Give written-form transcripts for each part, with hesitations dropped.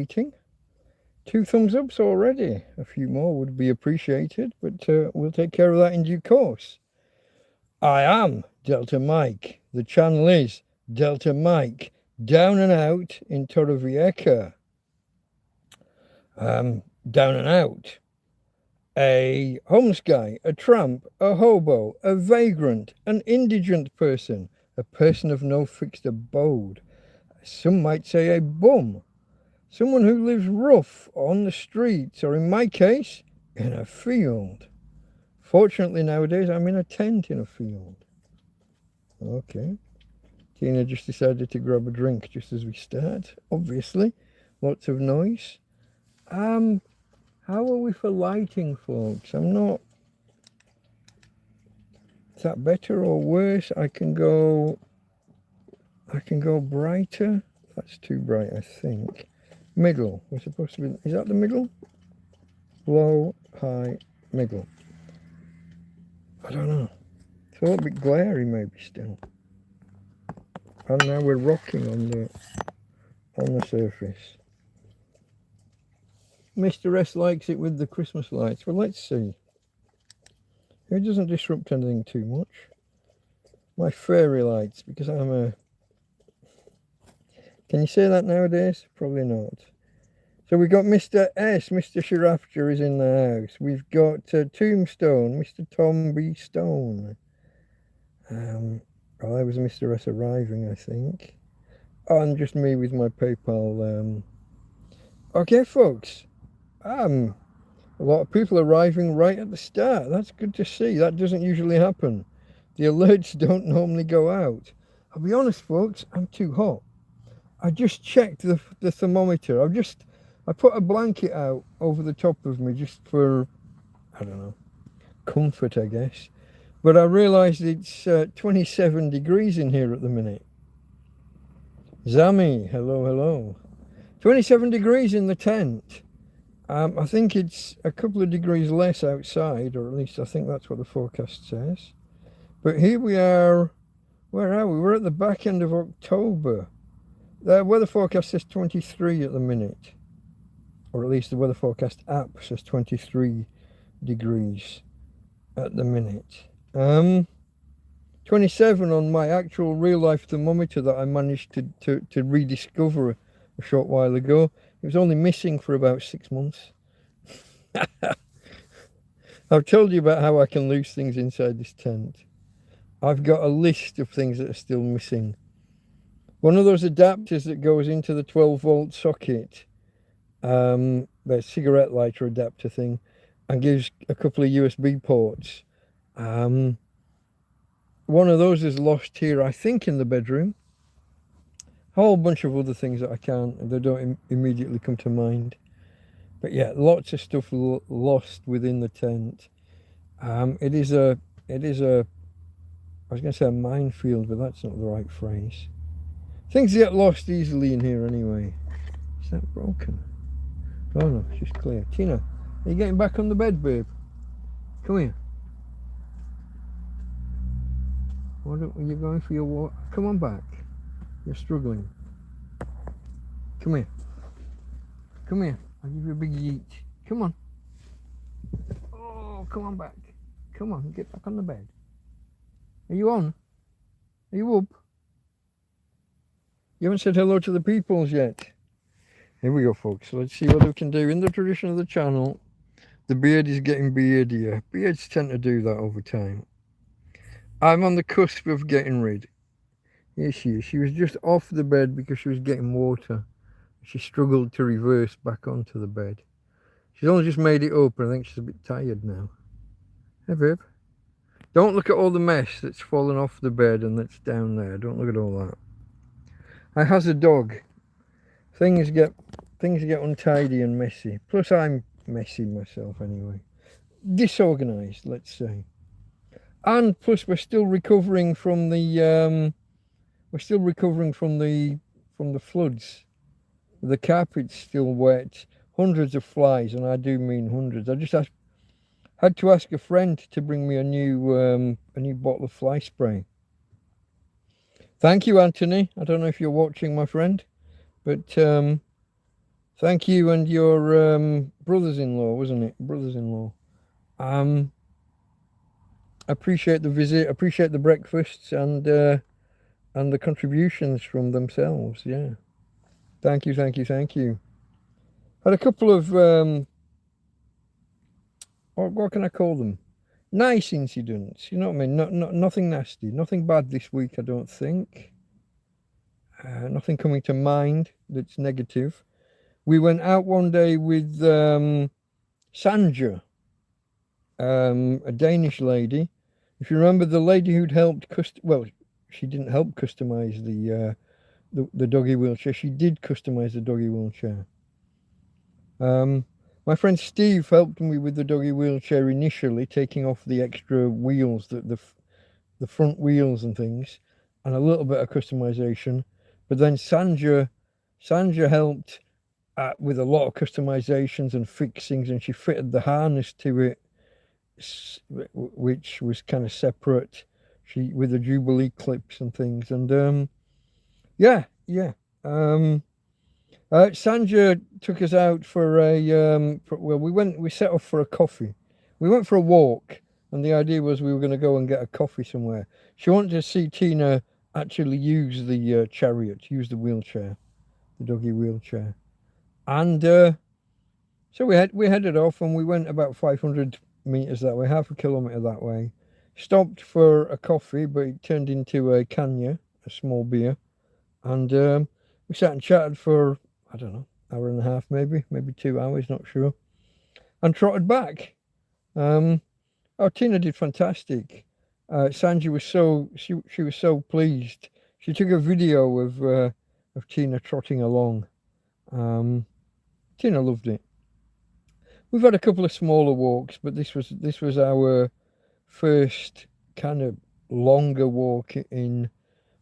rating. 2 thumbs ups already. A few more would be appreciated, but we'll take care of that in due course. I am Delta Mike. The channel is Delta Mike. Down and out in Torrevieja. Down and out. A homeless guy, a tramp, a hobo, a vagrant, an indigent person, a person of no fixed abode. Some might say a bum. Someone who lives rough on the streets, or in my case, in a field. Fortunately nowadays I'm in a tent in a field. Okay. Tina just decided to grab a drink just as we start, obviously. Lots of noise. How are we for lighting, folks? I'm not... Is that better or worse? I can go brighter. That's too bright, I think. Middle. We're supposed to be... Is that the middle? Low, high, middle. I don't know. It's a little bit glary maybe still. And now we're rocking on the surface. Mr. S likes it with the Christmas lights. Well, let's see. It doesn't disrupt anything too much. My fairy lights, because I'm a... Can you say that nowadays? Probably not. So we've got Mr. S, Mr. Shirafter is in the house. We've got Tombstone, Mr. Tom B. Stone. Well, that was Mr. S arriving, I think. Oh, and just me with my PayPal. Okay, folks. A lot of people arriving right at the start. That's good to see. That doesn't usually happen. The alerts don't normally go out. I'll be honest, folks, I'm too hot. I just checked the thermometer. I put a blanket out over the top of me just for, I don't know, comfort, I guess. But I realised it's 27 degrees in here at the minute. Zami, hello, hello. 27 degrees in the tent. I think it's a couple of degrees less outside, or at least I think that's what the forecast says. But here we are. Where are we? We're at the back end of October. The weather forecast says 23 at the minute. Or at least the weather forecast app says 23 degrees at the minute. 27 on my actual real life thermometer that I managed to rediscover a short while ago. It was only missing for about 6 months. I've told you about how I can lose things inside this tent. I've got a list of things that are still missing. One of those adapters that goes into the 12-volt socket, the cigarette lighter adapter thing, and gives a couple of USB ports. One of those is lost here, I think, in the bedroom. A whole bunch of other things that they don't immediately come to mind. But yeah, lots of stuff lost within the tent. It is a, I was going to say a minefield, but that's not the right phrase. Things get lost easily in here anyway. Is that broken? Oh no, it's just clear. Tina, are you getting back on the bed, babe? Come here. What are you going for your walk? Come on back. You're struggling. Come here. Come here. I'll give you a big yeet. Come on. Oh, come on back. Come on, get back on the bed. Are you on? Are you up? You haven't said hello to the peoples yet. Here we go, folks. Let's see what we can do. In the tradition of the channel, the beard is getting beardier. Beards tend to do that over time. I'm on the cusp of getting rid. Here she is. She was just off the bed because she was getting water. She struggled to reverse back onto the bed. She's only just made it up, and I think she's a bit tired now. Hey, babe. Don't look at all the mess that's fallen off the bed and that's down there. Don't look at all that. I has a dog. Things get untidy and messy. Plus, I'm messy myself anyway. Disorganised, let's say. And plus, we're still recovering from the floods. The carpet's still wet. Hundreds of flies, and I do mean hundreds. I just had to ask a friend to bring me a new bottle of fly spray. Thank you, Anthony. I don't know if you're watching, my friend, but Thank you and your brothers-in-law, wasn't it? Brothers-in-law. Appreciate the visit, appreciate the breakfasts and the contributions from themselves. Yeah. Thank you, thank you, thank you. Had a couple of what can I call them? Nice incidents. You know what I mean? Nothing nasty, nothing bad this week. I don't think. Nothing coming to mind that's negative. We went out one day with Sanja, a Danish lady. If you remember, the lady who'd helped she didn't help customize the doggy wheelchair. She did customize the doggy wheelchair. My friend Steve helped me with the doggy wheelchair initially, taking off the extra wheels, the front wheels and things, and a little bit of customization. But then Sanja helped with a lot of customizations and fixings, and she fitted the harness to it, which was kind of separate. She with the Jubilee clips and things, and yeah. Sanja took us out for we set off for a coffee. We went for a walk, and the idea was we were going to go and get a coffee somewhere. She wanted to see Tina actually use the chariot, use the wheelchair, the doggy wheelchair. And so we headed off, and we went about 500 meters that way, half a kilometer that way. Stopped for a coffee, but it turned into a canya, a small beer. And we sat and chatted for, I don't know, hour and a half, maybe 2 hours, not sure. And trotted back. Tina did fantastic. Sanji was she was so pleased. She took a video of Tina trotting along. Tina loved it. We've had a couple of smaller walks, but this was our first kind of longer walk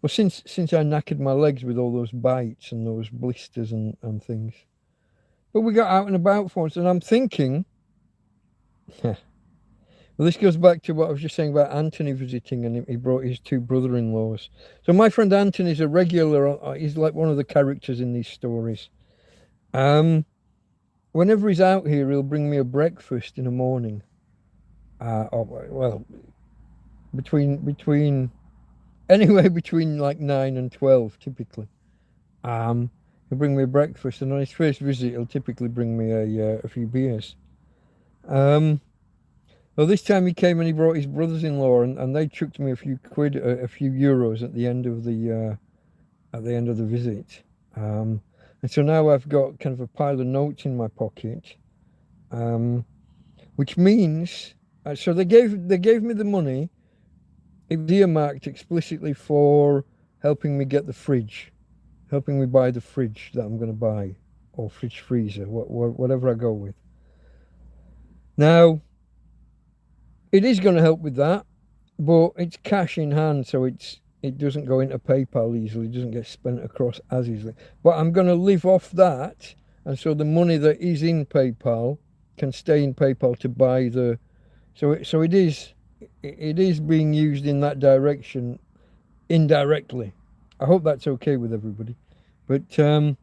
since I knackered my legs with all those bites and those blisters and things. But we got out and about for once, and I'm thinking, well, this goes back to what I was just saying about Anthony visiting, and he brought his two brother-in-laws. So my friend Anthony's a regular. He's like one of the characters in these stories. Whenever he's out here, he'll bring me a breakfast in the morning. Between like 9 and 12 typically. He'll bring me a breakfast, and on his first visit he'll typically bring me a few beers. Well, this time he came and he brought his brothers-in-law, and they chucked me a few quid, a few euros at the end of the visit. And so now I've got kind of a pile of notes in my pocket, which means so they gave me the money. It was earmarked explicitly for helping me get the fridge, helping me buy the fridge that I'm going to buy, or fridge freezer, whatever I go with. Now, it is going to help with that, but it's cash in hand, so it doesn't go into PayPal easily, it doesn't get spent across as easily. But I'm going to live off that, and so the money that is in PayPal can stay in PayPal to buy the. So it is being used in that direction indirectly. I hope that's okay with everybody. But so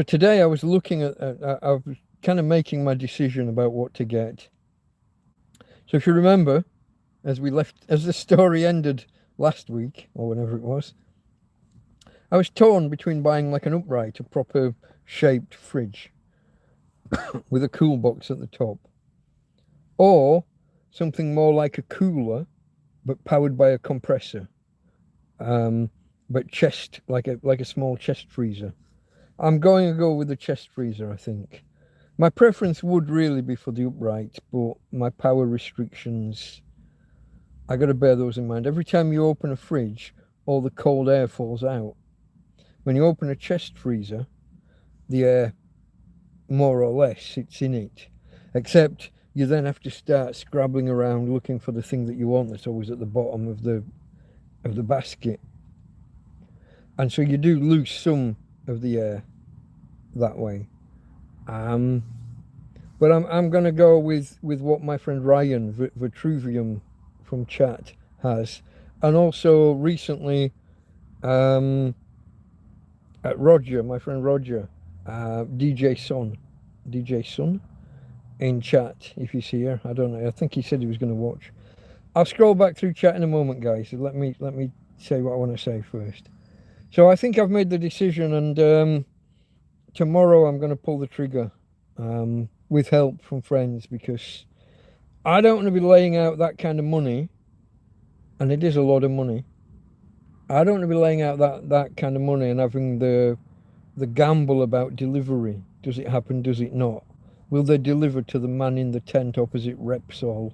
today I was looking at I was kind of making my decision about what to get. So if you remember, as the story ended last week or whenever it was, I was torn between buying like an upright, a proper shaped fridge with a cool box at the top, or something more like a cooler, but powered by a compressor, but chest, like a small chest freezer. I'm going to go with the chest freezer, I think. My preference would really be for the upright, but my power restrictions, I got to bear those in mind. Every time you open a fridge, all the cold air falls out. When you open a chest freezer, the air, more or less, sits in it, except you then have to start scrabbling around looking for the thing that you want that's always at the bottom of the basket. And so you do lose some of the air that way. But I'm going to go with what my friend Ryan Vitruvium from chat has. And also recently, at Roger, my friend Roger, DJ Son in chat if he's here. I don't know. I think he said he was going to watch. I'll scroll back through chat in a moment, guys. So let me say what I want to say first. So I think I've made the decision, and tomorrow I'm going to pull the trigger with help from friends, because I don't want to be laying out that kind of money, and it is a lot of money. I don't want to be laying out that kind of money and having the gamble about delivery. Does it happen? Does it not? Will they deliver to the man in the tent opposite Repsol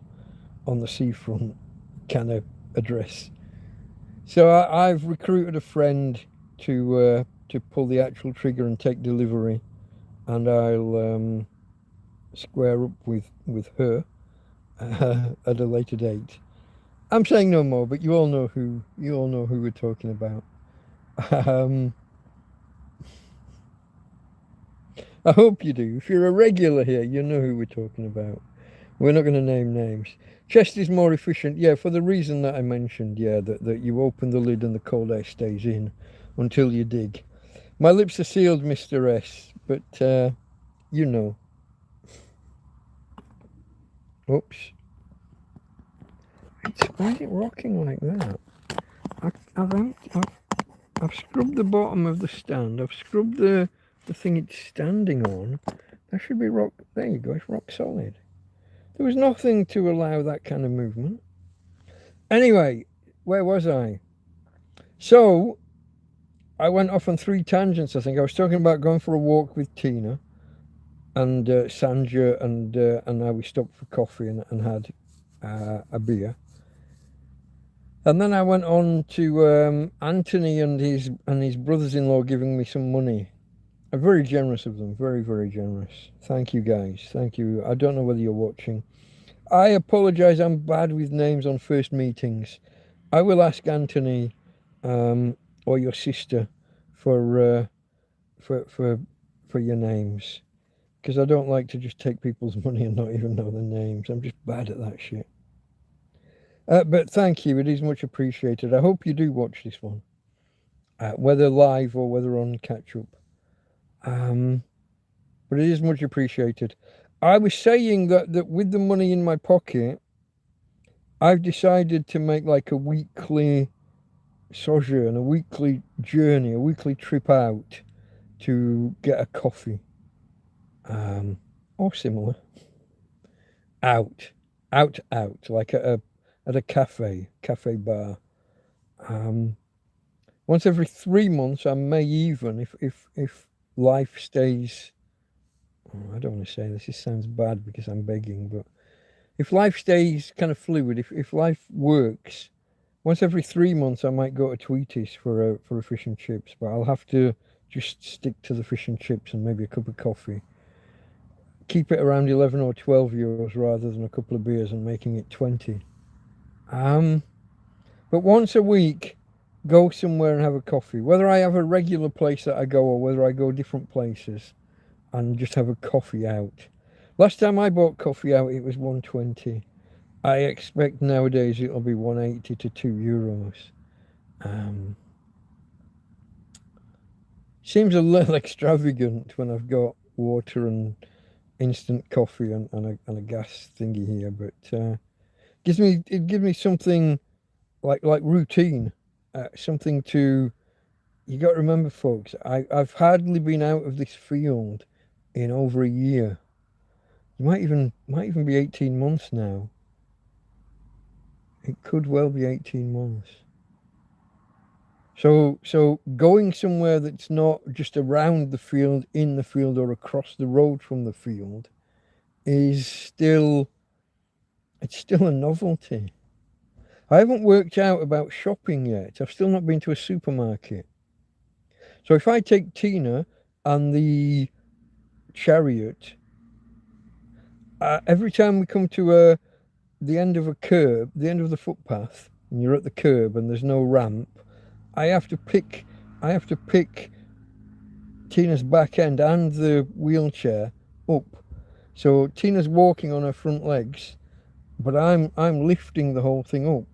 on the seafront kind of address? So I've recruited a friend to pull the actual trigger and take delivery, and I'll square up with her at a later date. I'm saying no more, but you all know who we're talking about. I hope you do. If you're a regular here, you know who we're talking about. We're not going to name names. Chest is more efficient, yeah, for the reason that I mentioned, yeah, that you open the lid and the cold air stays in until you dig. My lips are sealed, Mr. S, but you know. Oops. Why is it rocking like that? I've scrubbed the bottom of the stand. I've scrubbed the thing it's standing on. That should be rock. There you go. It's rock solid. There was nothing to allow that kind of movement. Anyway, where was I? So I went off on 3 tangents. I think I was talking about going for a walk with Tina and Sanja, and how we stopped for coffee and had a beer. And then I went on to Anthony and his brothers-in-law giving me some money. Very generous of them, very, very generous. Thank you, guys. Thank you. I don't know whether you're watching. I apologise. I'm bad with names on first meetings. I will ask Anthony or your sister for your names, because I don't like to just take people's money and not even know their names. I'm just bad at that shit. But thank you. It is much appreciated. I hope you do watch this one, whether live or whether on catch up. But it is much appreciated. I was saying that with the money in my pocket, I've decided to make like a weekly sojourn, a weekly journey, a weekly trip out to get a coffee, or similar. Out, like at a cafe bar. Once every 3 months, I may even, if life stays. Oh, I don't want to say this. This sounds bad because I'm begging, but if life stays kind of fluid, if life works, once every 3 months, I might go to Tweety's for a fish and chips. But I'll have to just stick to the fish and chips and maybe a cup of coffee. Keep it around 11 or 12 euros rather than a couple of beers and making it 20. But once a week, go somewhere and have a coffee. Whether I have a regular place that I go or whether I go different places and just have a coffee out. Last time I bought coffee out, it was 120. I expect nowadays it'll be 180 to 2 euros. Seems a little extravagant when I've got water and instant coffee and a gas thingy here, but it gives me something like routine, something to. You got to remember, folks. I've hardly been out of this field in over a year. It might even be 18 months now. It could well be 18 months. So going somewhere that's not just around the field, in the field, or across the road from the field is still a novelty. I haven't worked out about shopping yet. I've still not been to a supermarket. So if I take Tina and the chariot, every time we come to the end of a curb, the end of the footpath, and you're at the curb and there's no ramp, I have to pick Tina's back end and the wheelchair up. So Tina's walking on her front legs, but I'm lifting the whole thing up.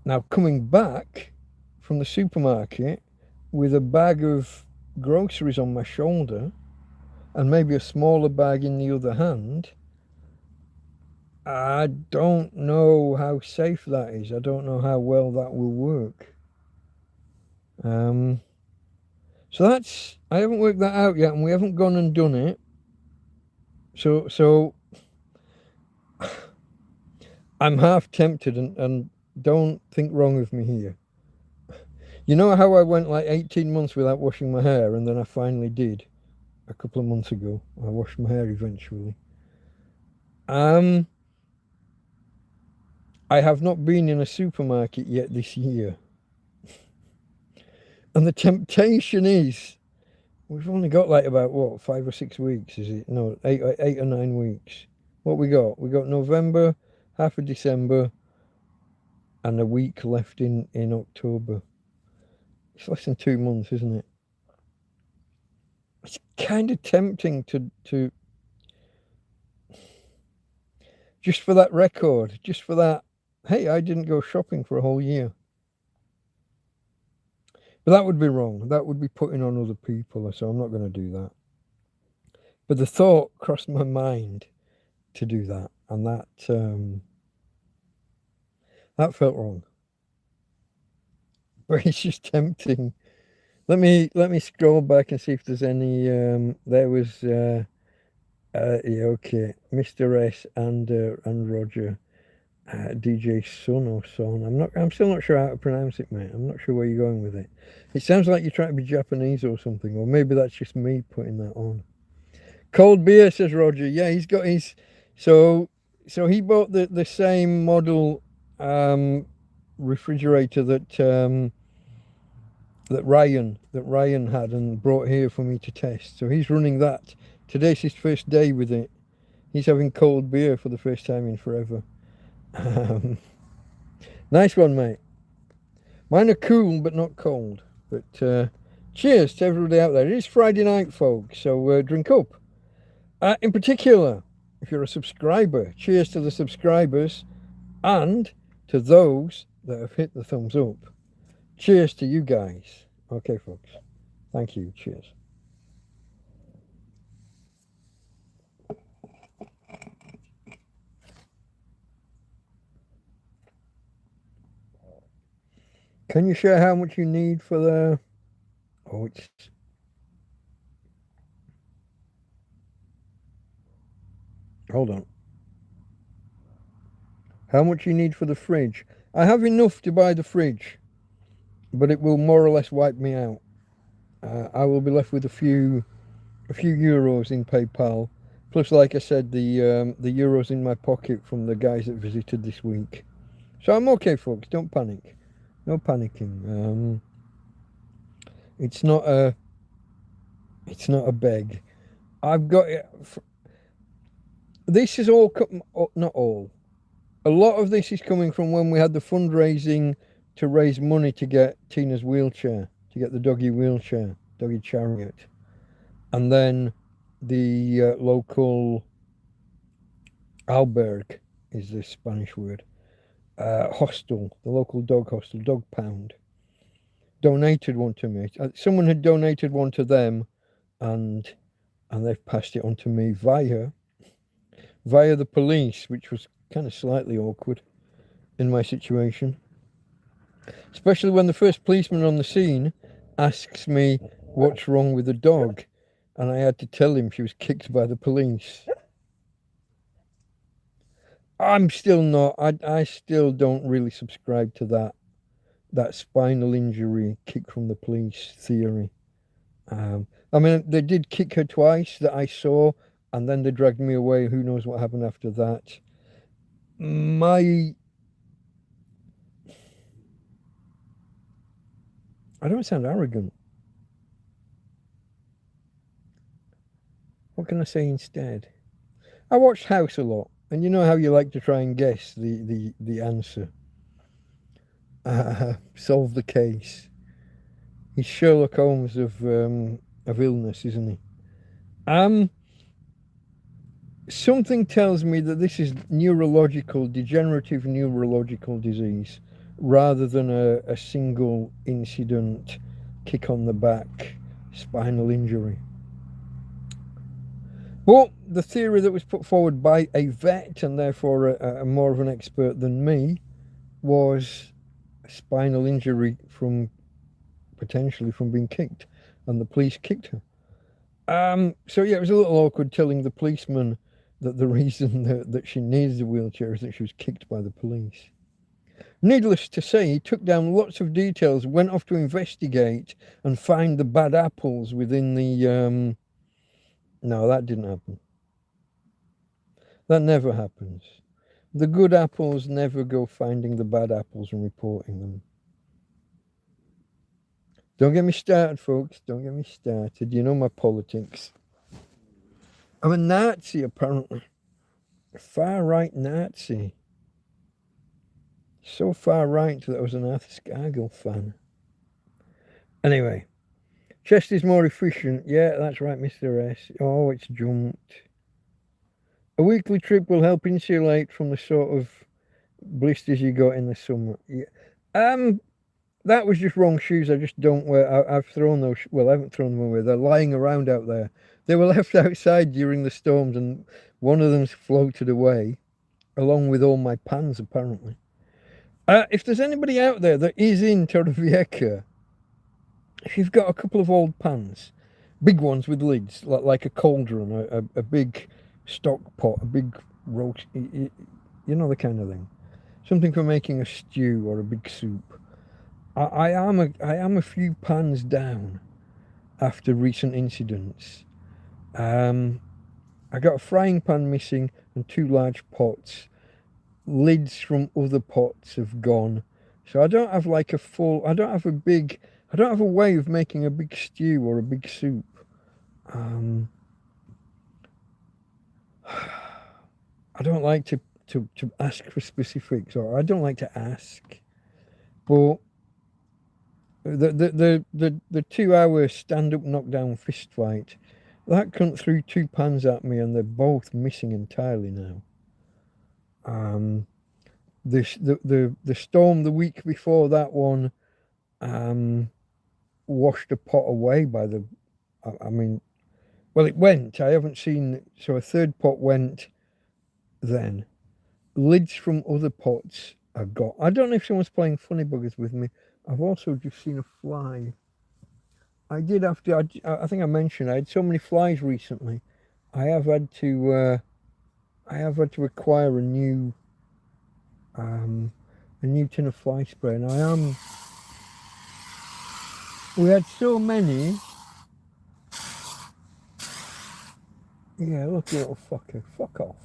Now coming back from the supermarket with a bag of groceries on my shoulder and maybe a smaller bag in the other hand, I don't know how safe that is. I don't know how well that will work. So that's, I haven't worked that out yet, and we haven't gone and done it. So I'm half tempted, and don't think wrong of me here. You know how I went like 18 months without washing my hair, and then I finally did a couple of months ago. I washed my hair eventually. I have not been in a supermarket yet this year. And the temptation is, we've only got like about, what, 5 or 6 weeks, is it? No, 8 or 9 weeks. What we got? We got November, half of December, and a week left in October. It's less than 2 months, isn't it? It's kind of tempting to just for that record, just for that, hey, I didn't go shopping for a whole year. But that would be wrong. That would be putting on other people, so I'm not going to do that. But the thought crossed my mind to do that, and that felt wrong. But it's just tempting. Let me scroll back and see if there's any. There was yeah, okay, Mr. S and Roger. DJ Son or Son. I'm still not sure how to pronounce it, mate. I'm not sure where you're going with it. It sounds like you're trying to be Japanese or something, or maybe that's just me putting that on. Cold beer, says Roger. Yeah, he's got his. So he bought the same model refrigerator that Ryan had and brought here for me to test. So he's running that. Today's his first day with it. He's having cold beer for the first time in forever. Nice one, mate. Mine are cool but not cold. But cheers to everybody out there. It is Friday night, folks, so drink up. In particular, if you're a subscriber, cheers to the subscribers and to those that have hit the thumbs up. Cheers to you guys. Okay, folks. Thank you. Cheers. Can you share how much you need for the... Oh, it's... Hold on. How much you need for the fridge? I have enough to buy the fridge, but it will more or less wipe me out. I will be left with a few euros in PayPal. Plus, like I said, the euros in my pocket from the guys that visited this week. So I'm okay, folks. Don't panic. No panicking. It's not a beg. I've got it. This is all, not all. A lot of this is coming from when we had the fundraising to raise money to get Tina's wheelchair, to get the doggy wheelchair, doggy chariot, and then the local albergue is the Spanish word. Hostel, the local dog hostel, Dog Pound, donated one to me. Someone had donated one to them, and they've passed it on to me via the police, which was kind of slightly awkward in my situation. Especially when the first policeman on the scene asks me what's wrong with the dog, and I had to tell him she was kicked by the police. I'm still not. I still don't really subscribe to that spinal injury kick from the police theory. I mean, they did kick her twice that I saw, and then they dragged me away. Who knows what happened after that? I don't sound arrogant. What can I say instead? I watched House a lot. And you know how you like to try and guess the answer. Solve the case. He's Sherlock Holmes of illness, isn't he? Something tells me that this is degenerative neurological disease, rather than a single incident, kick on the back, spinal injury. But the theory that was put forward by a vet, and therefore a more of an expert than me, was a spinal injury from potentially from being kicked, and the police kicked her. So yeah, it was a little awkward telling the policeman that the reason that she needs a wheelchair is that she was kicked by the police. Needless to say, he took down lots of details, went off to investigate and find the bad apples within the... No, that didn't happen. That never happens. The good apples never go finding the bad apples and reporting them. Don't get me started, folks. Don't get me started. You know my politics. I'm a Nazi, apparently. A far-right Nazi. So far right that I was an Arthur Scargill fan. Anyway, chest is more efficient. Yeah, that's right, Mr. S. Oh, it's jumped. A weekly trip will help insulate from the sort of blisters you got in the summer. Yeah. That was just wrong shoes. I just don't wear. I've thrown those. Well, I haven't thrown them away. They're lying around out there. They were left outside during the storms, and one of them's floated away, along with all my pans, apparently. If there's anybody out there that is in Torrevieja, if you've got a couple of old pans, big ones with lids, like a cauldron, a big stock pot, a big roast, you know, the kind of thing. Something for making a stew or a big soup. I am a few pans down after recent incidents. I got a frying pan missing and 2 large pots. Lids from other pots have gone, so I don't have like a full. I don't have a way of making a big stew or a big soup. I don't like to ask for specifics, or I don't like to ask, but the 2-hour stand-up knockdown fist fight, that cunt threw 2 pans at me, and they're both missing entirely now. The storm the week before that one washed a pot away by the... I mean, well, it went. I haven't seen... So a third pot went then. Lids from other pots are gone. I don't know if someone's playing funny buggers with me. I've also just seen a fly. I did have to... I think I mentioned I had so many flies recently. I have had to acquire a new tin of fly spray, and we had so many. Yeah, look, you little fucker, fuck off.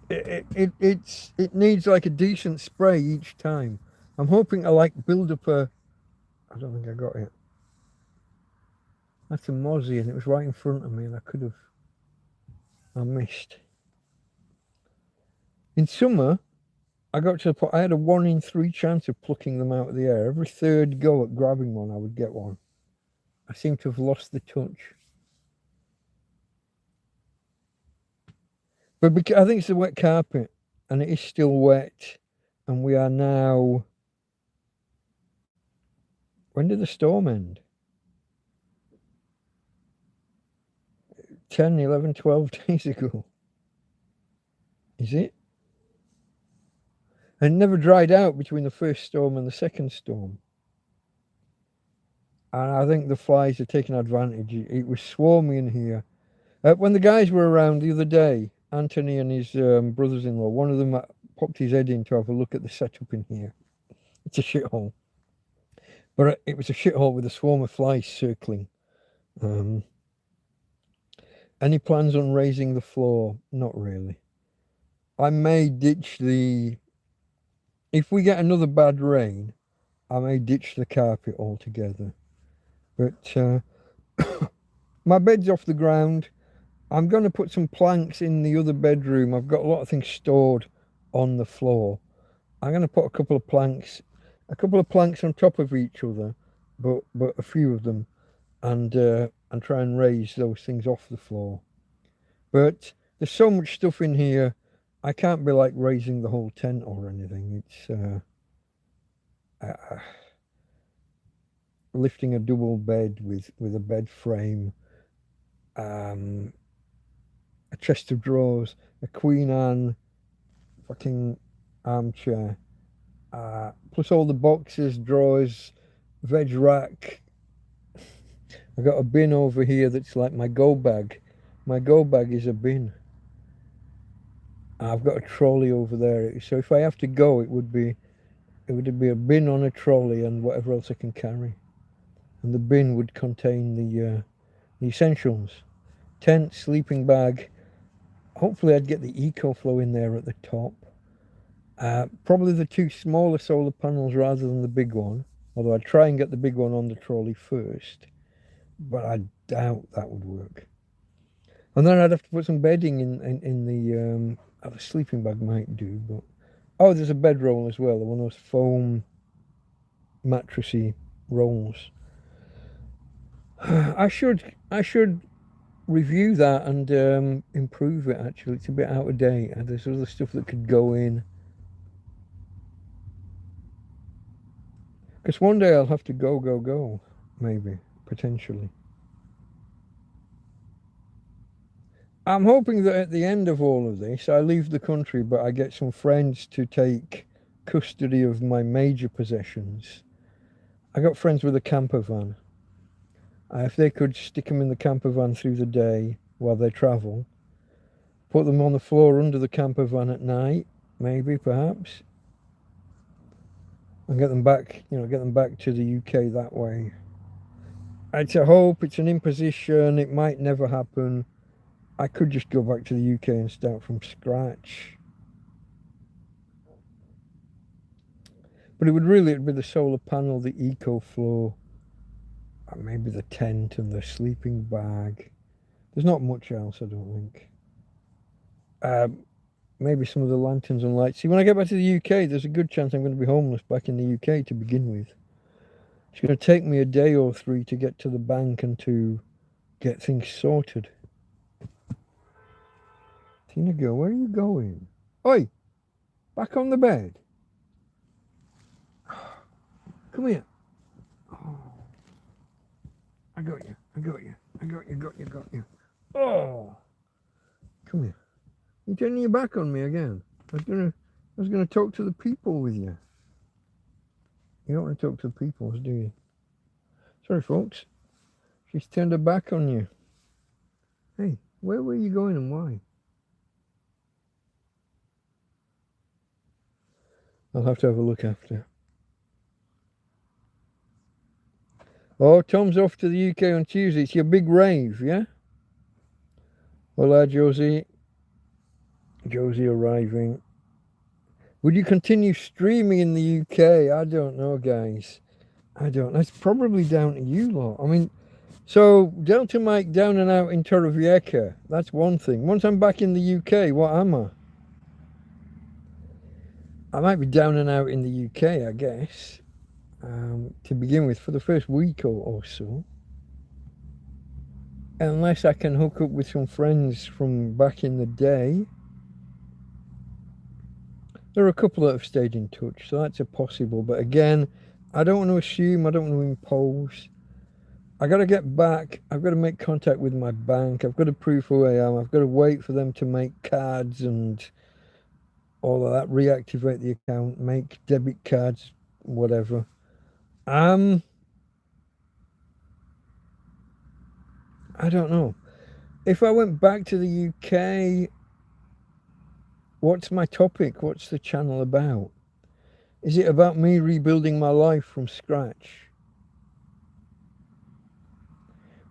It needs like a decent spray each time. I'm hoping to like build up a... I don't think I got it. That's a mozzie, and it was right in front of me, and I missed. In summer, I got to the point, I had a 1 in 3 chance of plucking them out of the air. Every third go at grabbing one, I would get one. I seem to have lost the touch. But because I think it's a wet carpet, and it is still wet, and we are now... When did the storm end? 10, 11, 12 days ago. Is it? And it never dried out between the first storm and the second storm. And I think the flies are taking advantage. It was swarming in here. When the guys were around the other day, Anthony and his brothers-in-law, one of them popped his head in to have a look at the setup in here. It's a shithole. But it was a shithole with a swarm of flies circling. Any plans on raising the floor? Not really. I may ditch the... If we get another bad rain, I may ditch the carpet altogether. But my bed's off the ground. I'm going to put some planks in the other bedroom. I've got a lot of things stored on the floor. I'm going to put a couple of planks on top of each other, but a few of them, and try and raise those things off the floor. But there's so much stuff in here, I can't be like raising the whole tent or anything. It's lifting a double bed with a bed frame, a chest of drawers, a Queen Anne fucking armchair, plus all the boxes, drawers, veg rack. I got a bin over here that's like my go bag. My go bag is a bin. I've got a trolley over there. So if I have to go, it would be a bin on a trolley and whatever else I can carry. And the bin would contain the essentials: tent, sleeping bag. Hopefully, I'd get the EcoFlow in there at the top. Probably the two smaller solar panels rather than the big one. Although I'd try and get the big one on the trolley first, but I doubt that would work. And then I'd have to put some bedding in the sleeping bag might do, but oh, there's a bedroll as well, one of those foam mattressy rolls. I should review that and improve it. Actually, it's a bit out of date. There's other stuff that could go in. Because one day I'll have to go, maybe, potentially. I'm hoping that at the end of all of this, I leave the country, but I get some friends to take custody of my major possessions. I got friends with a camper van. If they could stick them in the camper van through the day while they travel, put them on the floor under the camper van at night, maybe, perhaps, and get them back to the UK that way. It's a hope, it's an imposition, it might never happen. I could just go back to the UK and start from scratch. But it'd be the solar panel, the EcoFlow, maybe the tent and the sleeping bag. There's not much else, I don't think. Maybe some of the lanterns and lights. See, when I get back to the UK, there's a good chance I'm going to be homeless back in the UK to begin with. It's going to take me a day or three to get to the bank and to get things sorted. Tina girl, where are you going? Oi! Back on the bed. Come here. Oh. I got you. Oh! Come here. You're turning your back on me again. I was gonna talk to the people with you. You don't want to talk to the people, do you? Sorry, folks. She's turned her back on you. Hey, where were you going and why? I'll have to have a look after. Oh, Tom's off to the UK on Tuesday. It's your big rave, yeah? Hola, Josie. Josie arriving. Would you continue streaming in the UK? I don't know, guys. I don't know. It's probably down to you lot. I mean, so Delta Mike down and out in Torrevieja. That's one thing. Once I'm back in the UK, what am I? I might be down and out in the UK, I guess, to begin with, for the first week or so. Unless I can hook up with some friends from back in the day. There are a couple that have stayed in touch, so that's a possible. But again, I don't want to assume, I don't want to impose. I got to get back. I've got to make contact with my bank. I've got to prove who I am. I've got to wait for them to make cards and all of that, reactivate the account, make debit cards, whatever. I don't know. If I went back to the UK, what's my topic? What's the channel about? Is it about me rebuilding my life from scratch?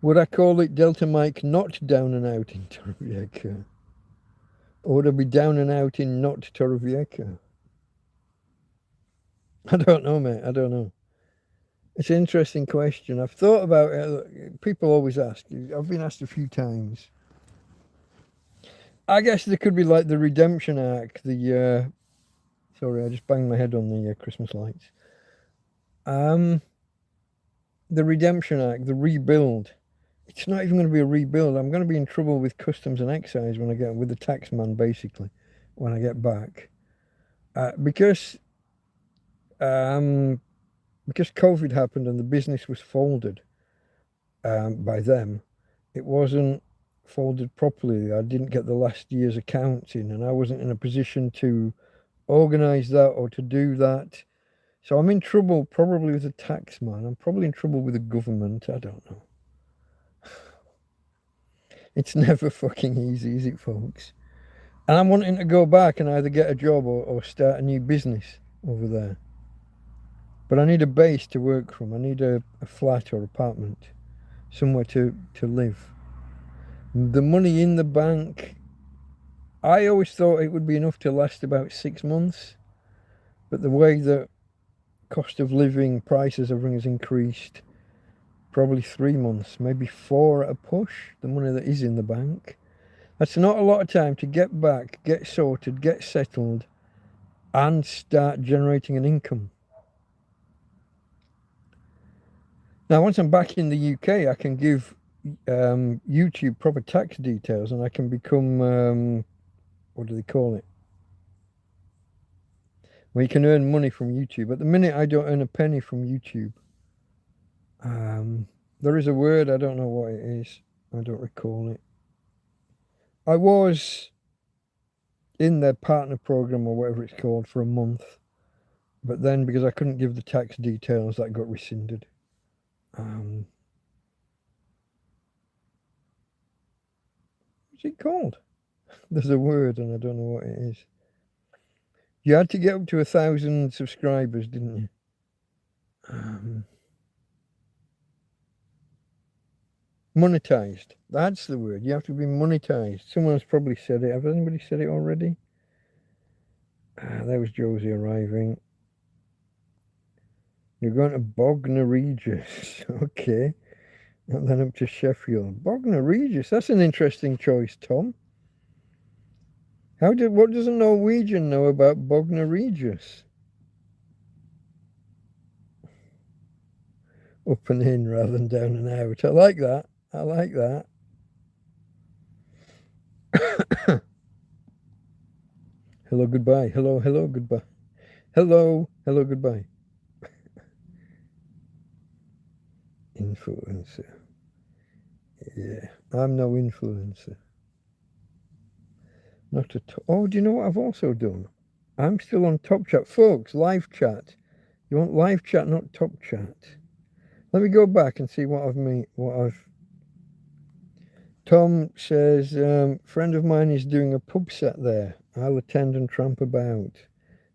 Would I call it Delta Mike not down and out in Torrevieja? Or would I be down and out in not Torrevieja? I don't know, mate. I don't know. It's an interesting question. I've thought about it. People always ask. I've been asked a few times. I guess there could be like the redemption arc. Sorry, I just banged my head on the Christmas lights. The redemption arc, the rebuild. It's not even going to be a rebuild. I'm going to be in trouble with customs and excise when I get with the tax man, basically, when I get back, because because COVID happened and the business was folded by them, it wasn't folded properly. I didn't get the last year's accounts in, and I wasn't in a position to organize that or to do that. So I'm in trouble probably with the tax man. I'm probably in trouble with the government. I don't know. It's never fucking easy, is it, folks? And I'm wanting to go back and either get a job or start a new business over there. But I need a base to work from. I need a flat or apartment, somewhere to live. The money in the bank, I always thought it would be enough to last about 6 months. But the way that cost of living, prices, everything has increased, probably 3 months, maybe 4 at a push, the money that is in the bank. That's not a lot of time to get back, get sorted, get settled, and start generating an income. Now, once I'm back in the UK, I can give YouTube proper tax details and I can become, what do they call it? Well, you can earn money from YouTube. At the minute, I don't earn a penny from YouTube. There is a word, I don't know what it is. I don't recall it. I was in their partner program or whatever it's called for a month. But then, because I couldn't give the tax details, that got rescinded. What's it called? There's a word and I don't know what it is. You had to get up to 1,000 subscribers, didn't you? Monetized. That's the word. You have to be monetized. Someone's probably said it. Have anybody said it already? There was Josie arriving. You're going to Bognor Regis. Okay. And then up to Sheffield. Bognor Regis. That's an interesting choice, Tom. What does a Norwegian know about Bognor Regis? Up and in rather than down and out. I like that. I like that. Hello, goodbye. Hello, hello, goodbye. Hello, hello, goodbye. Influencer. Yeah, I'm no influencer. Not at all. Oh, do you know what I've also done? I'm still on Top Chat. Folks, live chat. You want live chat, not Top Chat. Let me go back and see what I've... Tom says, friend of mine is doing a pub set there. I'll attend and tramp about.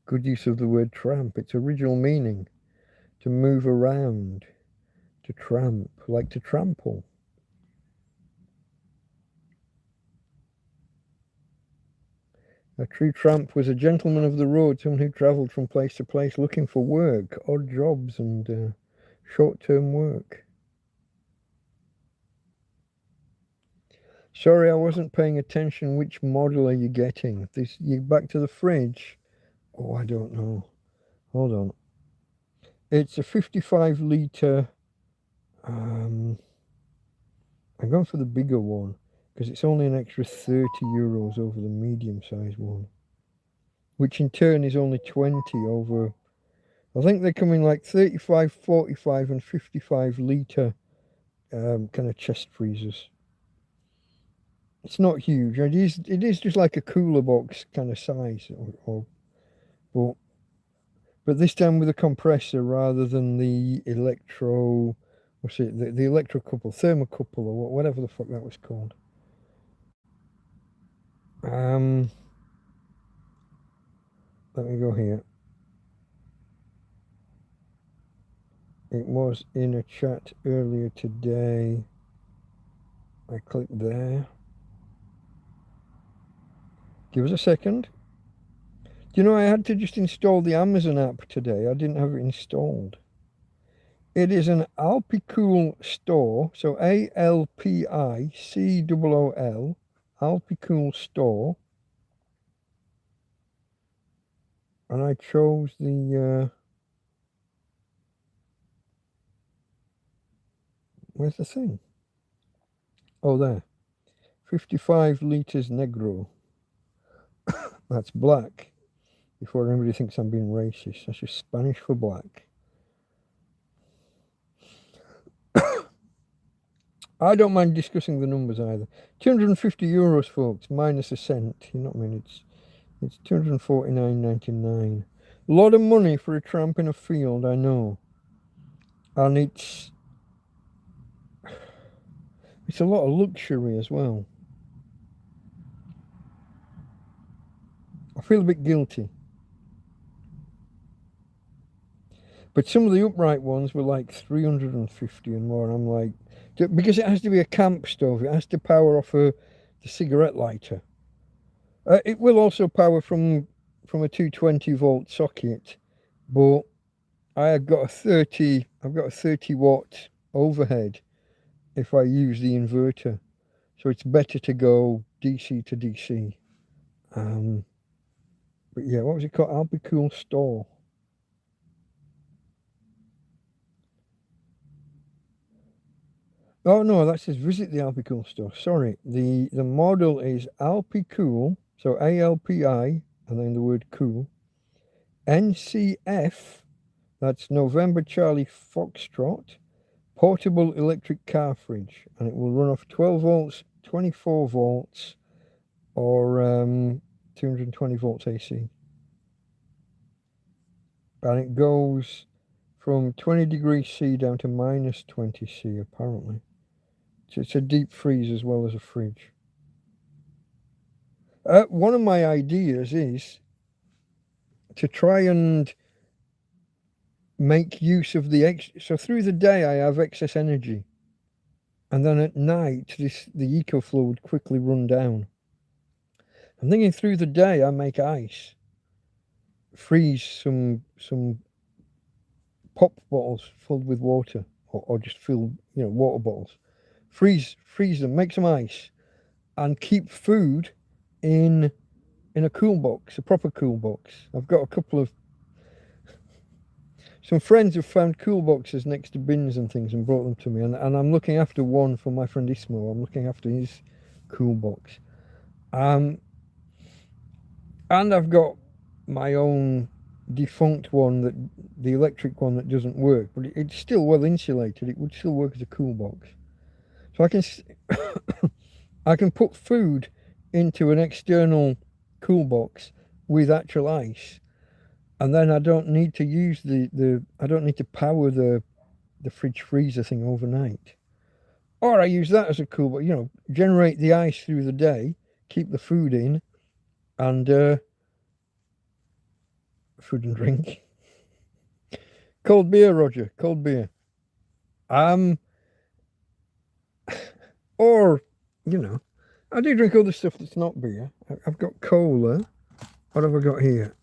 Good use of the word tramp. Its original meaning, to move around, to tramp, like to trample. A true tramp was a gentleman of the road, someone who travelled from place to place looking for work, odd jobs and short-term work. Sorry, I wasn't paying attention. Which model are you getting? You back to the fridge? Oh, I don't know. Hold on. It's a 55 litre. I'm going for the bigger one because it's only an extra €30 over the medium-sized one, which in turn is only 20 over. I think they come in like 35, 45, and 55 litre kind of chest freezers. It's not huge. It is just like a cooler box kind of size, but this time with a compressor rather than the electro, what's it? The electrocouple, thermocouple, or whatever the fuck that was called. Let me go here. It was in a chat earlier today. I clicked there. Give us a second. Do you know I had to just install the Amazon app today? I didn't have it installed. It is an Alpicool store, so ALPICOOL, Alpicool store. And I chose the, where's the thing? Oh, there. 55 litres Negro. That's black. Before anybody thinks I'm being racist, that's just Spanish for black. I don't mind discussing the numbers either. 250 euros, folks, minus a cent. You know what I mean? It's 249.99. A lot of money for a tramp in a field, I know. And it's a lot of luxury as well. I feel a bit guilty. But some of the upright ones were like 350 and more, and I'm like, because it has to be a camp stove, it has to power off the cigarette lighter. It will also power from a 220 volt socket, but I've got a 30 watt overhead if I use the inverter, so it's better to go DC to DC. But yeah, what was it called? Alpicool Store. Oh no, that says visit the Alpicool store. Sorry, the model is Alpicool, so ALPI, and then the word cool. NCF, that's November Charlie Foxtrot, portable electric car fridge, and it will run off 12 volts, 24 volts, or 220 volts AC. And it goes from 20 degrees C down to minus 20 C, apparently. So it's a deep freeze as well as a fridge. One of my ideas is to try and make use of so through the day I have excess energy, and then at night the EcoFlow would quickly run down. I'm thinking through the day I make ice, freeze some pop bottles filled with water, or just filled, water bottles, freeze them, make some ice, and keep food in a cool box, a proper cool box. I've got some friends have found cool boxes next to bins and things and brought them to me, and I'm looking after one for my friend Ismo. I'm looking after his cool box, and I've got my own defunct one, the electric one that doesn't work, but it's still well insulated. It would still work as a cool box, so I can put food into an external cool box with actual ice, and then I don't need to use I don't need to power the fridge freezer thing overnight. Or I use that as a cool box, generate the ice through the day, keep the food in, and food and drink. Cold beer, Roger, cold beer. Or, I do drink other stuff that's not beer. I've got cola. What have I got here?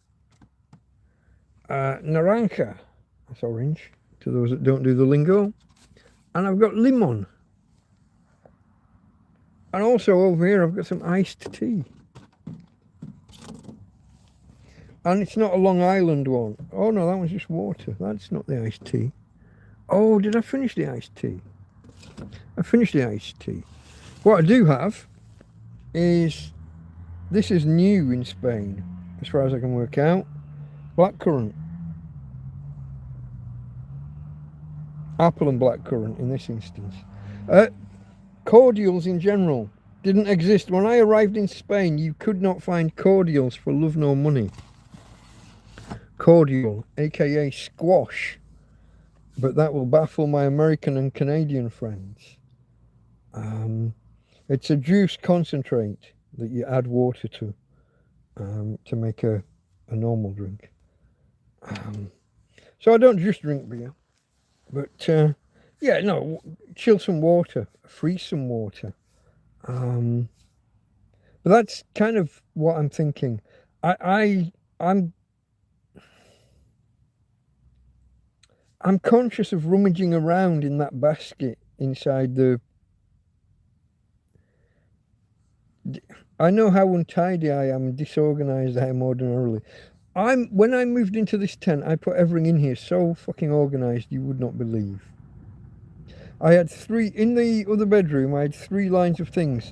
Naranja. That's orange, to those that don't do the lingo. And I've got lemon. And also over here I've got some iced tea. And it's not a Long Island one. Oh no, that one's just water. That's not the iced tea. Oh, did I finish the iced tea? I finished the iced tea. What I do have is, this is new in Spain, as far as I can work out, blackcurrant. Apple and blackcurrant in this instance. Cordials in general didn't exist. When I arrived in Spain, you could not find cordials for love nor money. Cordial, aka squash, but that will baffle my American and Canadian friends. It's a juice concentrate that you add water to make a normal drink. So I don't just drink beer, but yeah, no, chill some water, freeze some water. But that's kind of what I'm thinking. I'm conscious of rummaging around in that basket inside the... I know how untidy I am, disorganized I am ordinarily. When I moved into this tent, I put everything in here so fucking organized you would not believe. I had in the other bedroom, I had 3 lines of things.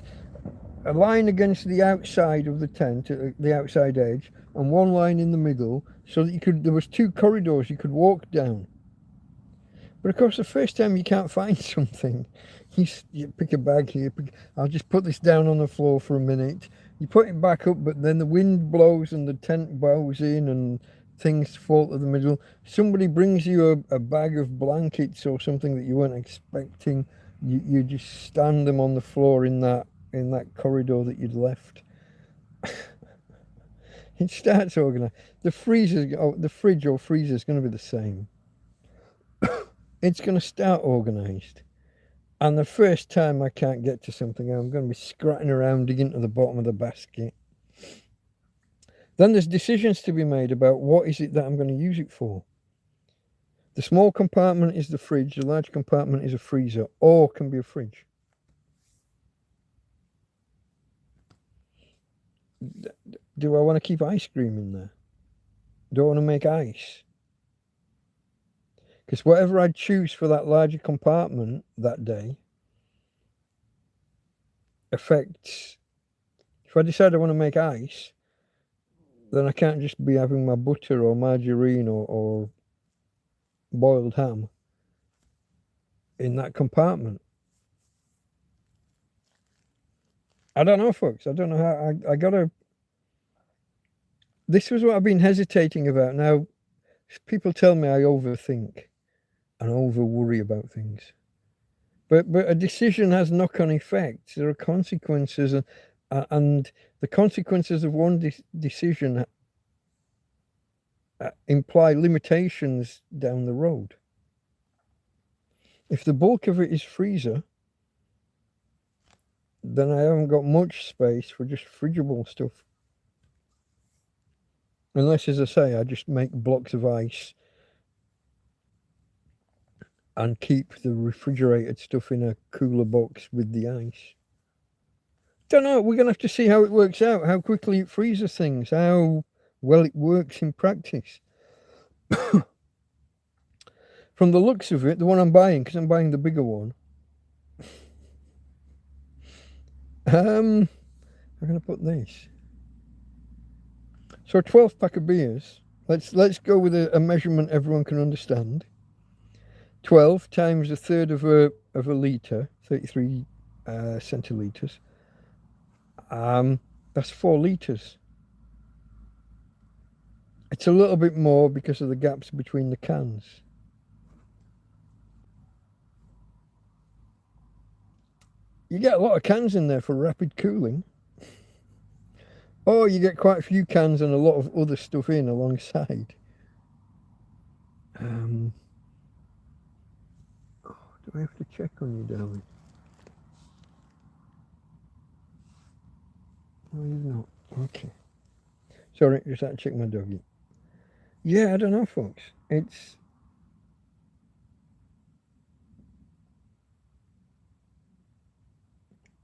A line against the outside of the tent, the outside edge, and 1 line in the middle, so that there was 2 corridors you could walk down. But of course, the first time you can't find something, you pick a bag here. I'll just put this down on the floor for a minute. You put it back up, but then the wind blows and the tent bows in and things fall to the middle. Somebody brings you a bag of blankets or something that you weren't expecting. You just stand them on the floor in that corridor that you'd left. It starts organised. The fridge or freezer is going to be the same. It's going to start organised. And the first time I can't get to something, I'm going to be scratching around, digging to the bottom of the basket. Then there's decisions to be made about what is it that I'm going to use it for. The small compartment is the fridge, the large compartment is a freezer, or can be a fridge. Do I want to keep ice cream in there? Do I want to make ice? Because whatever I choose for that larger compartment that day affects... If I decide I want to make ice, then I can't just be having my butter or margarine or boiled ham in that compartment. I don't know, folks. I don't know how... I gotta... This was what I've been hesitating about. Now, people tell me I overthink and over worry about things. But a decision has knock-on effects. There are consequences, and the consequences of one decision imply limitations down the road. If the bulk of it is freezer, then I haven't got much space for just fridgeable stuff. Unless, as I say, I just make blocks of ice and keep the refrigerated stuff in a cooler box with the ice. Don't know, we're going to have to see how it works out, how quickly it freezes things, how well it works in practice. From the looks of it, the one I'm buying, because I'm buying the bigger one, I'm going to put this. So a 12 pack of beers, let's go with a measurement everyone can understand. 12 times a third of a litre, 33 centilitres. That's 4 litres. It's a little bit more because of the gaps between the cans. You get a lot of cans in there for rapid cooling. Or you get quite a few cans and a lot of other stuff in alongside. Do I have to check on you, darling? No, you're not. Okay. Sorry, just had to check my doggy. Yeah, I don't know, folks. It's...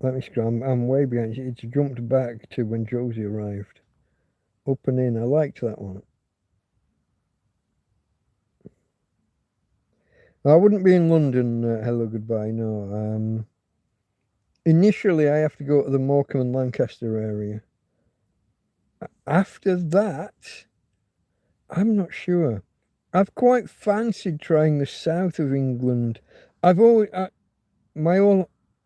Let me scroll. I'm way behind. It's jumped back to when Josie arrived. Up and in. I liked that one. I wouldn't be in London. Hello, goodbye. No. Initially, I have to go to the Morecambe and Lancaster area. After that, I'm not sure. I've quite fancied trying the south of England. I've always...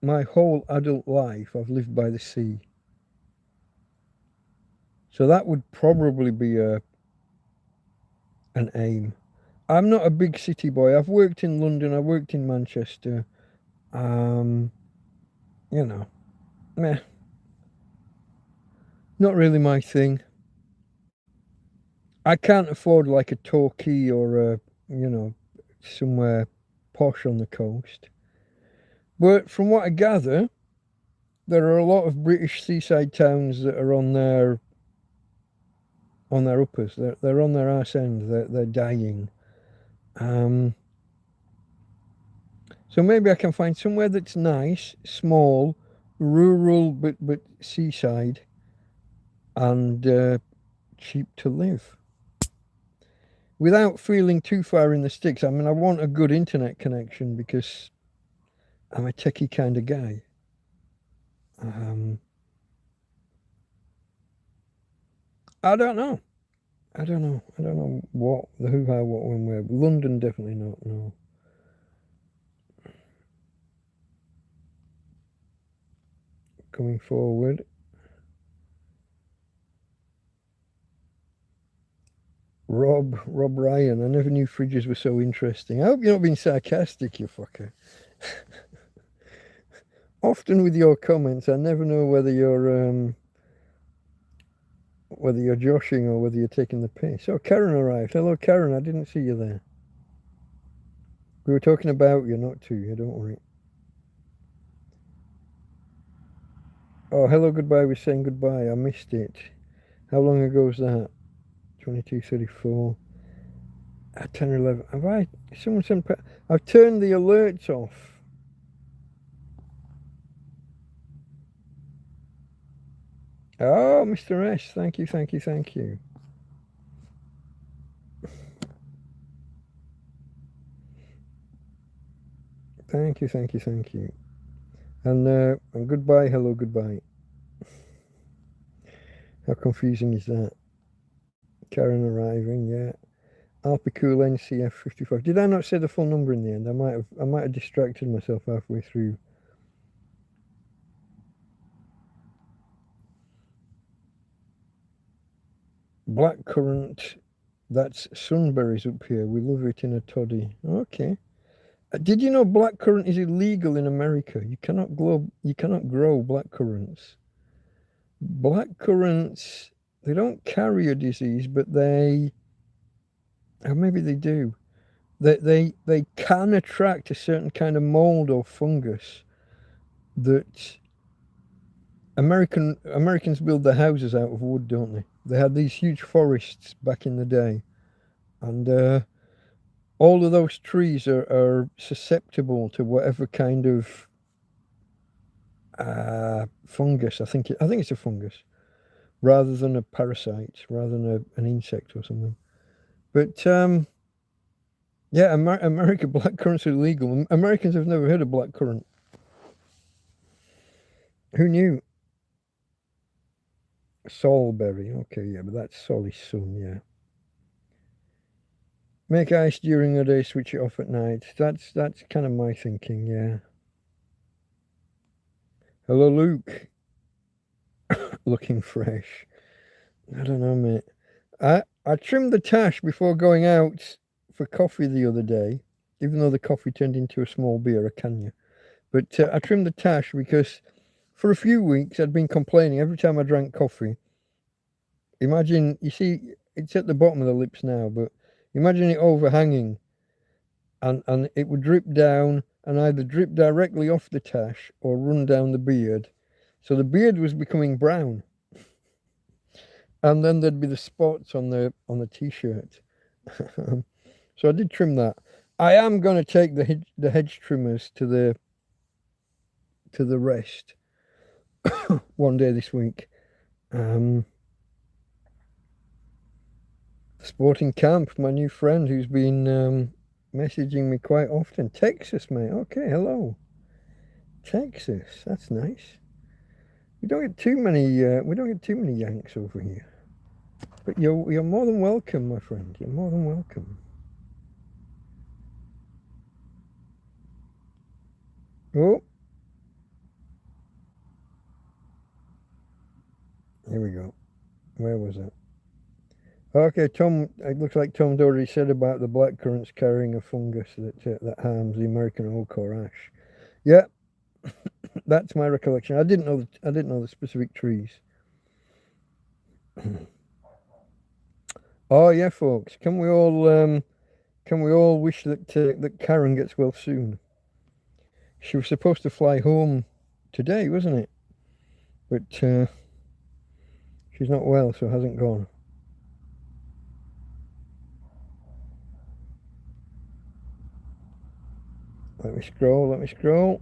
My whole adult life, I've lived by the sea. So that would probably be an aim. I'm not a big city boy. I've worked in London. I've worked in Manchester. You know, meh. Not really my thing. I can't afford like a Torquay or somewhere posh on the coast. But from what I gather, there are a lot of British seaside towns that are on their uppers. They're on their arse end. They're dying. So maybe I can find somewhere that's nice, small, rural, but seaside, and cheap to live, without feeling too far in the sticks. I mean, I want a good internet connection because I'm a techie kind of guy. I don't know. I don't know what, the who, how, what, when, where. London, definitely not, no. coming forward. Rob Ryan, I never knew fridges were so interesting. I hope you're not being sarcastic, you fucker. Often with your comments, I never know whether you're joshing or whether you're taking the piss. Oh, Karen arrived. Hello, Karen. I didn't see you there. We were talking about you, not to you. Don't worry. Oh, hello, goodbye. We're saying goodbye. I missed it. How long ago was that? 22:34. At 10 or 11. Have I? Someone sent. I've turned the alerts off. Oh, Mr. S, thank you, thank you, thank you. Thank you, thank you, thank you. And goodbye, hello, goodbye. How confusing is that? Karen arriving, yeah. Alpicool NCF 55. Did I not say the full number in the end? I might have distracted myself halfway through. Blackcurrant, that's sunberries up here. We love it in a toddy. Okay. Did you know blackcurrant is illegal in America? You cannot grow blackcurrants. Blackcurrants, they don't carry a disease, but maybe they do. They can attract a certain kind of mold or fungus that Americans build their houses out of wood, don't they? They had these huge forests back in the day, and all of those trees are susceptible to whatever kind of fungus. I think it's a fungus rather than a parasite, rather than an insect or something. But yeah, America blackcurrants are illegal. Americans have never heard of blackcurrant. Who knew? Solberry, okay, yeah, but that's Solly sun, yeah. Make ice during the day, switch it off at night. That's kind of my thinking, yeah. Hello, Luke. Looking fresh. I don't know, mate. I trimmed the tash before going out for coffee the other day, even though the coffee turned into a small beer, a canya. But I trimmed the tash because for a few weeks I'd been complaining every time I drank coffee. Imagine, you see, it's at the bottom of the lips now, but imagine it overhanging and it would drip down and either drip directly off the tash or run down the beard. So the beard was becoming brown. And then there'd be the spots on the t-shirt. So I did trim that. I am going to take the hedge trimmers to the rest one day this week. Sporting Camp, my new friend who's been messaging me quite often. Texas, mate. Okay, hello. Texas, that's nice. We don't get too many Yanks over here. But you're more than welcome, my friend. You're more than welcome. Oh. Here we go. Where was that? Okay, Tom. It looks like Tom already said about the blackcurrants carrying a fungus that harms the American ochre ash. Yeah, that's my recollection. I didn't know the specific trees. Oh yeah, folks. Can we all wish that Karen gets well soon? She was supposed to fly home today, wasn't it? But she's not well, so hasn't gone. Let me scroll.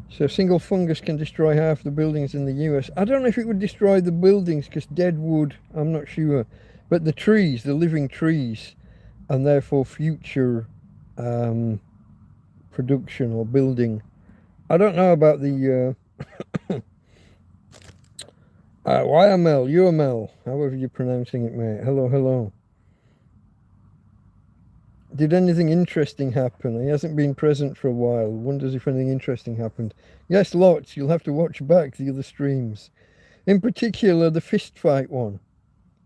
So a single fungus can destroy half the buildings in the US. I don't know if it would destroy the buildings because dead wood, I'm not sure. But the trees, the living trees, and therefore future production or building. I don't know about the YML, UML, however you're pronouncing it, mate. Hello. Did anything interesting happen? He hasn't been present for a while. Wonders if anything interesting happened. Yes, lots. You'll have to watch back the other streams. In particular, the fist fight one.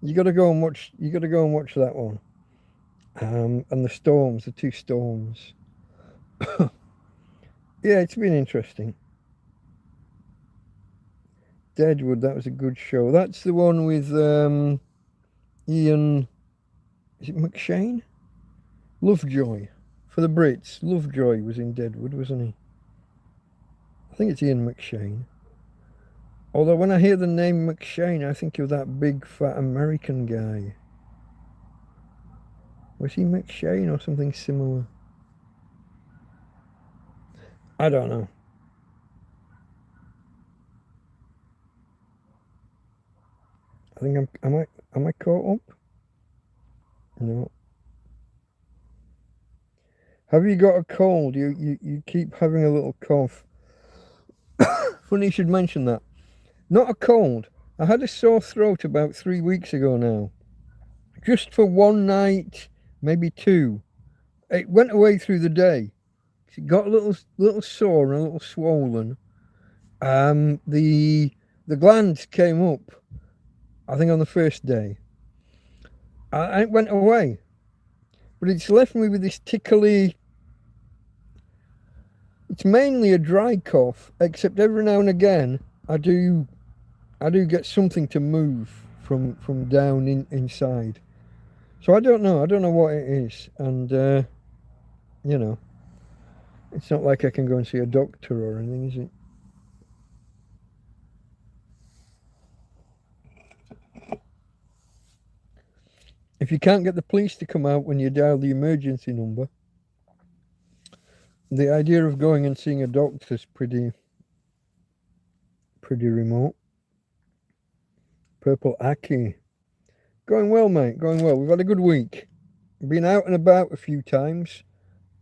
You got to go and watch. You got to go and watch that one. And the storms, the two storms. Yeah, it's been interesting. Deadwood, that was a good show. That's the one with Ian. Is it McShane? Lovejoy. For the Brits, Lovejoy was in Deadwood, wasn't he? I think it's Ian McShane. Although when I hear the name McShane, I think of that big fat American guy. Was he McShane or something similar? I don't know. I think am I caught up? No. Have you got a cold? You keep having a little cough. Funny you should mention that. Not a cold. I had a sore throat about 3 weeks ago now. Just for one night, maybe two. It went away through the day. It got a little sore and a little swollen. The glands came up, I think on the first day. And it went away. But it's left me with this tickly. It's mainly a dry cough, except every now and again I do get something to move from down inside. So I don't know what it is, and you know, it's not like I can go and see a doctor or anything, is it? If you can't get the police to come out when you dial the emergency number, the idea of going and seeing a doctor is pretty remote. Purple Aki. Going well, mate, going well. We've had a good week. Been out and about a few times.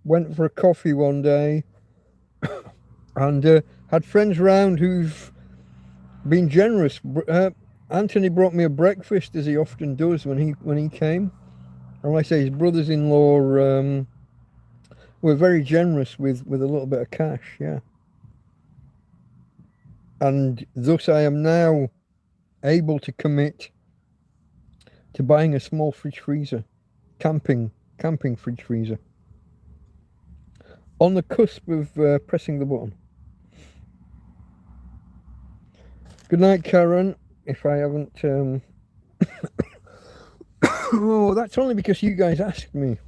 Went for a coffee one day. And had friends round who've been generous. Anthony brought me a breakfast, as he often does when he came. And like I say, his brothers-in-law were very generous with a little bit of cash, yeah. And thus I am now able to commit to buying a small fridge freezer, camping fridge freezer. On the cusp of pressing the button. Good night, Karen. If I haven't, oh, that's only because you guys asked me.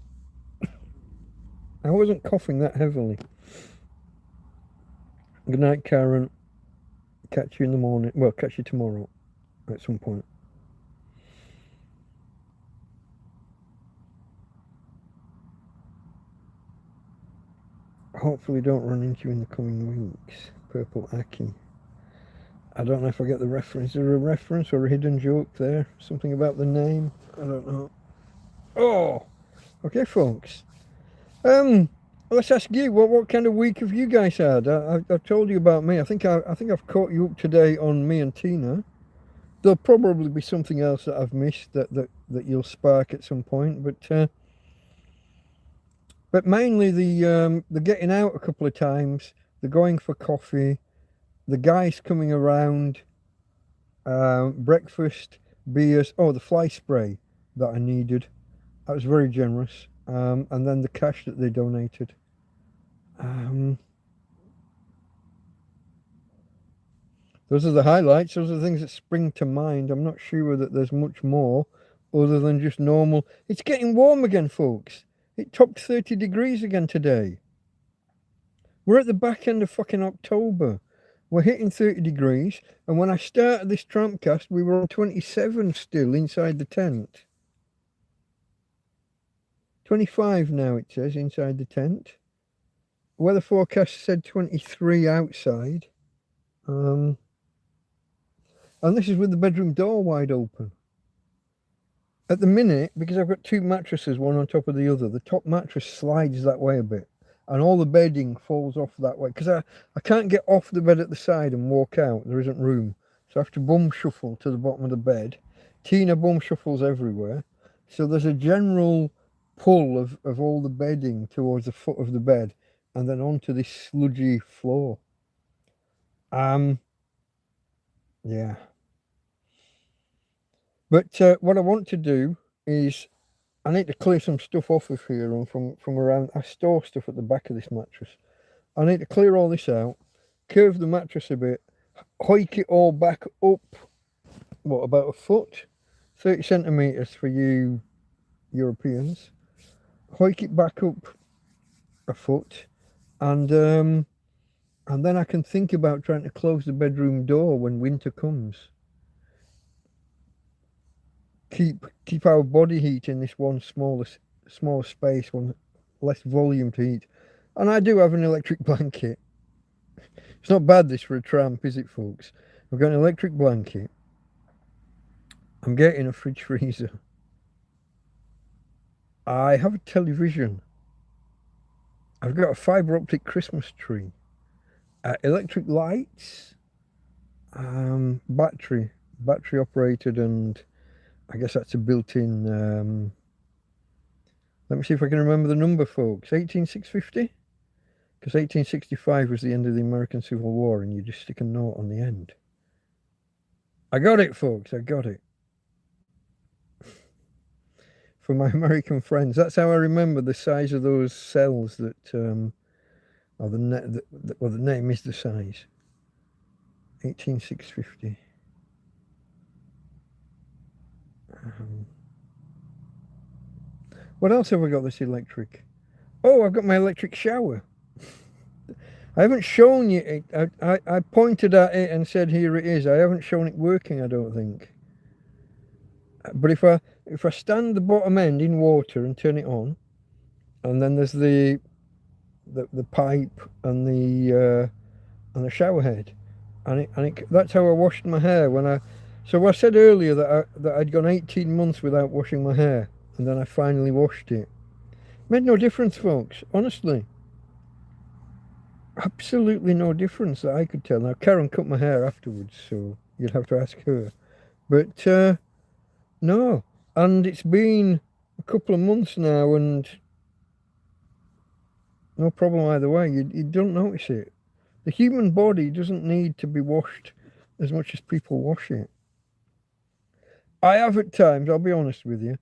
I wasn't coughing that heavily. Good night, Karen. Catch you in the morning. Well, catch you tomorrow at some point. Hopefully don't run into you in the coming weeks. Purple Aki. I don't know if I get the reference. Is there a reference or a hidden joke there? Something about the name? I don't know. Oh! Okay, folks. Let's ask you, what kind of week have you guys had? I've told you about me. I think I've caught you up today on me and Tina. There'll probably be something else that I've missed that you'll spark at some point, but mainly the getting out a couple of times, the going for coffee, the guys coming around, breakfast, beers, the fly spray that I needed. That was very generous. And then the cash that they donated. Those are the highlights. Those are the things that spring to mind. I'm not sure that there's much more other than just normal. It's getting warm again, folks. It topped 30 degrees again today. We're at the back end of fucking October. We're hitting 30 degrees. And when I started this TrampCast, we were on 27 still inside the tent. 25 now, it says, inside the tent. Weather forecast said 23 outside. And this is with the bedroom door wide open. At the minute, because I've got two mattresses, one on top of the other, the top mattress slides that way a bit. And all the bedding falls off that way. Because I can't get off the bed at the side and walk out. There isn't room. So I have to bum shuffle to the bottom of the bed. Tina bum shuffles everywhere. So there's a general pull of all the bedding towards the foot of the bed and then onto this sludgy floor. Yeah. But what I want to do is I need to clear some stuff off of here and from around. I store stuff at the back of this mattress. I need to clear all this out, curve the mattress a bit, hike it all back up, what, about a foot? 30 centimetres for you Europeans. Hike it back up a foot, and then I can think about trying to close the bedroom door when winter comes. Keep our body heat in this one smaller space, one less volume to heat. And I do have an electric blanket. It's not bad this for a tramp, is it, folks? I've got an electric blanket. I'm getting a fridge freezer. I have a television. I've got a fibre optic Christmas tree. Electric lights. Battery operated, and I guess that's a built-in. Let me see if I can remember the number, folks. 18650? Because 1865 was the end of the American Civil War, and you just stick a note on the end. I got it, folks. I got it. For my American friends, that's how I remember the size of those cells that, or the name is the size. 18650. What else have I got that's electric? Oh, I've got my electric shower. I haven't shown you it. I pointed at it and said, here it is. I haven't shown it working, I don't think. But if I stand the bottom end in water and turn it on, and then there's the pipe and the shower head, and that's how I washed my hair So I said earlier that I'd gone 18 months without washing my hair, and then I finally washed it. Made no difference, folks. Honestly, absolutely no difference that I could tell. Now Karen cut my hair afterwards, so you'd have to ask her. But no, and it's been a couple of months now, and no problem either way. You don't notice it. The human body doesn't need to be washed as much as people wash it. I have at times, I'll be honest with you,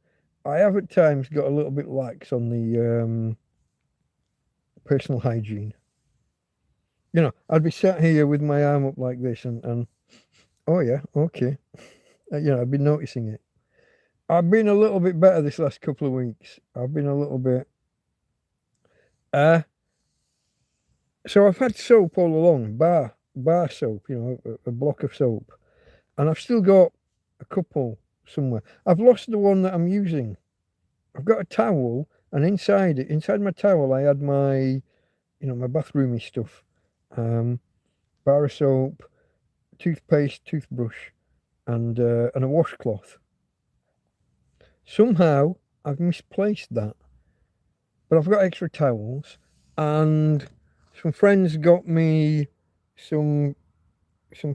I have at times got a little bit lax on the personal hygiene. You know, I'd be sat here with my arm up like this and oh yeah, okay. You know, I've been noticing it. I've been a little bit better this last couple of weeks. I've been a little bit... So I've had soap all along, bar soap, you know, a block of soap. And I've still got a couple somewhere. I've lost the one that I'm using. I've got a towel, and inside my towel, I had my, you know, my bathroomy stuff. Bar of soap, toothpaste, toothbrush, and a washcloth. Somehow I've misplaced that, but I've got extra towels, and some friends got me some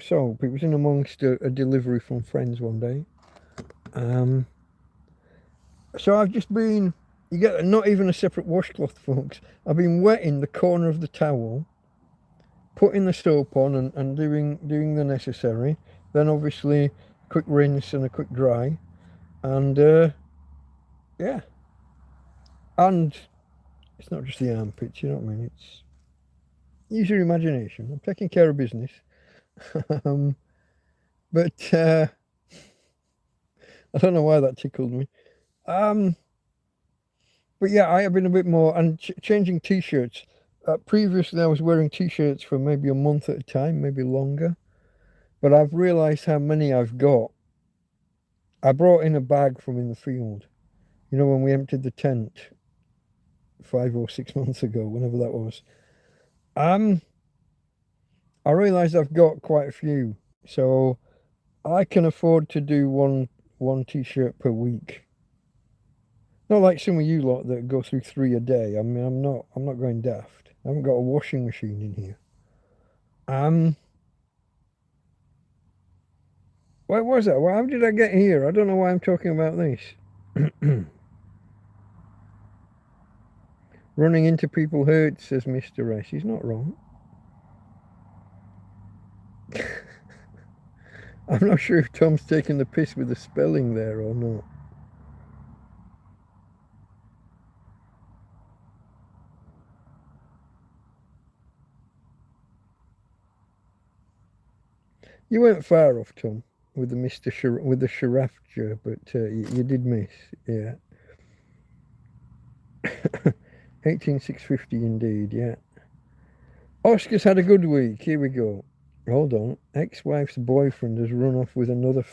soap. It was in amongst a delivery from friends one day. So I've just been, you get not even a separate washcloth, folks. I've been wetting the corner of the towel, putting the soap on and doing the necessary. Then obviously a quick rinse and a quick dry. And yeah. And it's not just the armpits, you know what I mean? It's, use your imagination. I'm taking care of business. But I don't know why that tickled me. But yeah, I have been a bit more, and changing t-shirts. Previously I was wearing t-shirts for maybe a month at a time, maybe longer. But I've realised how many I've got. I brought in a bag from in the field. You know, when we emptied the tent 5 or 6 months ago, whenever that was. I realised I've got quite a few. So I can afford to do one t-shirt per week. Not like some of you lot that go through 3 a day. I mean, I'm not going daft. I haven't got a washing machine in here. Where was that? Well, how did I get here? I don't know why I'm talking about this. Running into people hurts, says Mr. S. He's not wrong. I'm not sure if Tom's taking the piss with the spelling there or not. You went far off, Tom, with the with the giraffe, but you did miss, yeah. 18650 indeed, yeah. Oscar's had a good week. Here we go. Hold on. Ex-wife's boyfriend has run off with another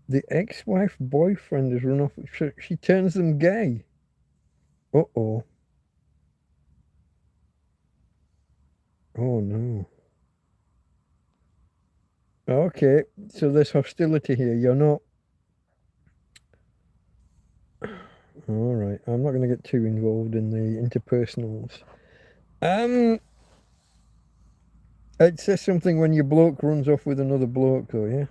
The ex-wife boyfriend has run off. She turns them gay. Uh-oh. Oh, no. Okay, so there's hostility here. You're not... All right, I'm not going to get too involved in the interpersonals. It says something when your bloke runs off with another bloke, though, yeah?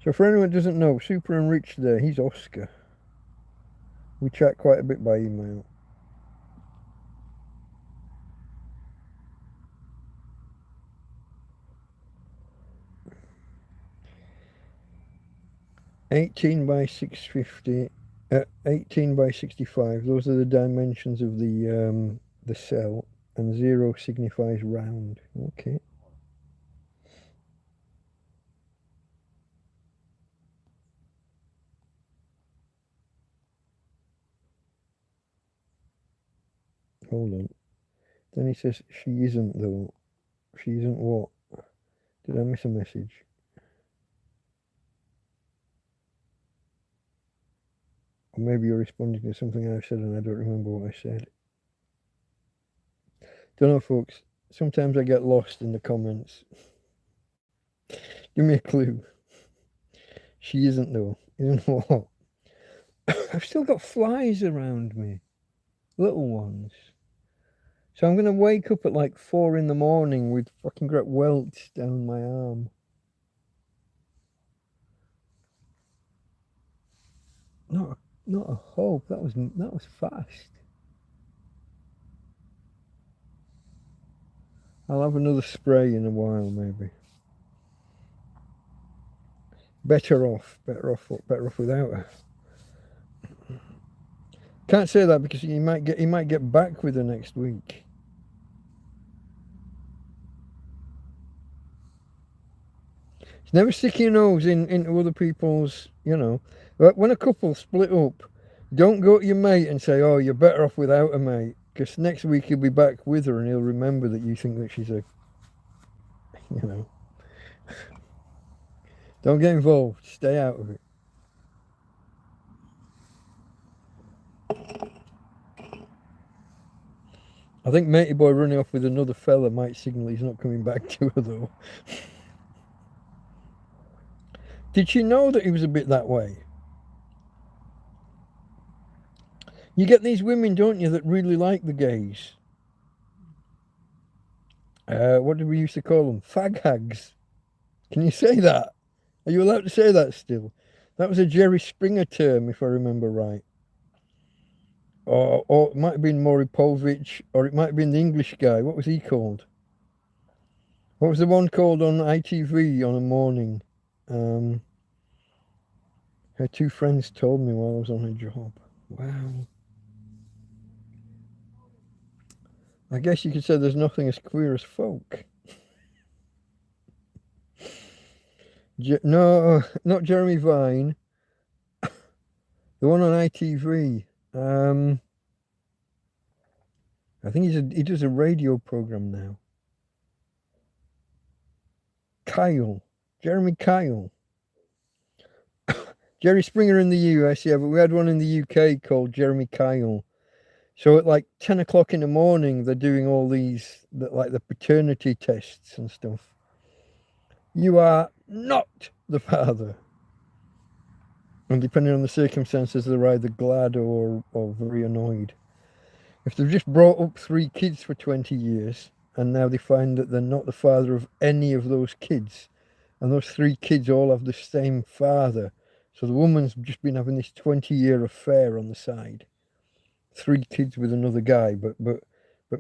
So for anyone who doesn't know, Super and Rich there, he's Oscar. We chat quite a bit by email. $18 by 650, 18 by 65. Those are the dimensions of the cell, and 0 signifies round. Okay. Hold on. Then he says she isn't though. She isn't what? Did I miss a message? Or maybe you're responding to something I've said and I don't remember what I said. Don't know, folks. Sometimes I get lost in the comments. Give me a clue. She isn't though. Isn't what? I've still got flies around me. Little ones. So I'm going to wake up at like 4 in the morning with fucking great welts down my arm. Not a hope. That was fast. I'll have another spray in a while, maybe. Better off without her. Can't say that because he might get back with her next week. Never stick your nose into other people's, you know. When a couple split up, don't go to your mate and say, oh, you're better off without a mate. Because next week he'll be back with her and he'll remember that you think that she's a, you know. Don't get involved. Stay out of it. I think matey boy running off with another fella might signal he's not coming back to her, though. Did she know that he was a bit that way? You get these women, don't you, that really like the gays? What did we used to call them? Fag hags. Can you say that? Are you allowed to say that still? That was a Jerry Springer term, if I remember right. Or it might have been Maury Povich, or it might have been the English guy. What was he called? What was the one called on ITV on a morning? Her two friends told me while I was on a job. Wow. I guess you could say there's nothing as queer as folk. No, not Jeremy Vine. The one on ITV. I think he does a radio program now. Kyle. Jeremy Kyle. Jerry Springer in the US, yeah, but we had one in the UK called Jeremy Kyle. So at like 10 o'clock in the morning, they're doing all these, like the paternity tests and stuff. You are not the father. And depending on the circumstances, they're either glad or very annoyed. If they've just brought up 3 kids for 20 years, and now they find that they're not the father of any of those kids, and those 3 kids all have the same father, So the woman's just been having this 20-year affair on the side. 3 kids with another guy, but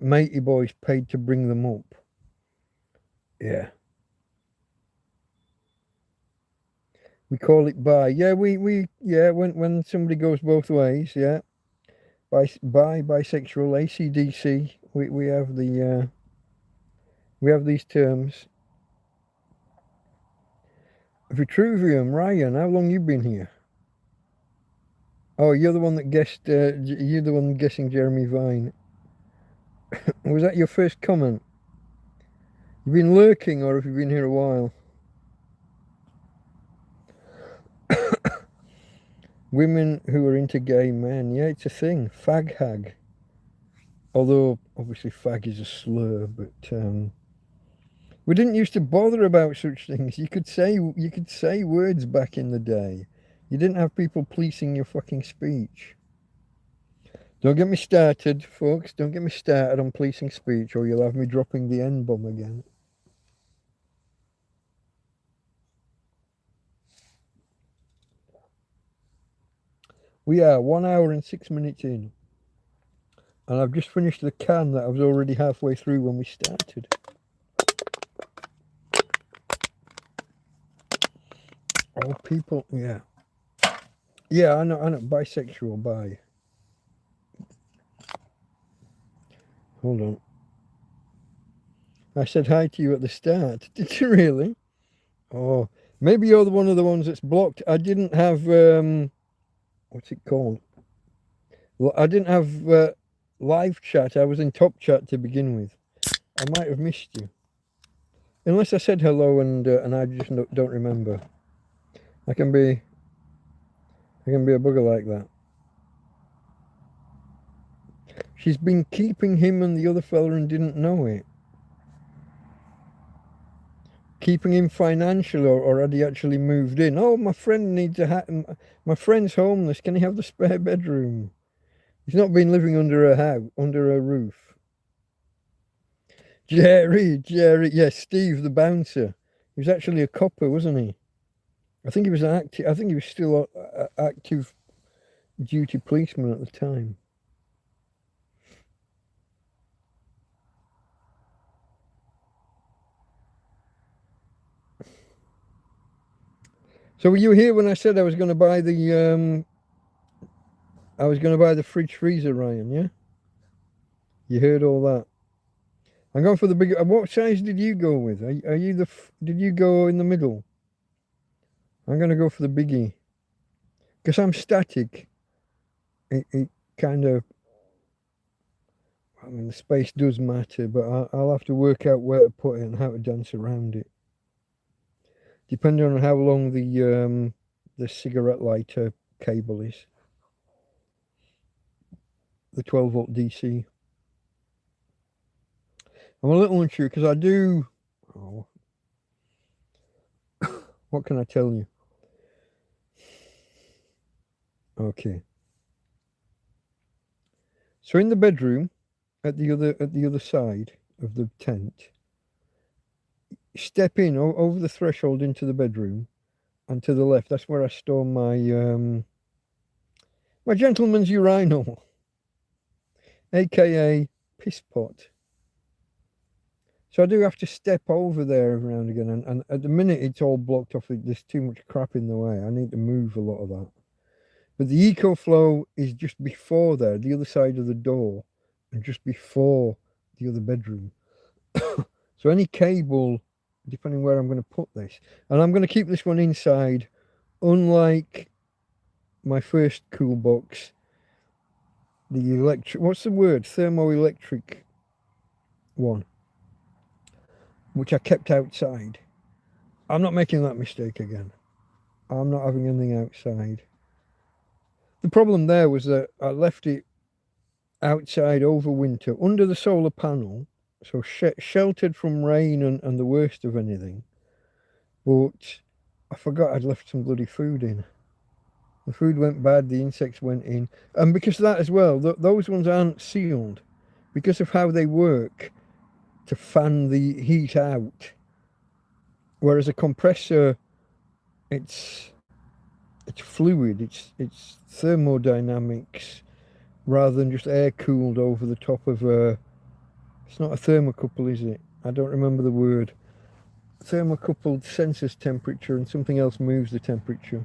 matey boys paid to bring them up. Yeah. We call it bi. Yeah, we yeah, when somebody goes both ways, yeah. Bisexual, ACDC. We have the we have these terms. Vitruvium, Ryan, how long you been here? Oh, you're the one that guessed. You're the one guessing Jeremy Vine. Was that your first comment? You've been lurking, or have you been here a while? Women who are into gay men, yeah, it's a thing. Fag hag. Although obviously fag is a slur, but we didn't used to bother about such things. You could say words back in the day. You didn't have people policing your fucking speech. Don't get me started, folks. Don't get me started on policing speech, or you'll have me dropping the N-bomb again. We are 1 hour and 6 minutes in. And I've just finished the can that I was already halfway through when we started. Oh, people, yeah. Yeah, I know, bisexual, bi. Hold on. I said hi to you at the start. Did you really? Oh, maybe you're one of the ones that's blocked. I didn't have, what's it called? Well, I didn't have live chat. I was in top chat to begin with. I might have missed you. Unless I said hello and I just don't remember. I can be a bugger like that. She's been keeping him and the other fella and didn't know it. Keeping him financially, or had he actually moved in? Oh, my friend needs a hat. My friend's homeless. Can he have the spare bedroom? He's not been living under a house, under a roof. Jerry, yes, Steve the bouncer. He was actually a copper, wasn't he? I think he was active. I think he was still active duty policeman at the time. So were you here when I said I was going to buy the fridge freezer, Ryan? Yeah. You heard all that. I'm going for the bigger. What size did you go with? Are you did you go in the middle? I'm going to go for the biggie. Because I'm static. It kind of, I mean, the space does matter, but I'll have to work out where to put it and how to dance around it. Depending on how long the cigarette lighter cable is. The 12 volt DC. I'm a little unsure because I do. Oh, what can I tell you? Okay. So in the bedroom, at the other side of the tent, step in over the threshold into the bedroom, and to the left, that's where I store my my gentleman's urinal, aka piss pot. So I do have to step over there every now and again, and at the minute it's all blocked off. There's too much crap in the way. I need to move a lot of that. But the EcoFlow is just before there, the other side of the door, and just before the other bedroom. So any cable, depending where I'm going to put this, and I'm going to keep this one inside, unlike my first cool box, the electric, what's the word? Thermoelectric one, which I kept outside. I'm not making that mistake again. I'm not having anything outside. The problem there was that I left it outside over winter under the solar panel, so sheltered from rain and the worst of anything. But I forgot I'd left some bloody food in. The food went bad, the insects went in. And because of that as well, those ones aren't sealed because of how they work to fan the heat out. Whereas a compressor, it's it's fluid. It's thermodynamics rather than just air cooled over the top of a. It's not a thermocouple, is it? I don't remember the word. Thermocouple senses temperature and something else moves the temperature.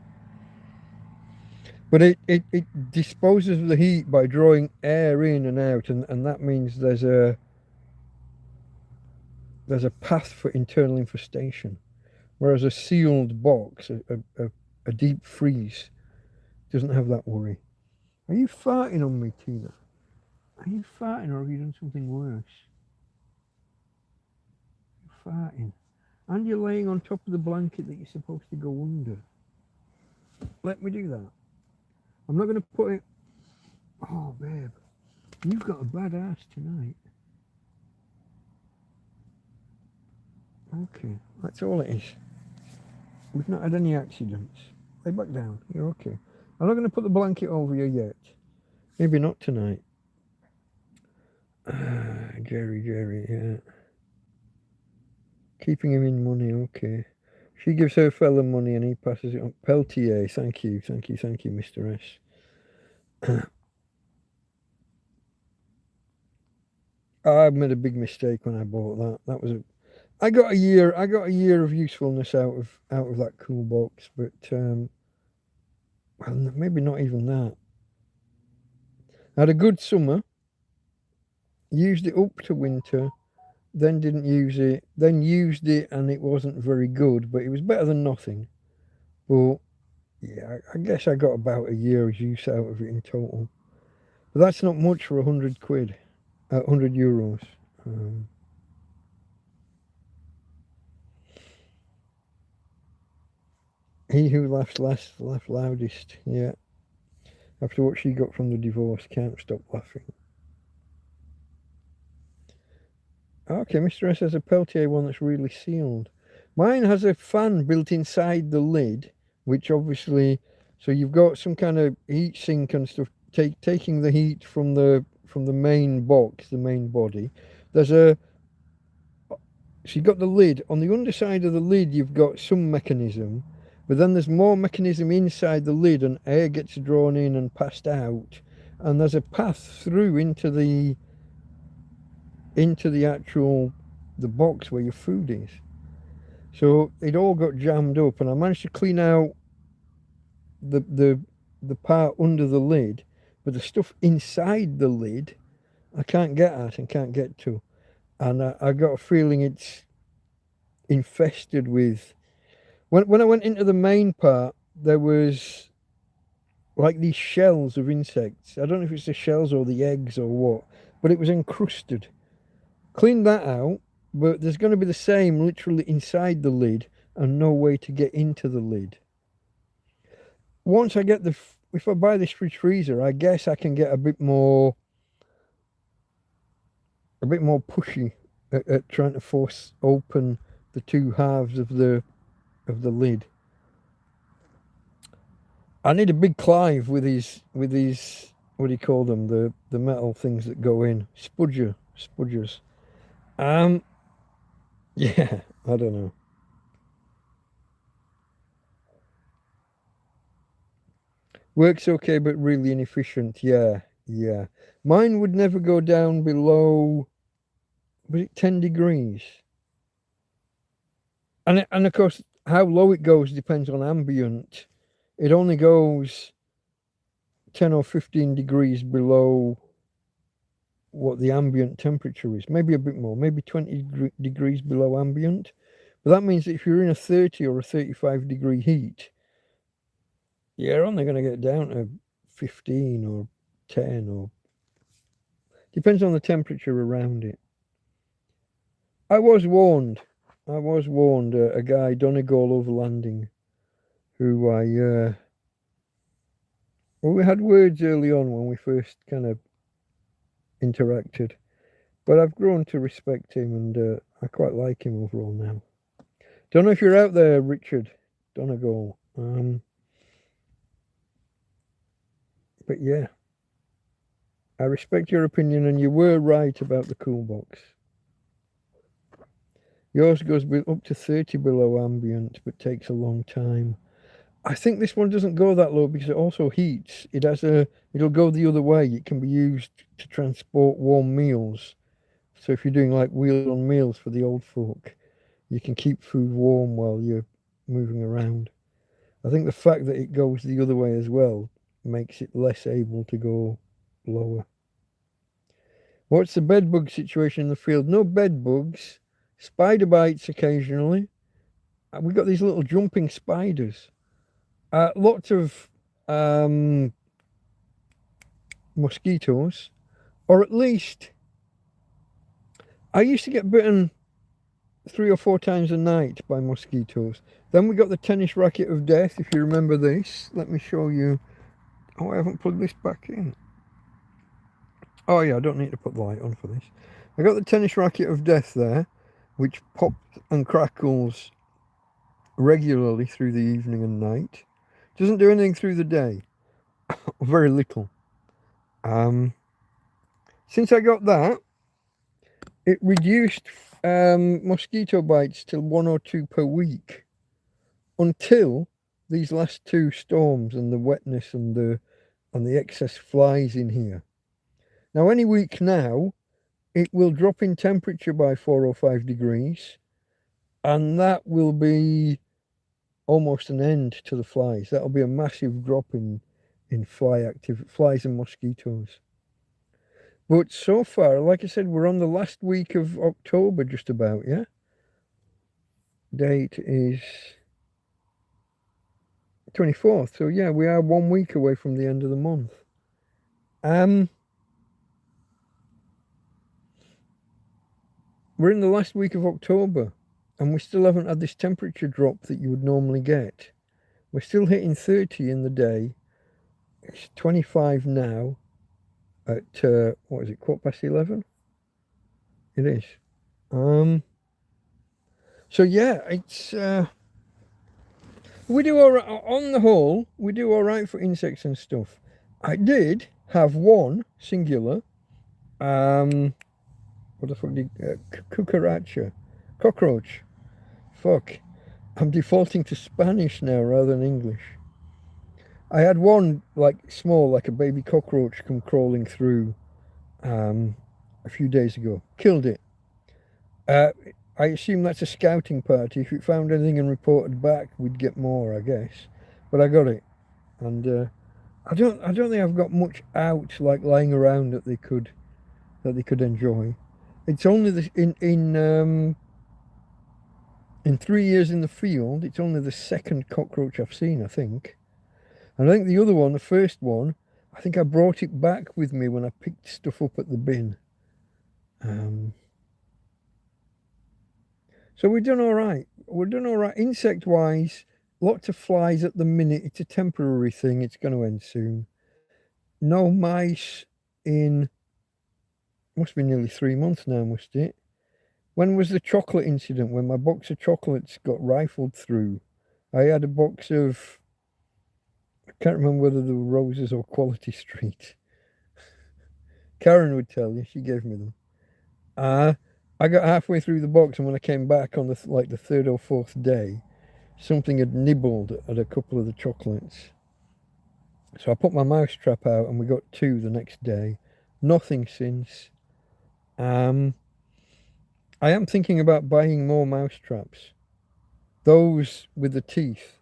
But it disposes of the heat by drawing air in and out, and that means there's a path for internal infestation. Whereas a sealed box, a deep freeze, doesn't have that worry. Are you farting on me, Tina? Are you farting or have you done something worse? You're farting. And you're laying on top of the blanket that you're supposed to go under. Let me do that. I'm not going to put it... Oh, babe. You've got a bad ass tonight. Okay, that's all it is. We've not had any accidents. Lay back down. You're okay. I'm not going to put the blanket over you yet. Maybe not tonight. Jerry, yeah. Keeping him in money, okay. She gives her fella money and he passes it on. Peltier, thank you, Mr. S. I made a big mistake when I bought that. That was a. I got a year of usefulness out of that cool box, but well, maybe not even that. I had a good summer. Used it up to winter, then didn't use it, then used it and it wasn't very good, but it was better than nothing. But yeah, I guess I got about a year's use out of it in total. But that's not much for 100 quid, 100 euros. He who laughs last, laughs loudest. Yeah. After what she got from the divorce, can't stop laughing. Okay, Mr. S has a Peltier one that's really sealed. Mine has a fan built inside the lid, which obviously, so you've got some kind of heat sink and stuff taking the heat from the main box, the main body. There's a, so you've got the lid. On the underside of the lid, you've got some mechanism, but then there's more mechanism inside the lid, and air gets drawn in and passed out, and there's a path through into the actual the box where your food is. So it all got jammed up, and I managed to clean out the part under the lid, but the stuff inside the lid I can't get at and can't get to, and I got a feeling it's infested with. When I went into the main part, there was like these shells of insects. I don't know if it's the shells or the eggs or what, but it was encrusted. Cleaned that out, but there's going to be the same literally inside the lid and no way to get into the lid. Once I get if I buy this fridge freezer, I guess I can get a bit more pushy at trying to force open the two halves of the lid. I need a big Clive with these what do you call them, the metal things that go in, spudgers. Yeah, I don't know. Works okay, but really inefficient. Yeah. Mine would never go down below, was it 10 degrees? And of course, how low it goes depends on ambient. It only goes 10 or 15 degrees below what the ambient temperature is. Maybe a bit more, maybe 20 degrees below ambient. But that means that if you're in a 30 or a 35 degree heat, you're only going to get down to 15 or 10 or... Depends on the temperature around it. I was warned. A guy, Donegal Overlanding, who well, we had words early on when we first kind of interacted, but I've grown to respect him, and I quite like him overall now. Don't know if you're out there, Richard Donegal. But yeah, I respect your opinion, and you were right about the cool box. Yours goes up to 30 below ambient, but takes a long time. I think this one doesn't go that low because it also heats. It'll go the other way. It can be used to transport warm meals. So if you're doing like wheels on meals for the old folk, you can keep food warm while you're moving around. I think the fact that it goes the other way as well makes it less able to go lower. What's the bed bug situation in the field? No bed bugs. Spider bites occasionally. We've got these little jumping spiders. Lots of mosquitoes, or at least I used to get bitten 3 or 4 times a night by mosquitoes. Then we got the tennis racket of death, if you remember this. Let me show you. Oh, I haven't plugged this back in. Oh yeah, I don't need to put the light on for this. I got the tennis racket of death there, which pops and crackles regularly through the evening and night. Doesn't do anything through the day. Very little. Since I got that, it reduced mosquito bites to 1 or 2 per week until these last 2 storms and the wetness and the excess flies in here. Now, any week now, it will drop in temperature by 4 or 5 degrees, and that will be almost an end to the flies. That'll be a massive drop in flies and mosquitoes. But so far, like I said, we're on the last week of October just about, yeah? Date is 24th. So yeah, we are 1 week away from the end of the month. We're in the last week of October, and we still haven't had this temperature drop that you would normally get. We're still hitting 30 in the day. It's 25 now at, what is it, 11:15? It is. So yeah, it's, we do all right, on the whole, we do all right for insects and stuff. I did have one singular, what the fuck did, cucaracha, cockroach. Fuck, I'm defaulting to Spanish now rather than English. I had one, like, small, like a baby cockroach come crawling through a few days ago. Killed it. I assume that's a scouting party. If it found anything and reported back, we'd get more, I guess. But I got it. And I don't think I've got much out, like, lying around that they could enjoy. It's only in 3 years in the field, it's only the second cockroach I've seen, I think. And I think the other one, the first one, I think I brought it back with me when I picked stuff up at the bin. So we're done all right. We're done all right. Insect-wise, lots of flies at the minute. It's a temporary thing. It's going to end soon. No mice in, must be nearly 3 months now, must it? When was the chocolate incident, when my box of chocolates got rifled through? I had a box of, I can't remember whether they were Roses or Quality Street. Karen would tell you, she gave me them. I got halfway through the box, and when I came back on the 3rd or 4th day, something had nibbled at a couple of the chocolates. So I put my mouse trap out, and we got 2 the next day. Nothing since. I am thinking about buying more mouse traps. Those with the teeth,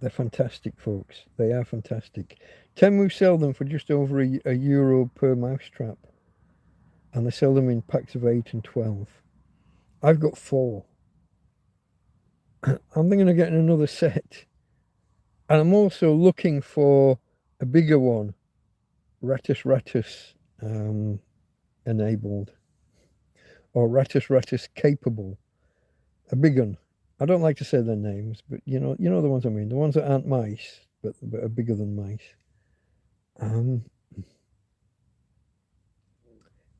they're fantastic, folks. They are fantastic. Temu sell them for just over €1 per mouse trap. And they sell them in packs of 8 and 12. I've got 4. I'm thinking of getting another set. And I'm also looking for a bigger one. Ratus enabled. Or Ratus capable. A big one. I don't like to say their names, but you know the ones I mean. The ones that aren't mice, but are bigger than mice.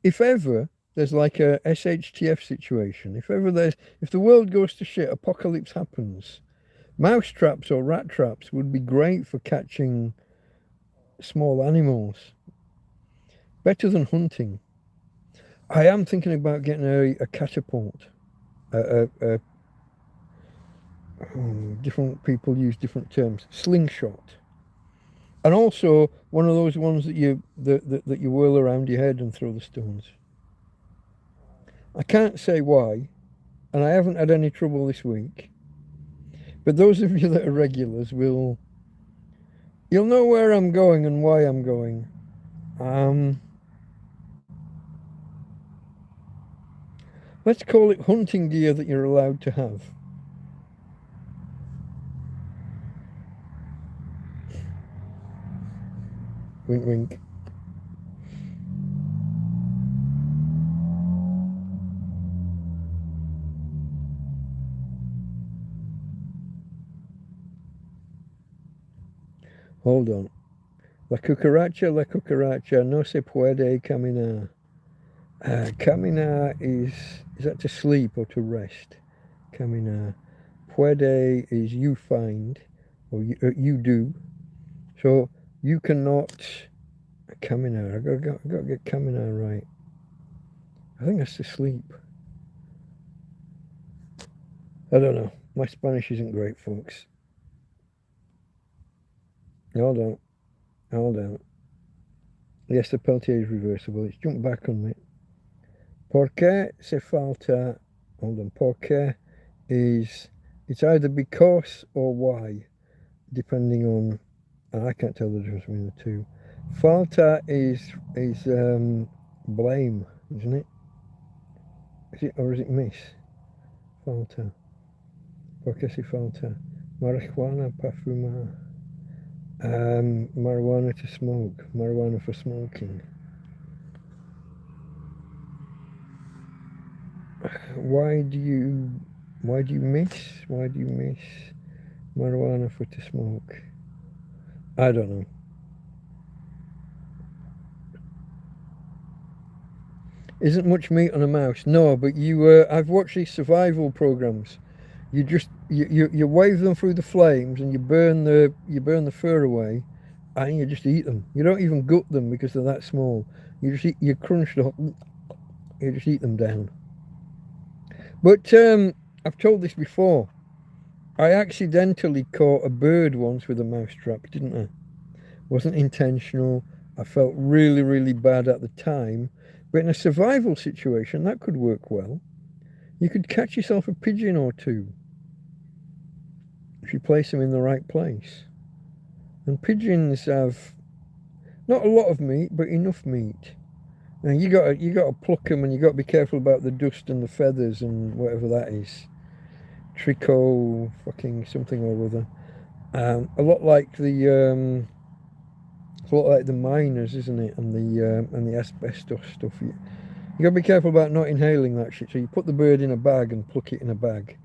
If ever there's like a SHTF situation, if the world goes to shit, apocalypse happens, mouse traps or rat traps would be great for catching small animals. Better than hunting. I am thinking about getting a catapult. different people use different terms. Slingshot. And also one of those ones that that you whirl around your head and throw the stones. I can't say why, and I haven't had any trouble this week. But those of you that are regulars you'll know where I'm going and why I'm going. Let's call it hunting gear that you're allowed to have. Wink, wink. Hold on. La cucaracha no se puede caminar. Caminar is that to sleep or to rest? Caminar. Puede is you find, or you do. So you cannot caminar. I got to get caminar right. I think that's to sleep. I don't know. My Spanish isn't great, folks. Hold on. Yes, the Peltier is reversible. It's jumped back on me. ¿Por qué se falta? Hold on. ¿Por qué is it's either because or why, depending on. I can't tell the difference between the two. Falta is blame, isn't it? Is it or is it miss? Falta. ¿Por qué se falta? Marijuana para fumar. Marijuana to smoke. Marijuana for smoking. Why do you miss? Why do you miss marijuana for to smoke? I don't know. Isn't much meat on a mouse. No, but I've watched these survival programs. You wave them through the flames and you burn the fur away, and you just eat them. You don't even gut them because they're that small. You crunch them. You just eat them down. But I've told this before. I accidentally caught a bird once with a mousetrap, didn't I? Wasn't intentional. I felt really, really bad at the time. But in a survival situation, that could work well. You could catch yourself a pigeon or two if you place them in the right place. And pigeons have not a lot of meat, but enough meat. Now you got to pluck them, and you got to be careful about the dust and the feathers and whatever that is. Tricot, fucking something or other. A lot like the miners, isn't it? And the asbestos stuff. You got to be careful about not inhaling that shit. So you put the bird in a bag and pluck it in a bag,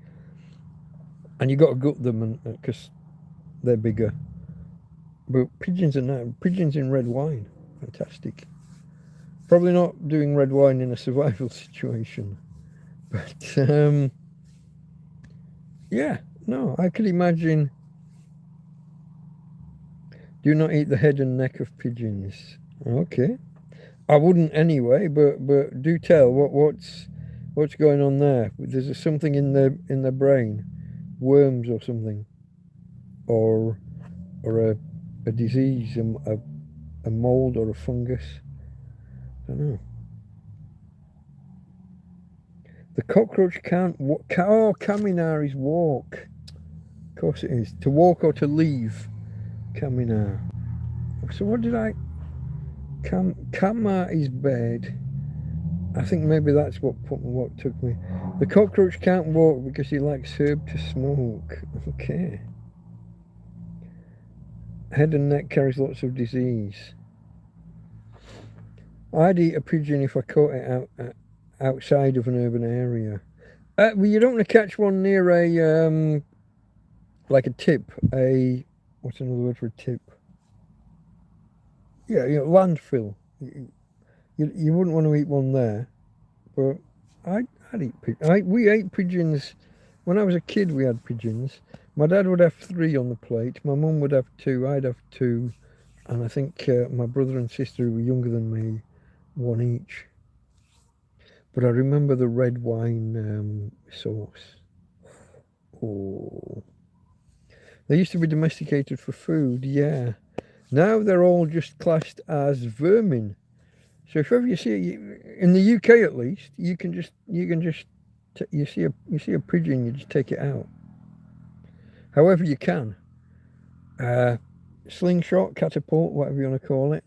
and you got to gut them, because they're bigger. But pigeons in red wine, fantastic. Probably not doing red wine in a survival situation, but yeah, no, I could imagine. Do not eat the head and neck of pigeons. Okay, I wouldn't anyway. But do tell what's going on there. There's something in the brain, worms or something, or a disease, a mold or a fungus. I don't know. The cockroach can't walk. Oh, caminar is walk. Of course it is. To walk or to leave. Caminar. So what did I... Kama is bed. I think maybe that's what took me. The cockroach can't walk because he likes herb to smoke. Okay. Head and neck carries lots of disease. I'd eat a pigeon if I caught it outside of an urban area. Well, you don't want to catch one near a like a tip. What's another word for a tip? Yeah, landfill. You wouldn't want to eat one there. But I'd eat pigeons. We ate pigeons when I was a kid. We had pigeons. My dad would have 3 on the plate. My mum would have 2. I'd have 2, and I think my brother and sister, who were younger than me, 1 each. But I remember the red wine sauce. Oh. They used to be domesticated for food, yeah. Now they're all just classed as vermin. So if ever you see in the UK at least, you see a pigeon, you just take it out. However you can. Slingshot, catapult, whatever you want to call it.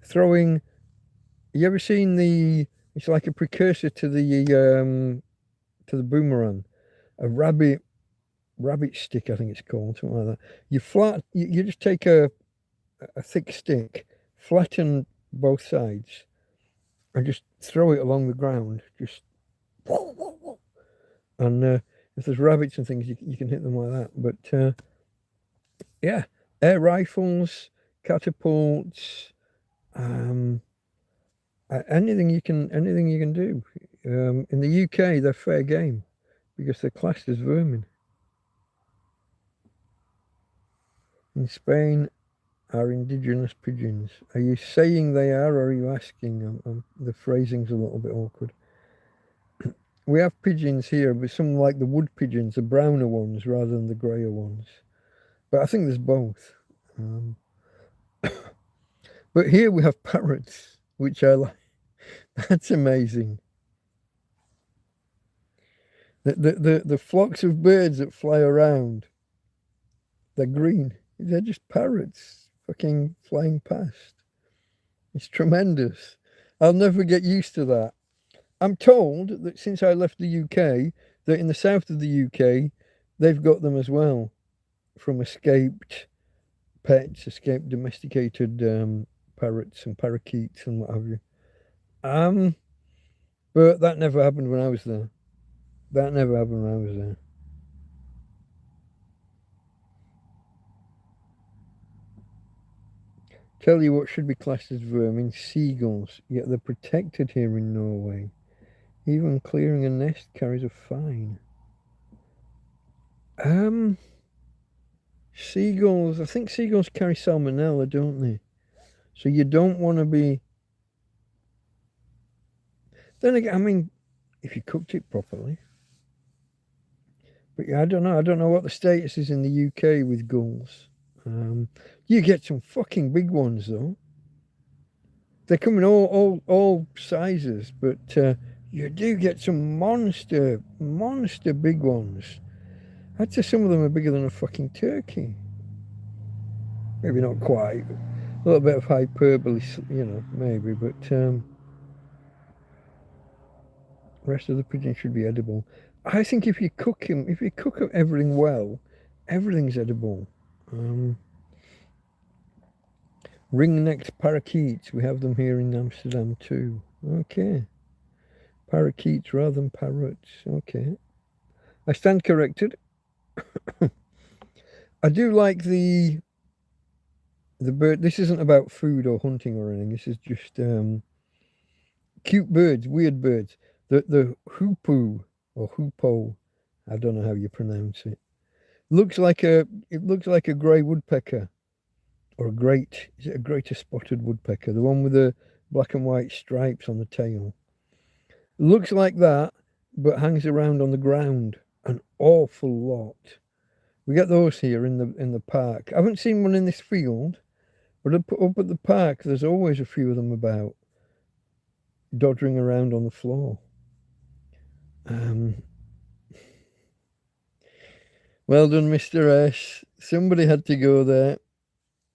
Throwing. You ever seen the? It's like a precursor to the boomerang. A rabbit stick, I think it's called, something like that. You just take a thick stick, flatten both sides, and just throw it along the ground. Just and if there's rabbits and things, you can hit them like that. But yeah, air rifles, catapults, anything you can do. In the UK, they're fair game because they're classed as vermin. In Spain, are indigenous pigeons. Are you saying they are, or are you asking? The phrasing's a little bit awkward. We have pigeons here, but some like the wood pigeons, the browner ones rather than the greyer ones. But I think there's both. But here we have parrots, which I like. That's amazing. The flocks of birds that fly around, they're green. They're just parrots fucking flying past. It's tremendous. I'll never get used to that. I'm told that since I left the UK, that in the south of the UK, they've got them as well from escaped pets, escaped domesticated parrots and parakeets and what have you. But that never happened when I was there. That never happened when I was there. Tell you what should be classed as vermin, seagulls, yet they're protected here in Norway. Even clearing a nest carries a fine. Seagulls, I think seagulls carry salmonella, don't they? So you don't want to be... Then again, I mean, if you cooked it properly. But yeah, I don't know what the status is in the UK with gulls. You get some fucking big ones though. They come in all sizes, but you do get some monster big ones. I'd say some of them are bigger than a fucking turkey. Maybe not quite. A little bit of hyperbole, maybe, but rest of the pigeon should be edible. I think if you cook everything well, everything's edible. Ring-necked parakeets, we have them here in Amsterdam too. Okay. Parakeets rather than parrots. Okay. I stand corrected. I do like the bird. This isn't about food or hunting or anything. This is just cute birds, weird birds. The hoopoe or hoopoe, I don't know how you pronounce it. It looks like a grey woodpecker, or is it a greater spotted woodpecker? The one with the black and white stripes on the tail. It looks like that, but hangs around on the ground an awful lot. We get those here in the park. I haven't seen one in this field, but up at the park, there's always a few of them about, doddering around on the floor. Well done, Mr. S. Somebody had to go there.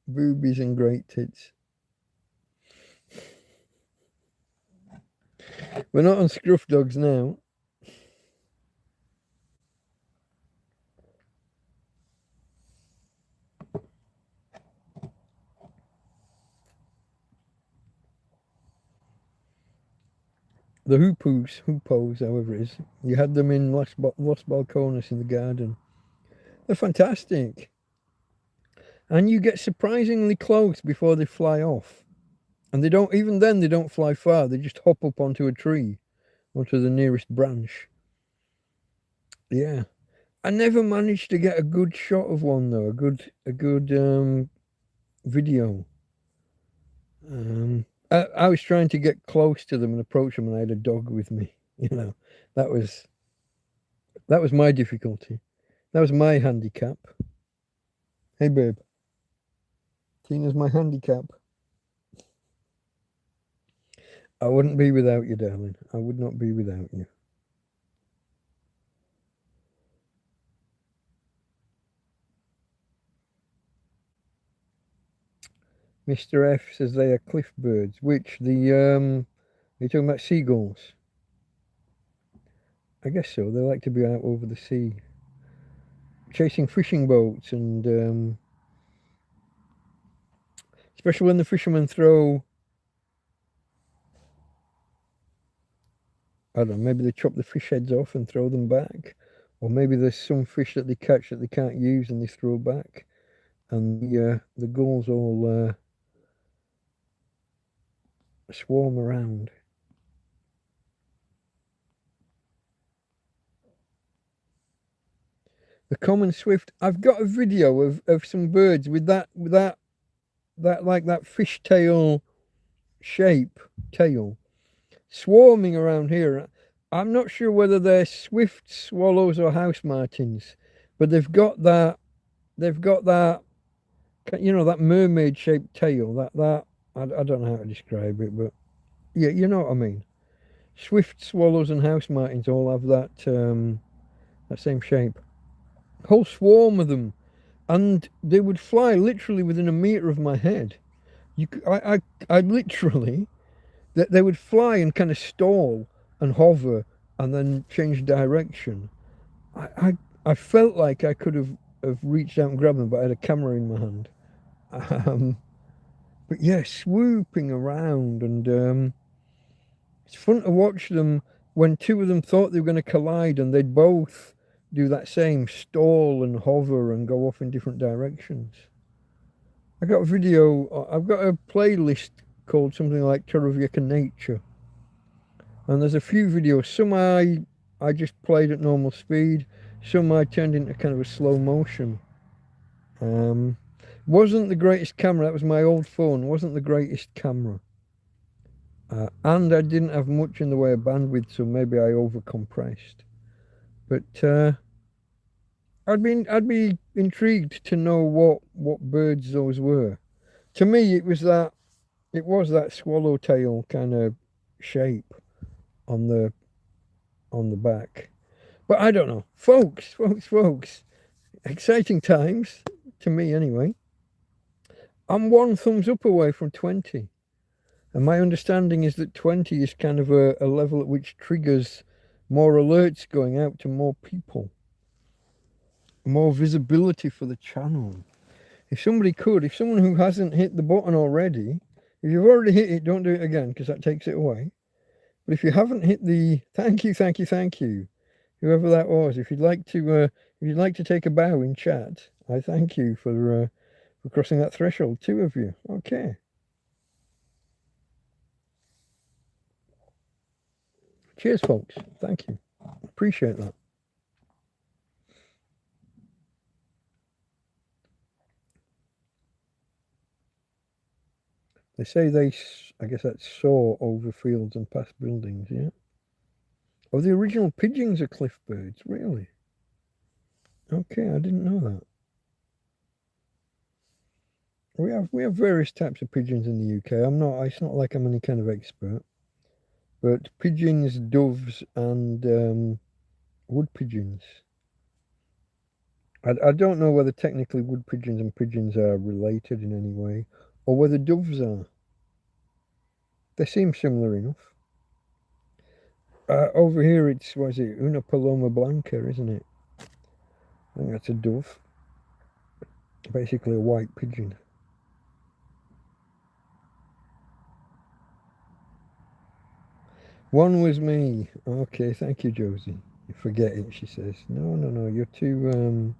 Boobies and great tits. We're not on scruff dogs now. The hoopoes, however it is. You had them in Los Balcones in the garden. They're fantastic. And you get surprisingly close before they fly off. And they don't fly far. They just hop up onto a tree, onto the nearest branch. Yeah. I never managed to get a good shot of one though, a good video. I was trying to get close to them and approach them, and I had a dog with me. That was my difficulty. That was my handicap. Hey, babe. Tina's my handicap. I wouldn't be without you, darling. I would not be without you. Mr. F says they are cliff birds. Which you're talking about seagulls? I guess so. They like to be out over the sea, chasing fishing boats, and especially when the fishermen throw. I don't know. Maybe they chop the fish heads off and throw them back, or maybe there's some fish that they catch that they can't use and they throw back, and the gulls all swarm around. The common swift. I've got a video of some birds with that like that fishtail shape tail swarming around here. I'm not sure whether they're swift swallows or house martins, but they've got that that mermaid shaped tail. I don't know how to describe it, but yeah, you know what I mean. Swift swallows and house martins all have that same shape. Whole swarm of them, and they would fly literally within a meter of my head. I literally, they would fly and kind of stall and hover and then change direction. I felt like I could have reached out and grabbed them, but I had a camera in my hand. But yeah, swooping around, and it's fun to watch them when two of them thought they were going to collide, and they'd both do that same stall and hover and go off in different directions. I got a video. I've got a playlist called something like Torrevieja Nature, and there's a few videos. Some I just played at normal speed. Some I turned into kind of a slow motion. Wasn't the greatest camera. That was my old phone. Wasn't the greatest camera. And I didn't have much in the way of bandwidth, so maybe I overcompressed. But I'd be intrigued to know what birds those were. To me, it was that swallowtail kind of shape on the back. But I don't know, folks. Exciting times to me, anyway. I'm one thumbs up away from 20. And my understanding is that 20 is kind of a level at which triggers more alerts going out to more people, more visibility for the channel. If someone who hasn't hit the button already, if you've already hit it, don't do it again, because that takes it away. But if you haven't hit the thank you, whoever that was, if you'd like to take a bow in chat, I thank you for crossing that threshold. 2 of you, okay. Cheers, folks. Thank you. Appreciate that. They say I guess that's soar over fields and past buildings, yeah? Oh, the original pigeons are cliff birds, really? Okay, I didn't know that. We have various types of pigeons in the UK. It's not like I'm any kind of expert. But pigeons, doves, and wood pigeons. I don't know whether technically wood pigeons and pigeons are related in any way, or whether doves are. They seem similar enough. Over here, it's, what is it, Una Paloma Blanca, isn't it? I think that's a dove. Basically a white pigeon. One was me. Okay, thank you, Josie. You forget it, she says. No, you're too...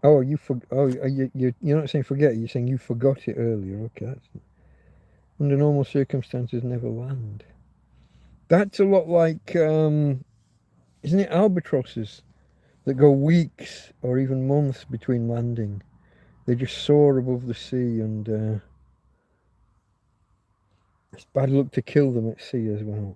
Oh, you're not saying forget it, you're saying you forgot it earlier. Okay, that's... Under normal circumstances, never land. That's a lot like, isn't it, albatrosses that go weeks or even months between landing? They just soar above the sea, and it's bad luck to kill them at sea as well.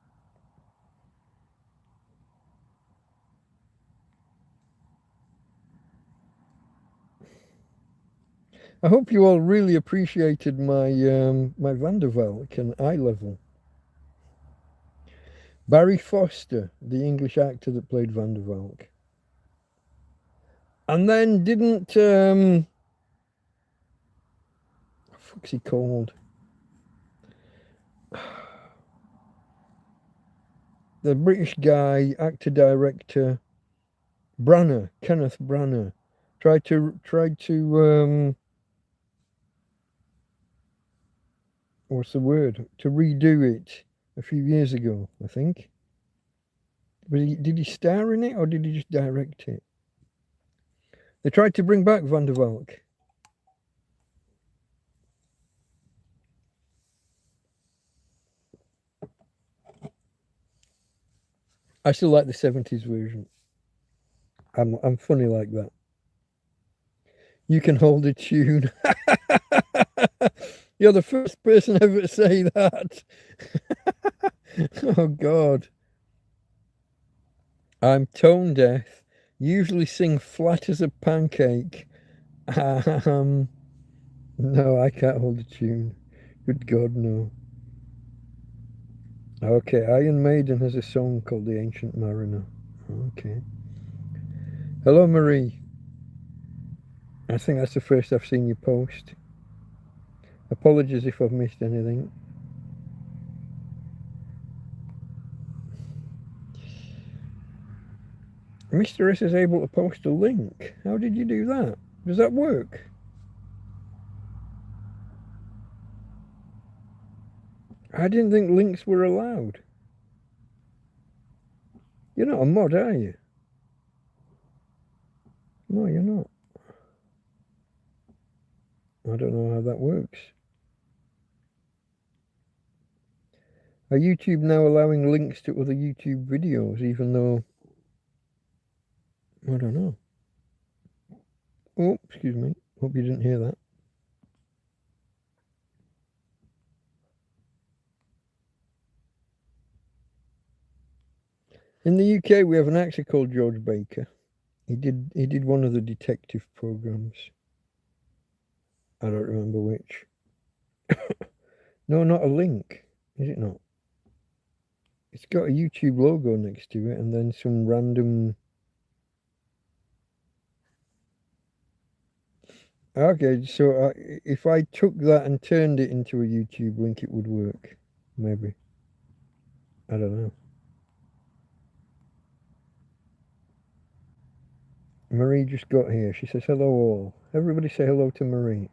I hope you all really appreciated my my Van der Valk and eye level. Barry Foster, the English actor that played Van der Valk. And then didn't what's he called? The British guy, actor director, Branagh, Kenneth Branagh, tried to what's the word? To redo it a few years ago, I think. Did he star in it or did he just direct it? They tried to bring back Van der Valk. I still like the 70s version. I'm funny like that. You can hold a tune. You're the first person ever to say that. Oh, God. I'm tone deaf. Usually sing flat as a pancake. No, I can't hold a tune. Good God, no. Okay, Iron Maiden has a song called The Ancient Mariner. Okay. Hello, Marie. I think that's the first I've seen you post. Apologies if I've missed anything. Mr. S is able to post a link. How did you do that? Does that work? I didn't think links were allowed. You're not a mod, are you? No, you're not. I don't know how that works. Are YouTube now allowing links to other YouTube videos, even though... I don't know. Oh, excuse me. Hope you didn't hear that. In the UK, we have an actor called George Baker. He did one of the detective programs. I don't remember which. No, not a link. Is it not? It's got a YouTube logo next to it and then some random... Okay, so if I took that and turned it into a YouTube link, it would work. Maybe. I don't know. Marie just got here. She says, hello all. Everybody say hello to Marie.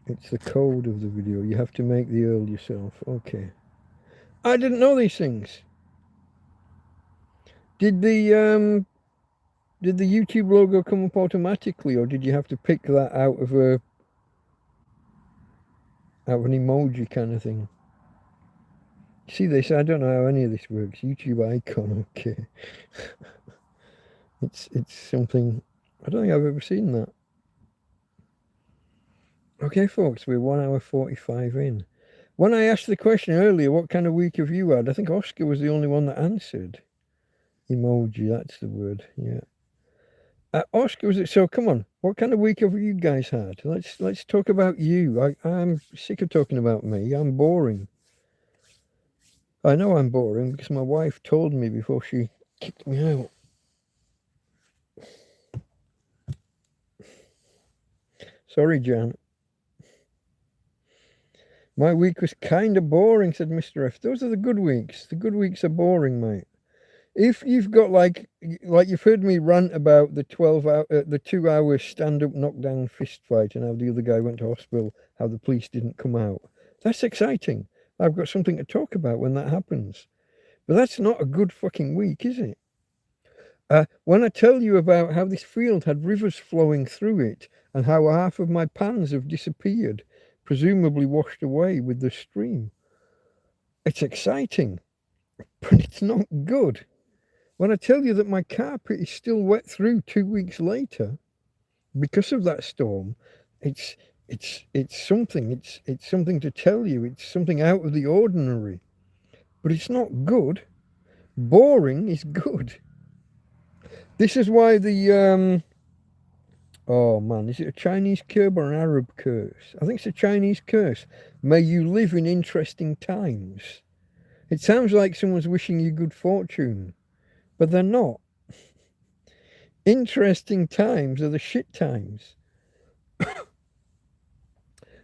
It's the code of the video. You have to make the URL yourself. Okay. I didn't know these things. Did the YouTube logo come up automatically, or did you have to pick that out of an emoji kind of thing? See this? I don't know how any of this works. YouTube icon, okay. It's something I don't think I've ever seen that. Okay, folks, we're 1 hour 45 in. When I asked the question earlier, what kind of week have you had? I think Oscar was the only one that answered. Emoji, that's the word. Yeah. Oscar, was it? So come on, what kind of week have you guys had? Let's talk about you. I'm sick of talking about me. I'm boring. I know I'm boring because my wife told me before she kicked me out. Sorry, Jan. My week was kind of boring, said Mr. F. Those are the good weeks. The good weeks are boring, mate. If you've got like you've heard me rant about the 2 hour stand-up knockdown fist fight and how the other guy went to hospital, how the police didn't come out. That's exciting. I've got something to talk about when that happens. But that's not a good fucking week, is it? When I tell you about how this field had rivers flowing through it and how half of my pans have disappeared, presumably washed away with the stream, it's exciting, but it's not good. When I tell you that my carpet is still wet through 2 weeks later because of that storm, it's something. It's something to tell you. It's something out of the ordinary, but it's not good. Boring is good. This is why the Oh man, is it a Chinese curse or an Arab curse? I think it's a Chinese curse. May you live in interesting times. It sounds like someone's wishing you good fortune, but they're not. Interesting times are the shit times.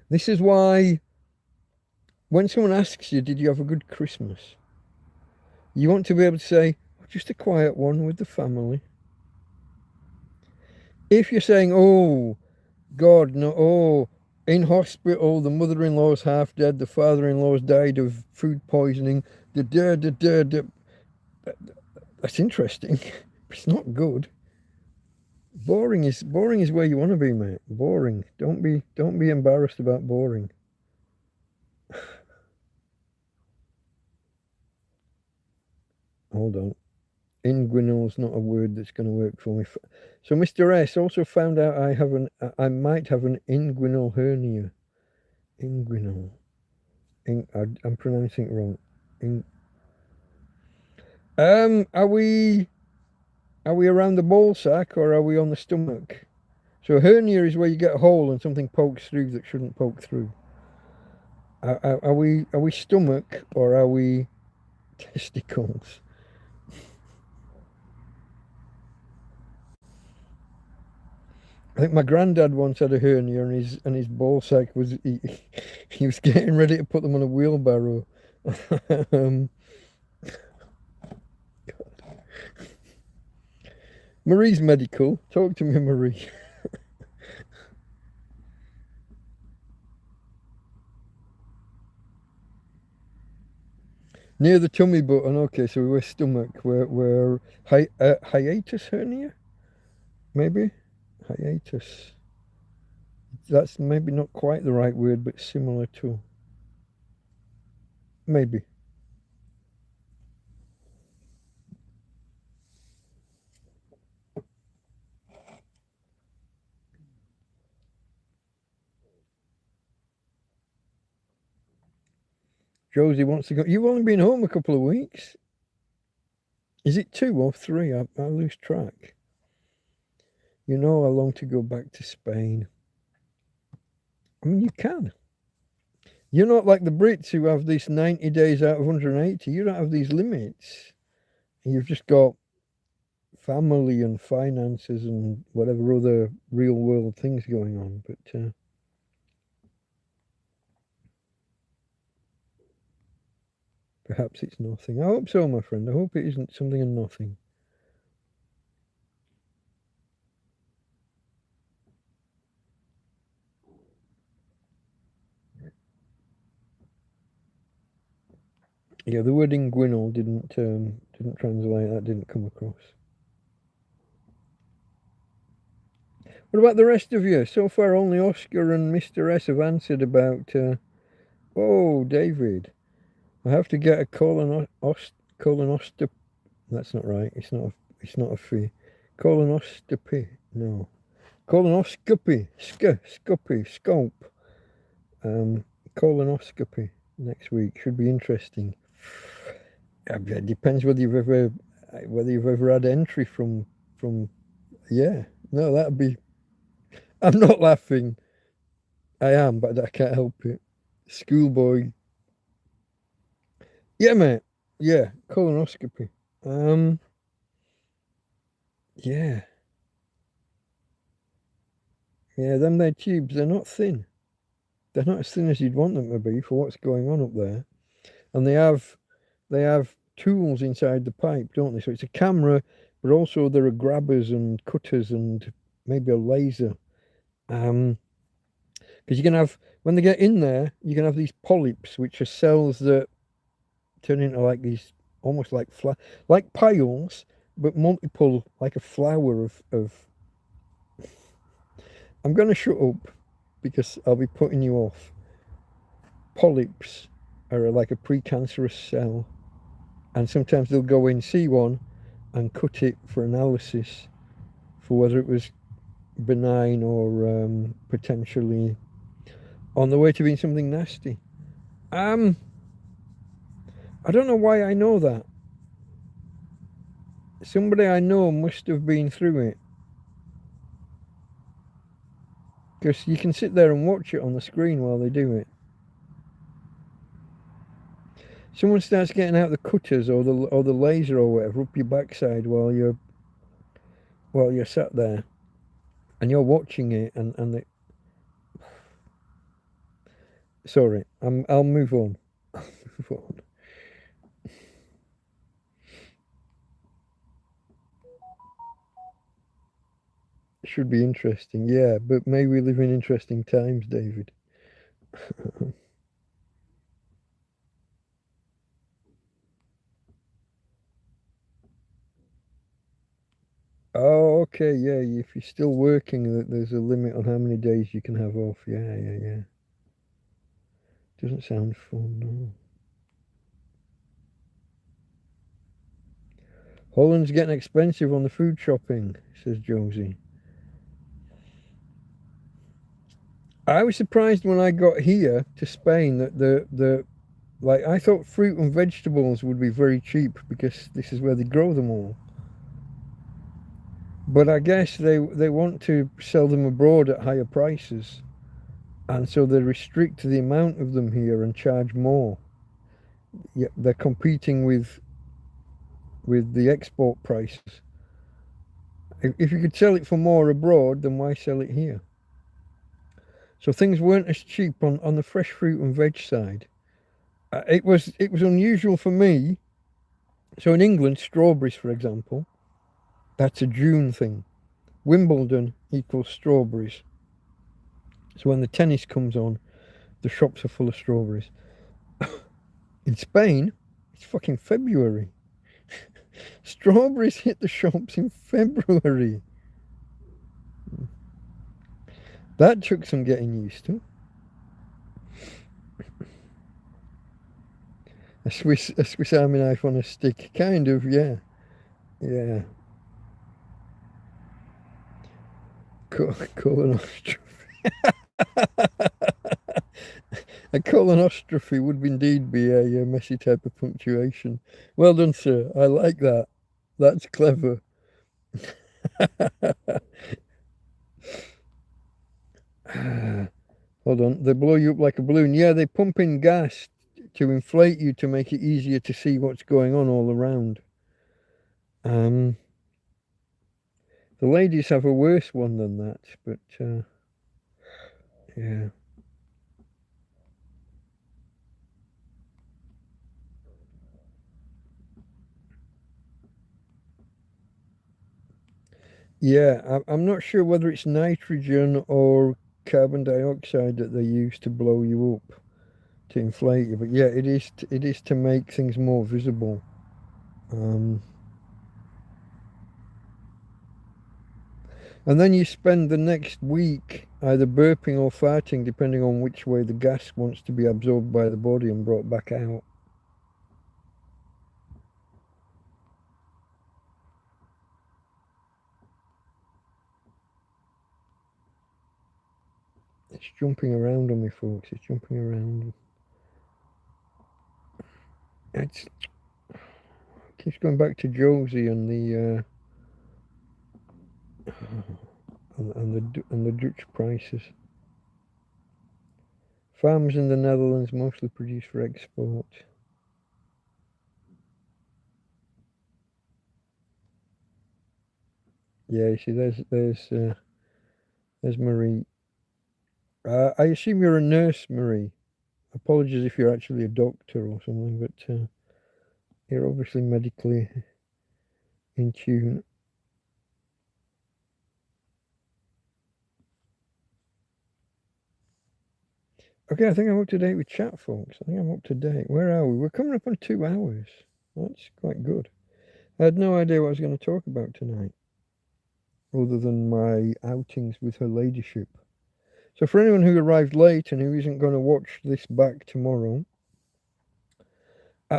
This is why when someone asks you, did you have a good Christmas? You want to be able to say, oh, just a quiet one with the family. If you're saying, oh, God, no, oh, in hospital, the mother-in-law's half dead, the father-in-law's died of food poisoning, that's interesting. It's not good. Boring is where you want to be, mate. Boring. Don't be embarrassed about boring. Hold on. Inguinal's not a word that's going to work for me. So Mr. S also found out I might have an inguinal hernia. Inguinal. I'm pronouncing it wrong. Are we around the ball sack or are we on the stomach? So a hernia is where you get a hole and something pokes through that shouldn't poke through. Are we stomach or are we testicles? I think my granddad once had a hernia and his ball sack was he was getting ready to put them on a wheelbarrow. Marie's medical. Talk to me, Marie. Near the tummy button. Okay, so we're stomach. We're hiatus hernia, maybe hiatus. That's maybe not quite the right word, but similar to. Maybe. Josie wants to go. You've only been home a couple of weeks. Is it 2 or 3? I lose track. You know I long to go back to Spain. I mean, you can. You're not like the Brits who have these 90 days out of 180. You don't have these limits. You've just got family and finances and whatever other real world things going on. But perhaps it's nothing. I hope so, my friend. I hope it isn't something and nothing. Yeah, the word inguinal didn't translate. That didn't come across. What about the rest of you? So far, only Oscar and Mr. S have answered about. Oh, David, I have to get a colonoscopy. That's not right. It's not a fee. Colonoscopy. No. Colonoscopy. Scope. Colonoscopy next week should be interesting. It depends whether you've ever had entry from. Yeah. No, that'd be. I'm not laughing. I am, but I can't help it. Schoolboy. Yeah, mate. Yeah, colonoscopy. Yeah. Yeah, them there tubes, they're not thin. They're not as thin as you'd want them to be for what's going on up there. And they have tools inside the pipe, don't they? So it's a camera, but also there are grabbers and cutters and maybe a laser. Because you can have when they get in there, you can have these polyps, which are cells that turn into like these almost like piles, but multiple, like a flower of. I'm going to shut up because I'll be putting you off. Polyps are like a precancerous cell, and sometimes they'll go in, see one, and cut it for analysis for whether it was benign or potentially on the way to being something nasty. I don't know why I know that. Somebody I know must have been through it. Because you can sit there and watch it on the screen while they do it. Someone starts getting out the cutters or the laser or whatever up your backside while you're sat there, and you're watching it, and the, sorry, I'll move on. I'll move on. Should be interesting, yeah, but maybe we live in interesting times, David. Oh, okay, yeah. If you're still working, there's a limit on how many days you can have off. Yeah, yeah, yeah. Doesn't sound fun, no. Holland's getting expensive on the food shopping, says Josie. I was surprised when I got here to Spain that the like I thought fruit and vegetables would be very cheap because this is where they grow them all. But I guess they want to sell them abroad at higher prices, and so they restrict the amount of them here and charge more. Yeah, they're competing with the export prices. If you could sell it for more abroad, then why sell it here? So things weren't as cheap on the fresh fruit and veg side. It was unusual for me. So in England, strawberries, for example, that's a June thing. Wimbledon equals strawberries. So when the tennis comes on, the shops are full of strawberries. In Spain, it's fucking February. Strawberries hit the shops in February. That took some getting used to. A Swiss Army knife on a stick, kind of, yeah. Yeah. Colonoscopy. A colonoscopy would indeed be a messy type of punctuation. Well done, sir. I like that. That's clever. Hold on. They blow you up like a balloon. Yeah, they pump in gas to inflate you to make it easier to see what's going on all around. The ladies have a worse one than that, but yeah. Yeah, I'm not sure whether it's nitrogen or carbon dioxide that they use to blow you up to inflate you, but yeah, it is to make things more visible. And then you spend the next week either burping or farting, depending on which way the gas wants to be absorbed by the body and brought back out. It's jumping around on me, folks. It's jumping around. It keeps going back to Josie and the and the Dutch prices. Farms in the Netherlands mostly produce for export. Yeah, you see, there's Marie. I assume you're a nurse, Marie. Apologies if you're actually a doctor or something, but you're obviously medically in tune. Okay, I think I'm up to date with chat, folks. I think I'm up to date. Where are we? We're coming up on 2 hours. That's quite good. I had no idea what I was going to talk about tonight, other than my outings with her ladyship. So for anyone who arrived late and who isn't going to watch this back tomorrow,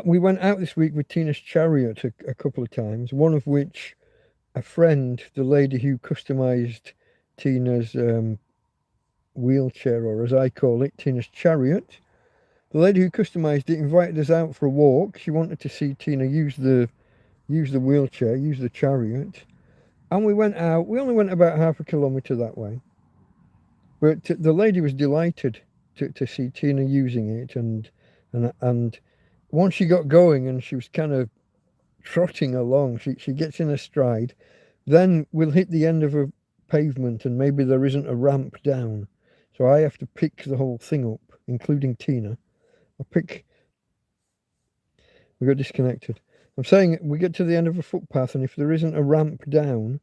we went out this week with Tina's Chariot a couple of times, one of which a friend, the lady who customized Tina's wheelchair, or as I call it, Tina's Chariot. The lady who customized it invited us out for a walk. She wanted to see Tina use the wheelchair, use the chariot. And we went out. We only went about half a kilometre that way. But the lady was delighted to see Tina using it, and once she got going and she was kind of trotting along, she gets in a stride. Then we'll hit the end of a pavement and maybe there isn't a ramp down. So I have to pick the whole thing up, including Tina. We got disconnected. I'm saying we get to the end of a footpath and if there isn't a ramp down,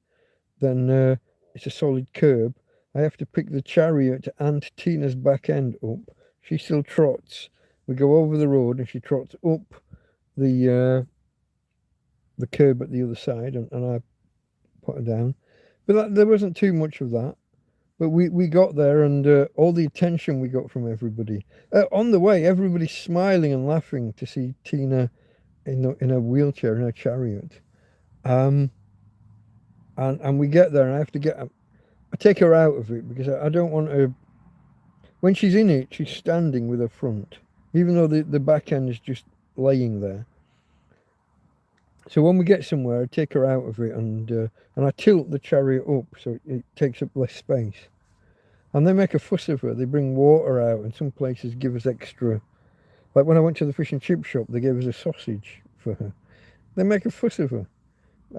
then it's a solid curb. I have to pick the chariot and Tina's back end up. She still trots. We go over the road and she trots up the curb at the other side, and I put her down. But there wasn't too much of that. But we got there, and all the attention we got from everybody. On the way, everybody's smiling and laughing to see Tina in a wheelchair, in a chariot. And we get there, and I take her out of it because I don't want her. When she's in it, she's standing with her front, even though the back end is just laying there. So when we get somewhere, I take her out of it and I tilt the chariot up so it takes up less space. And they make a fuss of her. They bring water out, and some places give us extra. Like when I went to the fish and chip shop, they gave us a sausage for her. They make a fuss of her.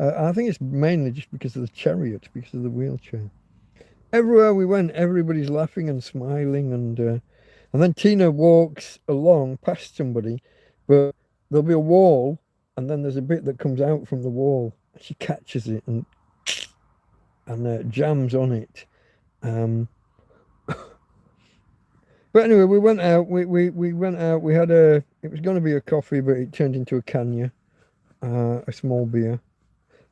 I think it's mainly just because of the chariot, because of the wheelchair. Everywhere we went, everybody's laughing and smiling, and then Tina walks along past somebody, but there'll be a wall, and then there's a bit that comes out from the wall. She catches it and jams on it. But anyway, we went out. We went out. We had it was going to be a coffee, but it turned into a canya, a small beer.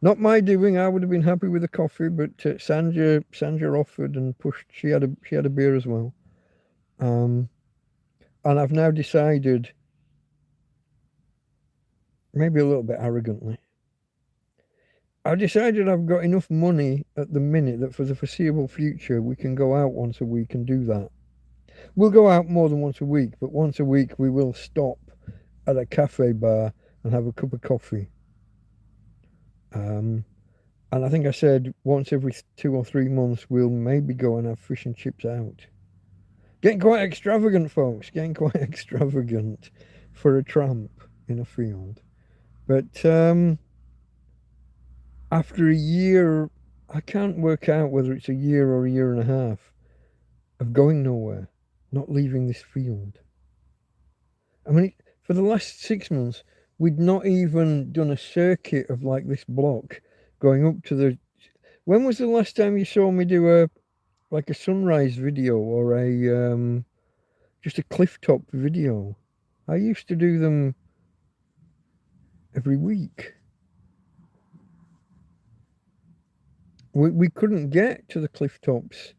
Not my doing. I would have been happy with a coffee, but Sandra offered and pushed. She had a beer as well. And I've now decided, maybe a little bit arrogantly, I've decided I've got enough money at the minute that for the foreseeable future we can go out once a week and do that. We'll go out more than once a week, but once a week we will stop at a cafe bar and have a cup of coffee. And I think I said once every 2 or 3 months we'll maybe go and have fish and chips out. Getting quite extravagant, folks. Getting quite extravagant for a tramp in a field. But after a year, I can't work out whether it's a year or a year and a half of going nowhere, not leaving this field. I mean, for the last 6 months, we'd not even done a circuit of like this block going up to the... When was the last time you saw me do a sunrise video or just a cliff top video? I used to do them every week. We couldn't get to the cliff tops.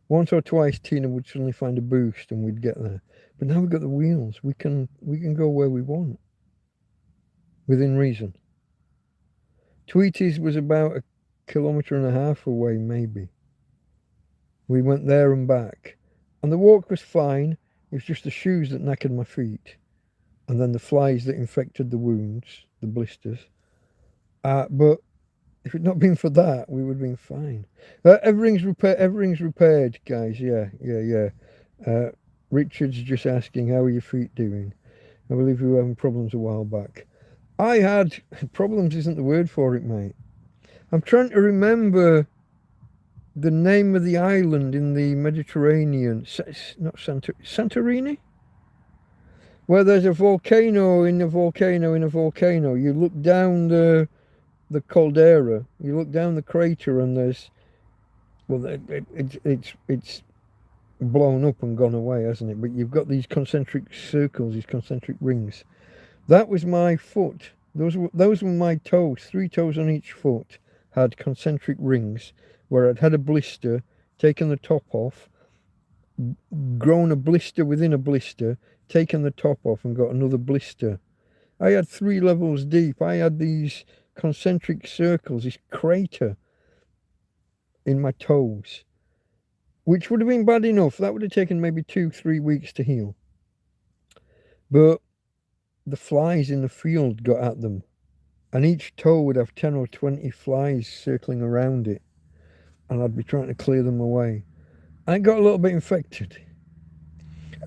Once or twice Tina would suddenly find a boost and we'd get there. But now we've got the wheels. We can go where we want. Within reason. Tweety's was about 1.5 kilometers away, maybe. We went there and back. And the walk was fine. It was just the shoes that knackered my feet. And then the flies that infected the wounds, the blisters. But if it not been for that, we would have been fine. Everything's repaired, guys. Yeah. Richard's just asking, how are your feet doing? I believe we were having problems a while back. I had... Problems isn't the word for it, mate. I'm trying to remember the name of the island in the Mediterranean. Not Santorini? Where there's a volcano in a volcano in a volcano. You look down the caldera, you look down the crater, and there's... Well, it's blown up and gone away, hasn't it? But you've got these concentric circles, these concentric rings. That was my foot. Those were my toes. 3 toes on each foot had concentric rings where I'd had a blister, taken the top off, grown a blister within a blister, taken the top off and got another blister. I had 3 levels deep. I had these concentric circles, this crater in my toes, which would have been bad enough. That would have taken maybe 2-3 weeks to heal. But the flies in the field got at them, and each toe would have 10 or 20 flies circling around it, and I'd be trying to clear them away. and it got a little bit infected.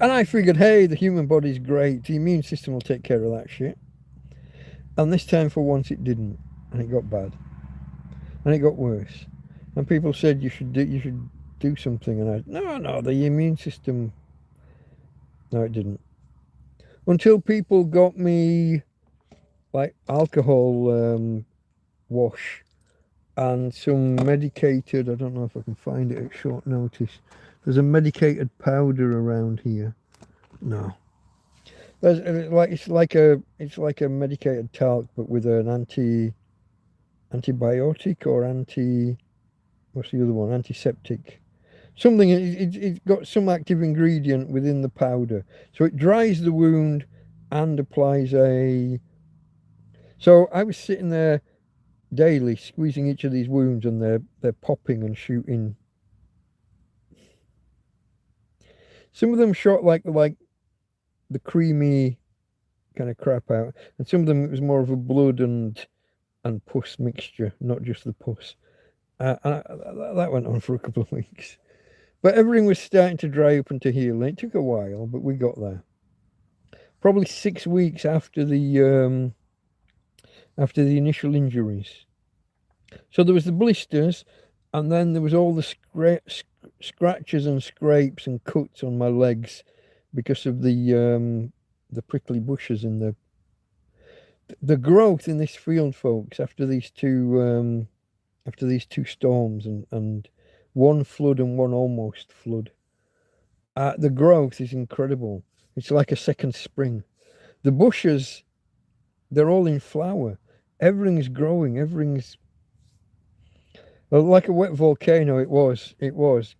And I figured, hey, the human body's great. The immune system will take care of that shit. And this time, for once, it didn't, and it got bad, and it got worse. And people said you should do something, and no, the immune system. No, it didn't. Until people got me like alcohol wash and some medicated. I don't know if I can find it at short notice. There's a medicated powder around here. No. It's like a medicated talc, but with an antibiotic or what's the other one? Antiseptic. Something. It's got some active ingredient within the powder, so it dries the wound and applies a. So I was sitting there daily squeezing each of these wounds, and they're popping and shooting. Some of them shot like the creamy kind of crap out, and some of them it was more of a blood and pus mixture, not just the pus. That went on for a couple of weeks, but everything was starting to dry up and to heal. It took a while, but we got there. Probably 6 weeks after the initial injuries. So there was the blisters, and then there was all the scratches and scrapes and cuts on my legs because of the prickly bushes and the growth in this field, folks. After these two storms and one flood and one almost flood, the growth is incredible. It's like a second spring. The bushes, they're all in flower. Everything's growing. Everything's like a wet volcano. It was,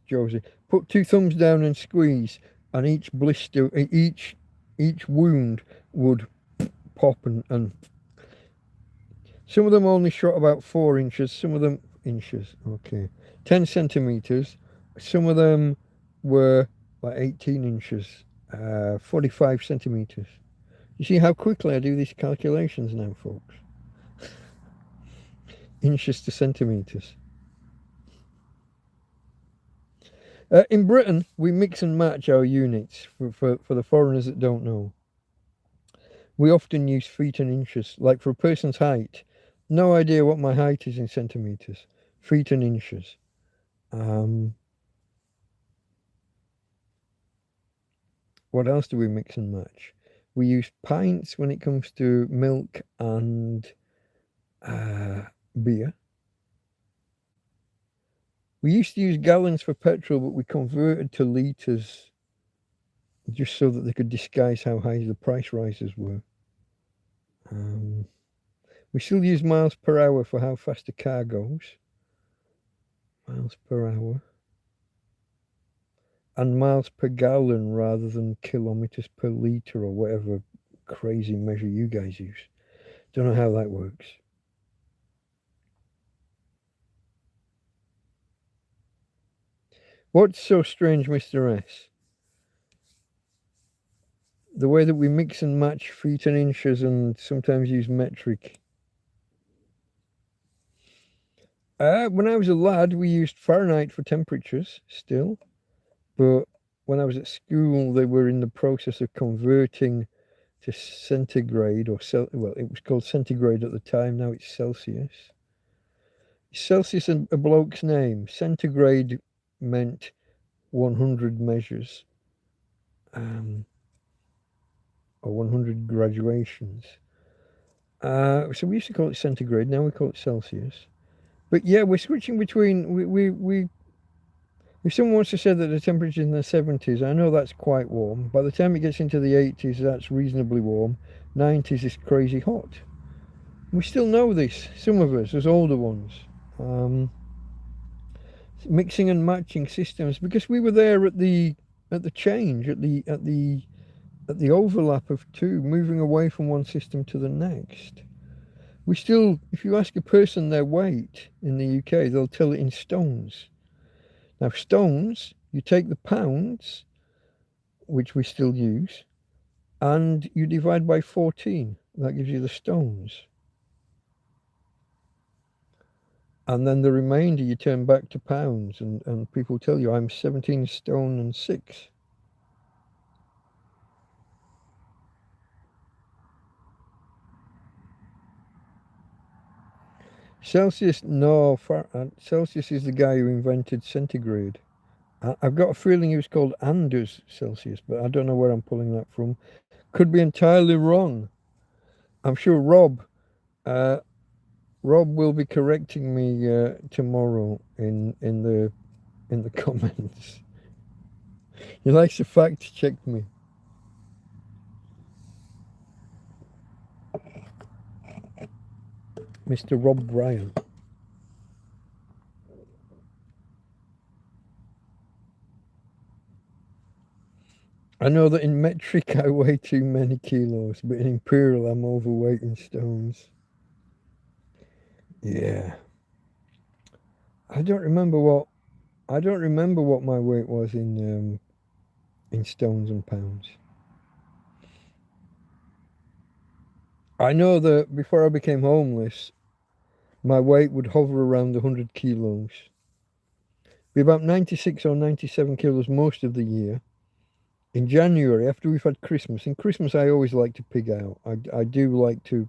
Josie. Put 2 thumbs down and squeeze, and each blister, each wound would pop and some of them only shot about 4 inches. Some of them 10 centimeters. Some of them were like 18 inches, 45 centimeters. You see how quickly I do these calculations now, folks. Inches to centimeters. In Britain, we mix and match our units for the foreigners that don't know. We often use feet and inches. Like for a person's height, no idea what my height is in centimeters. Feet and inches. What else do we mix and match? We use pints when it comes to milk and beer. We used to use gallons for petrol, but we converted to litres just so that they could disguise how high the price rises were. We still use miles per hour for how fast a car goes. Miles per hour. And miles per gallon rather than kilometres per litre or whatever crazy measure you guys use. Don't know how that works. What's so strange, Mr. S? The way that we mix and match feet and inches and sometimes use metric. When I was a lad, we used Fahrenheit for temperatures still. But when I was at school, they were in the process of converting to centigrade or well, it was called centigrade at the time. Now it's Celsius. Celsius a bloke's name. Centigrade meant 100 measures, or 100 graduations. So we used to call it centigrade. Now we call it Celsius. But yeah, we're switching between. We if someone wants to say that the temperature is in the 70s, I know that's quite warm. By the time it gets into the 80s, that's reasonably warm. 90s is crazy hot. We still know this, some of us, as older ones. Mixing and matching systems, because we were there at the change, at the overlap of two, moving away from one system to the next. We still, if you ask a person their weight in the UK, they'll tell it in stones. Now, stones, you take the pounds, which we still use, and you divide by 14. That gives you the stones. And then the remainder you turn back to pounds, and people tell you I'm 17 stone and 6. Celsius, no, Celsius is the guy who invented centigrade. I've got a feeling he was called Anders Celsius, but I don't know where I'm pulling that from. Could be entirely wrong. I'm sure Rob will be correcting me tomorrow in the comments. He likes to fact check me. Mr. Rob Bryan. I know that in metric I weigh too many kilos, but in imperial I'm overweight in stones. Yeah. I don't remember what my weight was in stones and pounds. I know that before I became homeless, my weight would hover around 100 kilos. Be about 96 or 97 kilos most of the year. In January, after we've had Christmas, in Christmas I always like to pig out. I do like to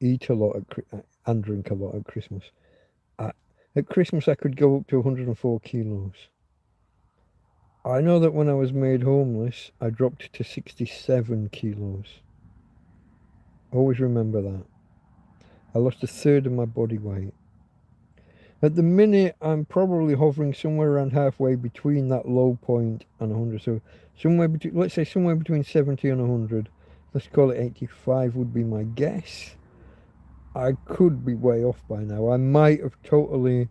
eat a lot and drink a lot at Christmas. At Christmas I could go up to 104 kilos. I know that when I was made homeless, I dropped to 67 kilos. Always remember that. I lost a third of my body weight. At the minute, I'm probably hovering somewhere around halfway between that low point and 100. So somewhere between, let's say somewhere between 70 and 100. Let's call it 85 would be my guess. I could be way off by now. I might have totally...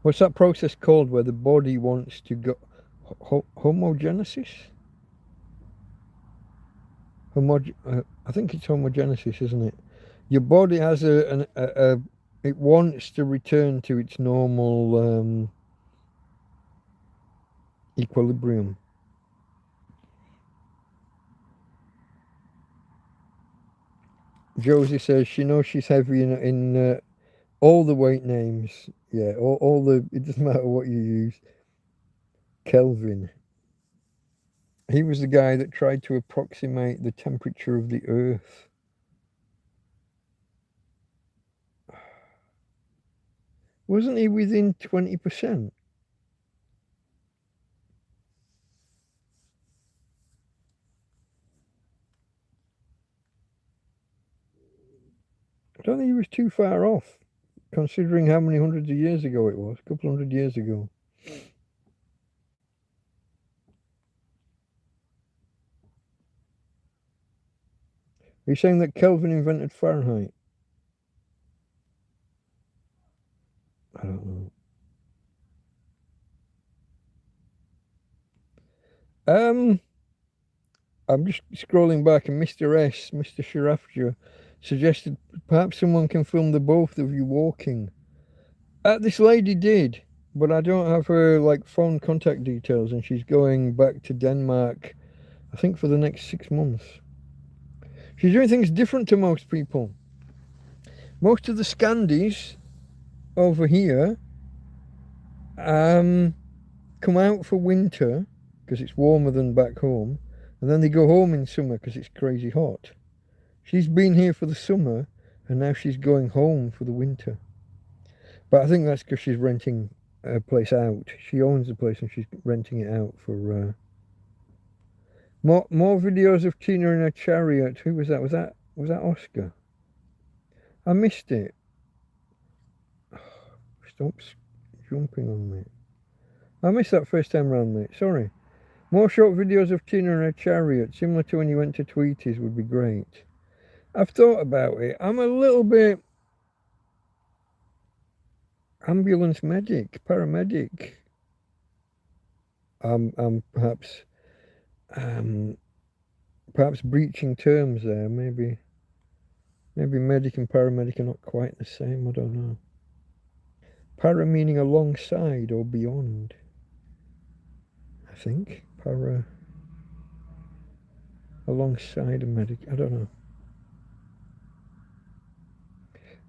What's that process called where the body wants to go... homogenesis? I think it's homogenesis, isn't it? Your body has it wants to return to its normal equilibrium. Josie says she knows she's heavy in all the weight names. Yeah, all the, it doesn't matter what you use. Kelvin. He was the guy that tried to approximate the temperature of the Earth. Wasn't he within 20%? I don't think he was too far off, considering how many hundreds of years ago it was. A couple hundred years ago. Are you saying that Kelvin invented Fahrenheit? I don't know. I'm just scrolling back, and Mr. Sharafja, suggested perhaps someone can film the both of you walking. This lady did, but I don't have her like phone contact details, and she's going back to Denmark, I think, for the next 6 months. She's doing things different to most people. Most of the Scandies over here come out for winter because it's warmer than back home, and then they go home in summer because it's crazy hot. She's been here for the summer, and now she's going home for the winter. But I think that's because she's renting a place out. She owns the place and she's renting it out for more videos of Tina in a chariot. Who was that? Was that Oscar? I missed it. Stop jumping on me. I missed that first time round, mate. Sorry. More short videos of Tina in a chariot, similar to when you went to Tweeties, would be great. I've thought about it. I'm a little bit ambulance medic, paramedic. I'm perhaps breaching terms there. Maybe medic and paramedic are not quite the same. I don't know. Para meaning alongside or beyond. I think para alongside a medic. I don't know.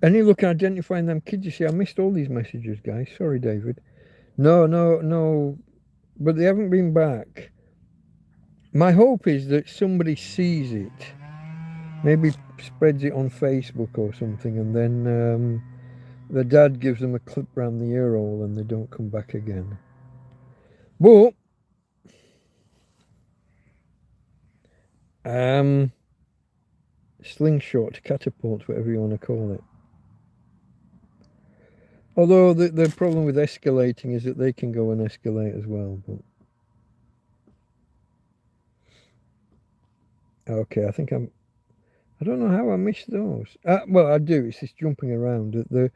Any luck identifying them kids? You see, I missed all these messages, guys. Sorry, David. No. But they haven't been back. My hope is that somebody sees it, maybe spreads it on Facebook or something, and then the dad gives them a clip round the ear hole and they don't come back again. But slingshot, catapult, whatever you want to call it. Although the problem with escalating is that they can go and escalate as well. But okay, I don't know how I missed those. Well, I do. It's just jumping around. The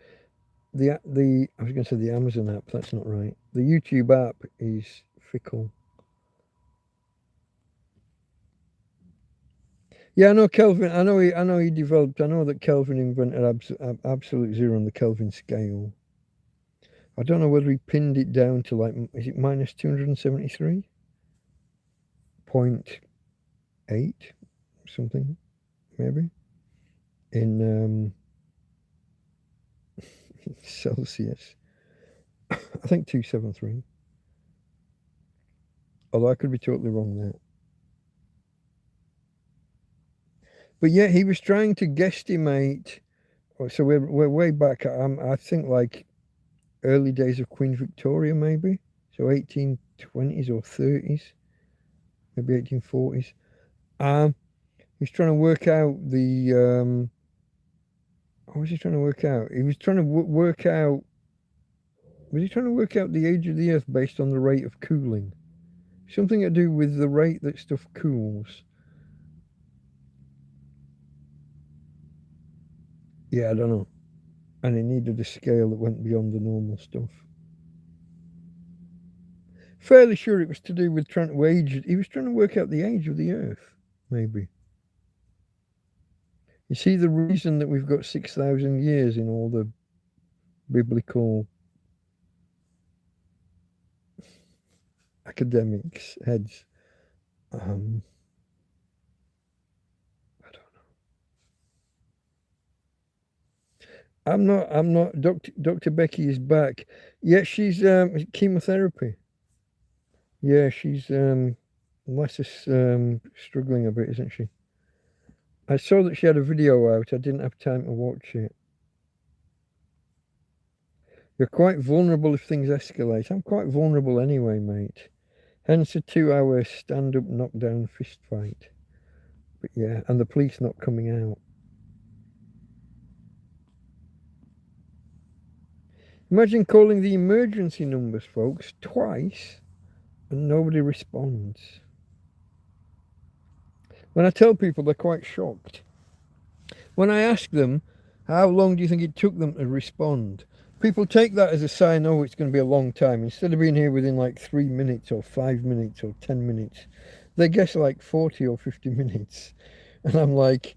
I was going to say the Amazon app. That's not right. The YouTube app is fickle. Yeah, I know Kelvin. I know he developed. I know that Kelvin invented absolute zero on the Kelvin scale. I don't know whether he pinned it down to like, is it minus 273.8 something, maybe in Celsius. I think 273. Although I could be totally wrong there. But yeah, he was trying to guesstimate. So we're way back. I think like early days of Queen Victoria, maybe. So 1820s or 30s, maybe 1840s. He's trying to work out the. What was he trying to work out? He was trying to work out. Was he trying to work out the age of the Earth based on the rate of cooling? Something to do with the rate that stuff cools. Yeah, I don't know. And he needed a scale that went beyond the normal stuff. Fairly sure it was to do with trying to age. He was trying to work out the age of the Earth, maybe. You see the reason that we've got 6,000 years in all the biblical academics' heads. I don't know. I'm not. Dr. Becky is back. Yeah, she's chemotherapy. Yeah, she's struggling a bit, isn't she? I saw that she had a video out. I didn't have time to watch it. You're quite vulnerable if things escalate. I'm quite vulnerable anyway, mate. Hence a 2-hour stand-up knockdown fist fight. But yeah, and the police not coming out. Imagine calling the emergency numbers, folks, twice and nobody responds. When I tell people, they're quite shocked. When I ask them, how long do you think it took them to respond? People take that as a sign, oh, it's going to be a long time. Instead of being here within like 3 minutes or 5 minutes or 10 minutes, they guess like 40 or 50 minutes. And I'm like,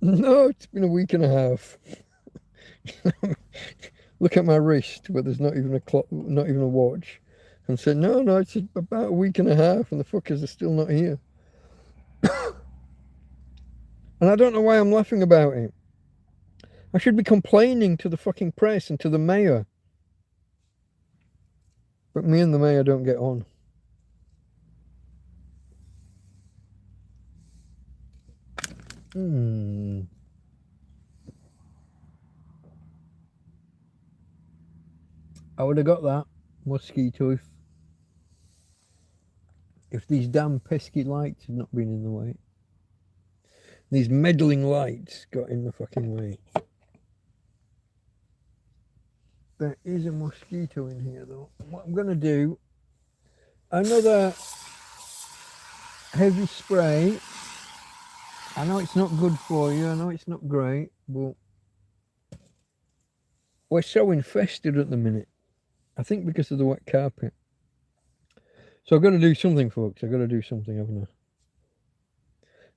no, it's been a week and a half. Look at my wrist where there's not even a clock, not even a watch. And say, no, it's about a week and a half and the fuckers are still not here. And I don't know why I'm laughing about it. I should be complaining to the fucking press and to the mayor. But me and the mayor don't get on. I would have got that mosquito if these damn pesky lights had not been in the way. These meddling lights got in the fucking way. There is a mosquito in here though. What I'm going to do, another heavy spray. I know it's not good for you, I know it's not great, but we're so infested at the minute. I think because of the wet carpet. So I've got to do something, folks. I've got to do something, haven't I?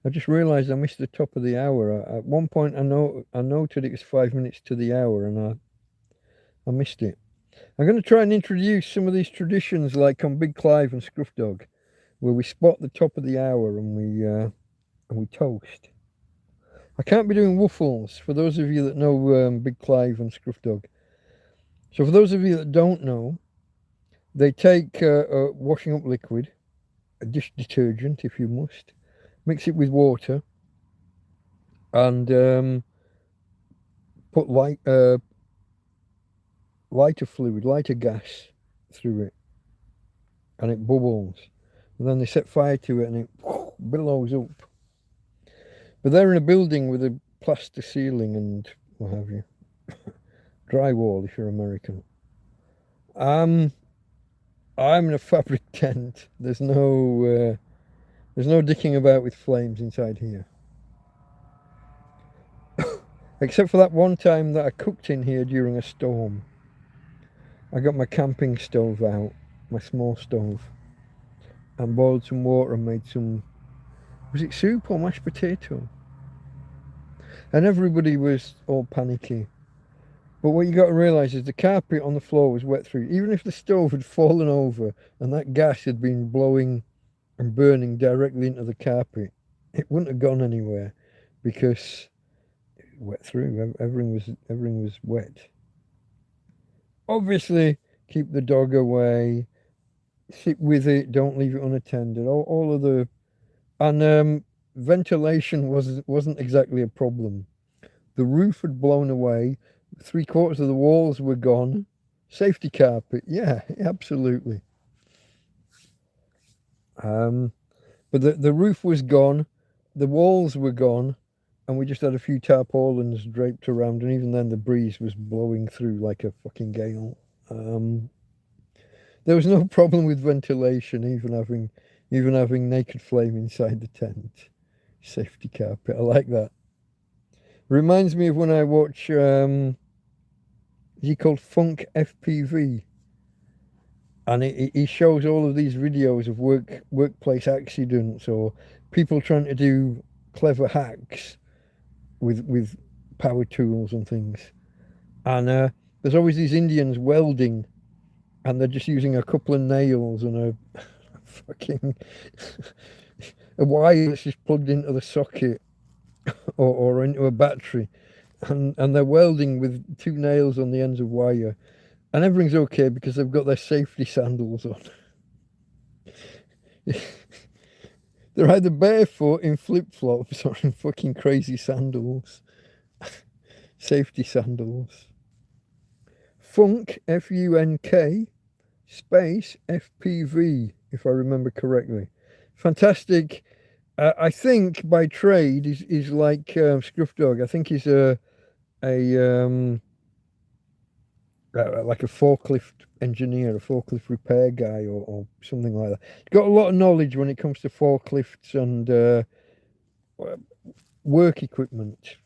I just realised I missed the top of the hour. At one point I noted it was 5 minutes to the hour and I missed it. I'm going to try and introduce some of these traditions like on Big Clive and Scruff Dog, where we spot the top of the hour and we toast. I can't be doing waffles, for those of you that know Big Clive and Scruff Dog. So for those of you that don't know, they take a washing up liquid, a dish detergent if you must, mix it with water, and put lighter fluid, lighter gas through it, and it bubbles. And then they set fire to it and it billows up. But they're in a building with a plaster ceiling and what have you. Drywall if you're American. I'm in a fabric tent. There's no dicking about with flames inside here. Except for that one time that I cooked in here during a storm. I got my camping stove out, my small stove, and boiled some water and made some, was it soup or mashed potato? And everybody was all panicky. But what you got to realise is the carpet on the floor was wet through. Even if the stove had fallen over and that gas had been blowing and burning directly into the carpet, it wouldn't have gone anywhere because it wet through. Everything was wet. Obviously, keep the dog away. Sit with it. Don't leave it unattended. All of the and ventilation wasn't exactly a problem. The roof had blown away. 3/4 of the walls were gone. Safety carpet, yeah, absolutely. But the roof was gone, the walls were gone, and we just had a few tarpaulins draped around, and even then the breeze was blowing through like a fucking gale. There was no problem with ventilation, even having naked flame inside the tent. Safety carpet, I like that. Reminds me of when I watch is he called Funk FPV, and he shows all of these videos of workplace accidents or people trying to do clever hacks with power tools and things. And there's always these Indians welding, and they're just using a couple of nails and a fucking a wire that's just plugged into the socket or into a battery, and they're welding with 2 nails on the ends of wire, and everything's okay because they've got their safety sandals on. They're either barefoot in flip-flops or in fucking crazy sandals. Safety sandals. Funk, F-U-N-K, space, F-P-V, if I remember correctly. Fantastic. I think by trade is like Scruff Dog. I think he's like a forklift engineer, a forklift repair guy, or something like that. He's got a lot of knowledge when it comes to forklifts and work equipment.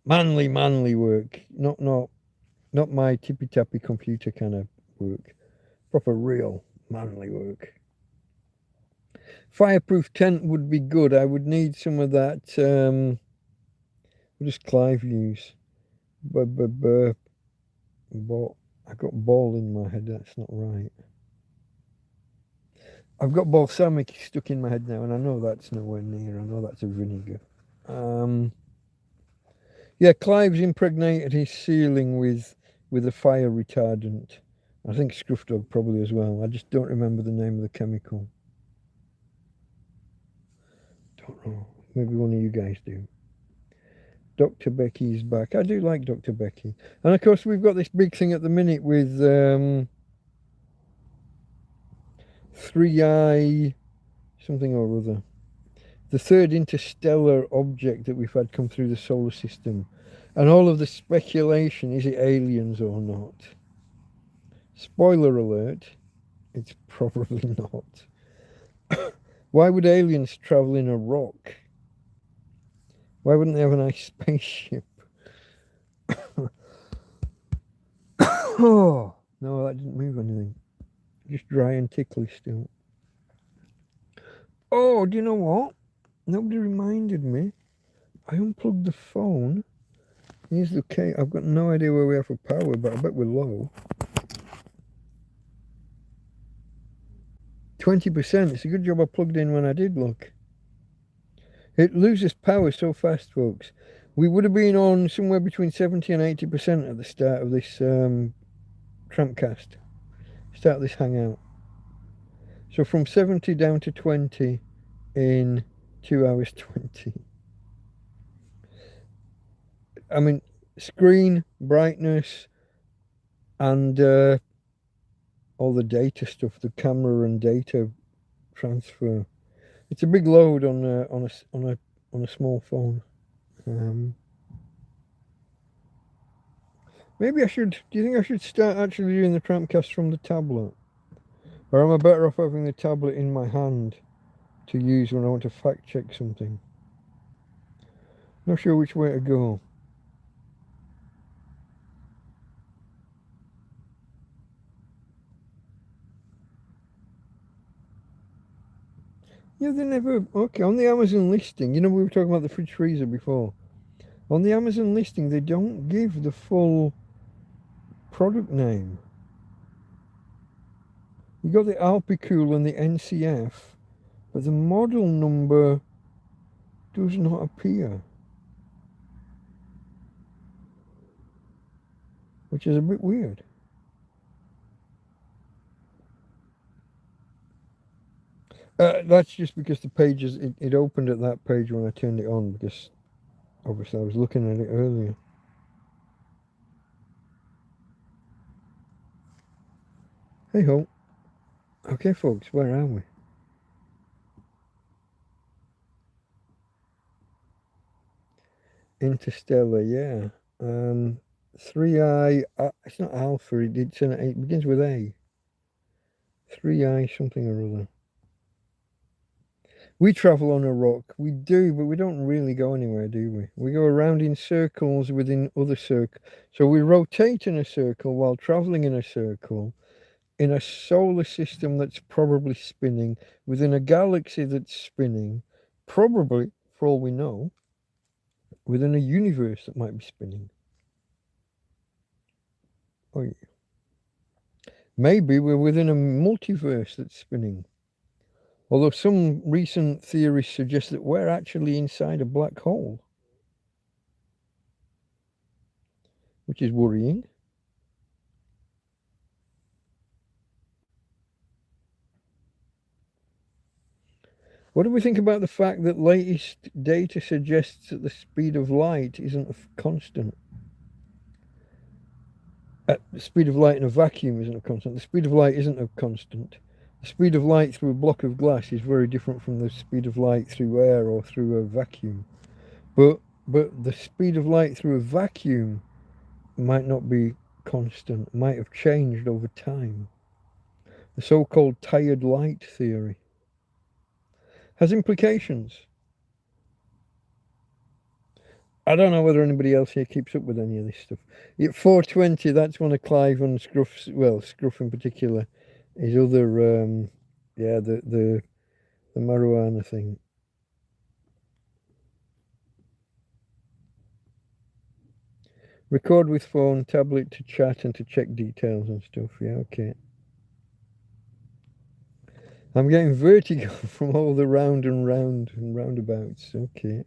Manly work, not my tippy tappy computer kind of work. Proper real manly work. Fireproof tent would be good. I would need some of that. What does Clive use? But I got ball in my head. That's not right. I've got balsamic stuck in my head now, and I know that's nowhere near. I know that's a vinegar. Yeah, Clive's impregnated his ceiling with a fire retardant. I think Scruff Dog probably as well. I just don't remember the name of the chemical. Don't know. Maybe one of you guys do. Dr. Becky's back. I do like Dr. Becky. And of course we've got this big thing at the minute with 3i something or other. The third interstellar object that we've had come through the solar system. And all of the speculation, is it aliens or not? Spoiler alert, it's probably not. Why would aliens travel in a rock? Why wouldn't they have a nice spaceship? Oh, no, that didn't move anything. Just dry and ticklish still. Oh, do you know what? Nobody reminded me. I unplugged the phone. Here's the cable. I've got no idea where we are for power, but I bet we're low. 20%. It's a good job I plugged in when I did look. It loses power so fast, folks. We would have been on somewhere between 70 and 80% at the start of this TrampCast, start of this Hangout. So from 70 down to 20 in 2 hours 20. I mean, screen, brightness, and all the data stuff, the camera and data transfer. It's a big load on a small phone. Maybe I should. Do you think I should start actually doing the TrampCast from the tablet, or am I better off having the tablet in my hand to use when I want to fact check something? Not sure which way to go. Yeah, they never. Okay, on the Amazon listing, you know, we were talking about the fridge freezer before. On the Amazon listing, they don't give the full product name. You got the Alpicool and the NCF, but the model number does not appear, which is a bit weird. That's just because the pages, it opened at that page when I turned it on, because obviously I was looking at it earlier. Hey ho. Okay, folks, where are we? Interstellar, yeah. 3i, it's not Alpha, it begins with A. 3i something or other. We travel on a rock. We do, but we don't really go anywhere, do we? We go around in circles within other circles. So we rotate in a circle while traveling in a circle in a solar system that's probably spinning, within a galaxy that's spinning, probably, for all we know, within a universe that might be spinning. Oh, yeah. Maybe we're within a multiverse that's spinning. Although some recent theories suggest that we're actually inside a black hole, which is worrying. What do we think about the fact that latest data suggests that the speed of light isn't a constant? The speed of light in a vacuum isn't a constant. The speed of light isn't a constant. The speed of light through a block of glass is very different from the speed of light through air or through a vacuum. But the speed of light through a vacuum might not be constant, might have changed over time. The so-called tired light theory has implications. I don't know whether anybody else here keeps up with any of this stuff. At 4:20, that's one of Clive and Scruff's, well, Scruff in particular, his other, yeah, the marijuana thing. Record with phone, tablet to chat and to check details and stuff. Yeah, okay. I'm getting vertigo from all the round and roundabouts. Okay.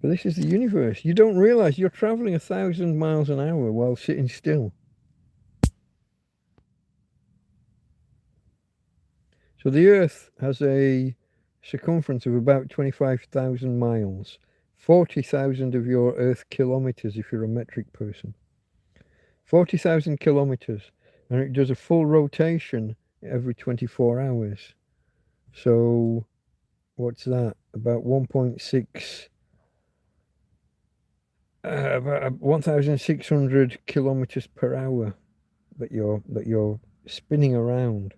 But this is the universe. You don't realize you're traveling 1,000 miles an hour while sitting still. So the Earth has a circumference of about 25,000 miles, 40,000 of your Earth kilometers if you're a metric person. 40,000 kilometers, and it does a full rotation every 24 hours. So what's that? About 1.6, about 1,600 kilometers per hour that you're spinning around,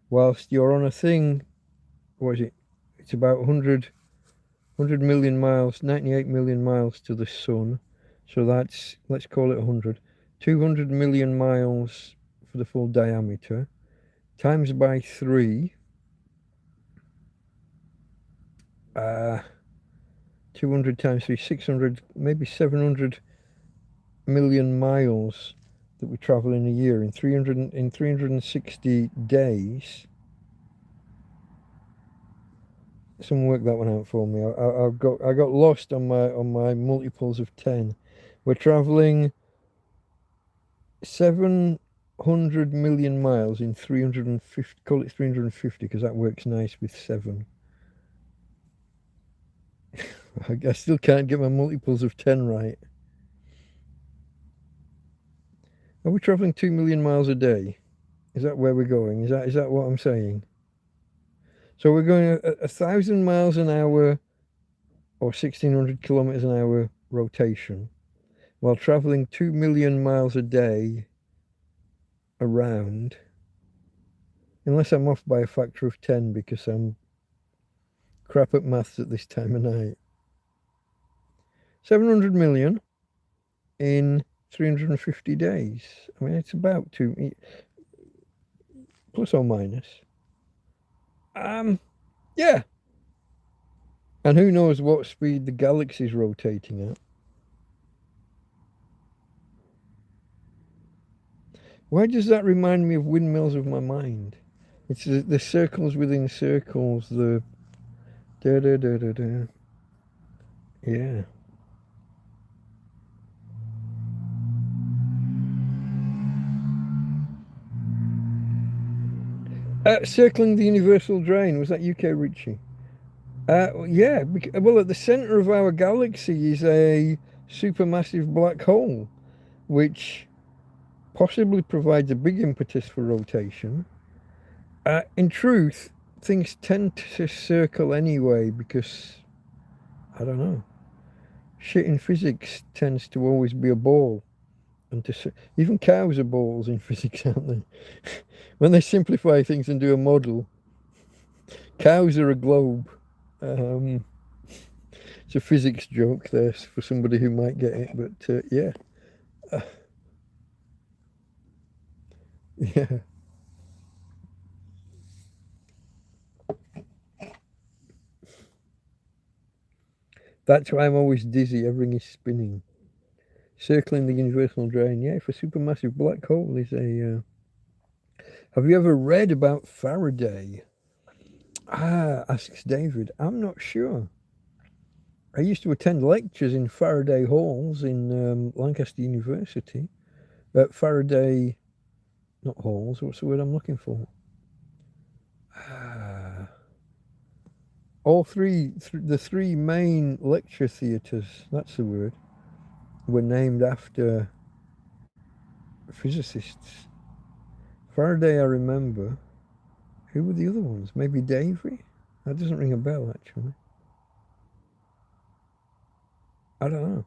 whilst you're on a thing. What is it? It's about 100 million miles, 98 million miles to the sun. So that's, let's call it 100. 200 million miles for the full diameter, times by 3. 200 times 3, 600, maybe 700 million miles that we travel in a year in 360 days. Someone work that one out for me. I got lost on my multiples of 10. We're traveling 700 million miles in 350. Call it 350 because that works nice with 7. I still can't get my multiples of 10 right. Are we traveling 2 million miles a day? Is that where we're going? Is that what I'm saying? So we're going 1,000 miles an hour or 1,600 kilometers an hour rotation while traveling 2 million miles a day around, unless I'm off by a factor of 10 because I'm crap at maths at this time of night. 700 million in 350 days. I mean, it's about 2 plus or minus. Yeah. And who knows what speed the galaxy's rotating at. Why does that remind me of Windmills of My Mind? It's the circles within circles, the da da da da da. Yeah. Circling the Universal Drain, was that UK Ritchie? Yeah, well, at the center of our galaxy is a supermassive black hole, which possibly provides a big impetus for rotation. In truth, things tend to circle anyway because, I don't know, shit in physics tends to always be a ball. And even cows are balls in physics, aren't they? When they simplify things and do a model, cows are a globe. It's a physics joke there for somebody who might get it, but yeah. Yeah. That's why I'm always dizzy. Everything is spinning. Circling the universal drain. Yeah, if a supermassive black hole is a. Have you ever read about Faraday? Asks David. I'm not sure. I used to attend lectures in Faraday halls in Lancaster University. Faraday, not halls. What's the word I'm looking for? All the three main lecture theatres. That's the word. Were named after physicists. Faraday, I remember. Who were the other ones? Maybe Davy? That doesn't ring a bell, actually. I don't know.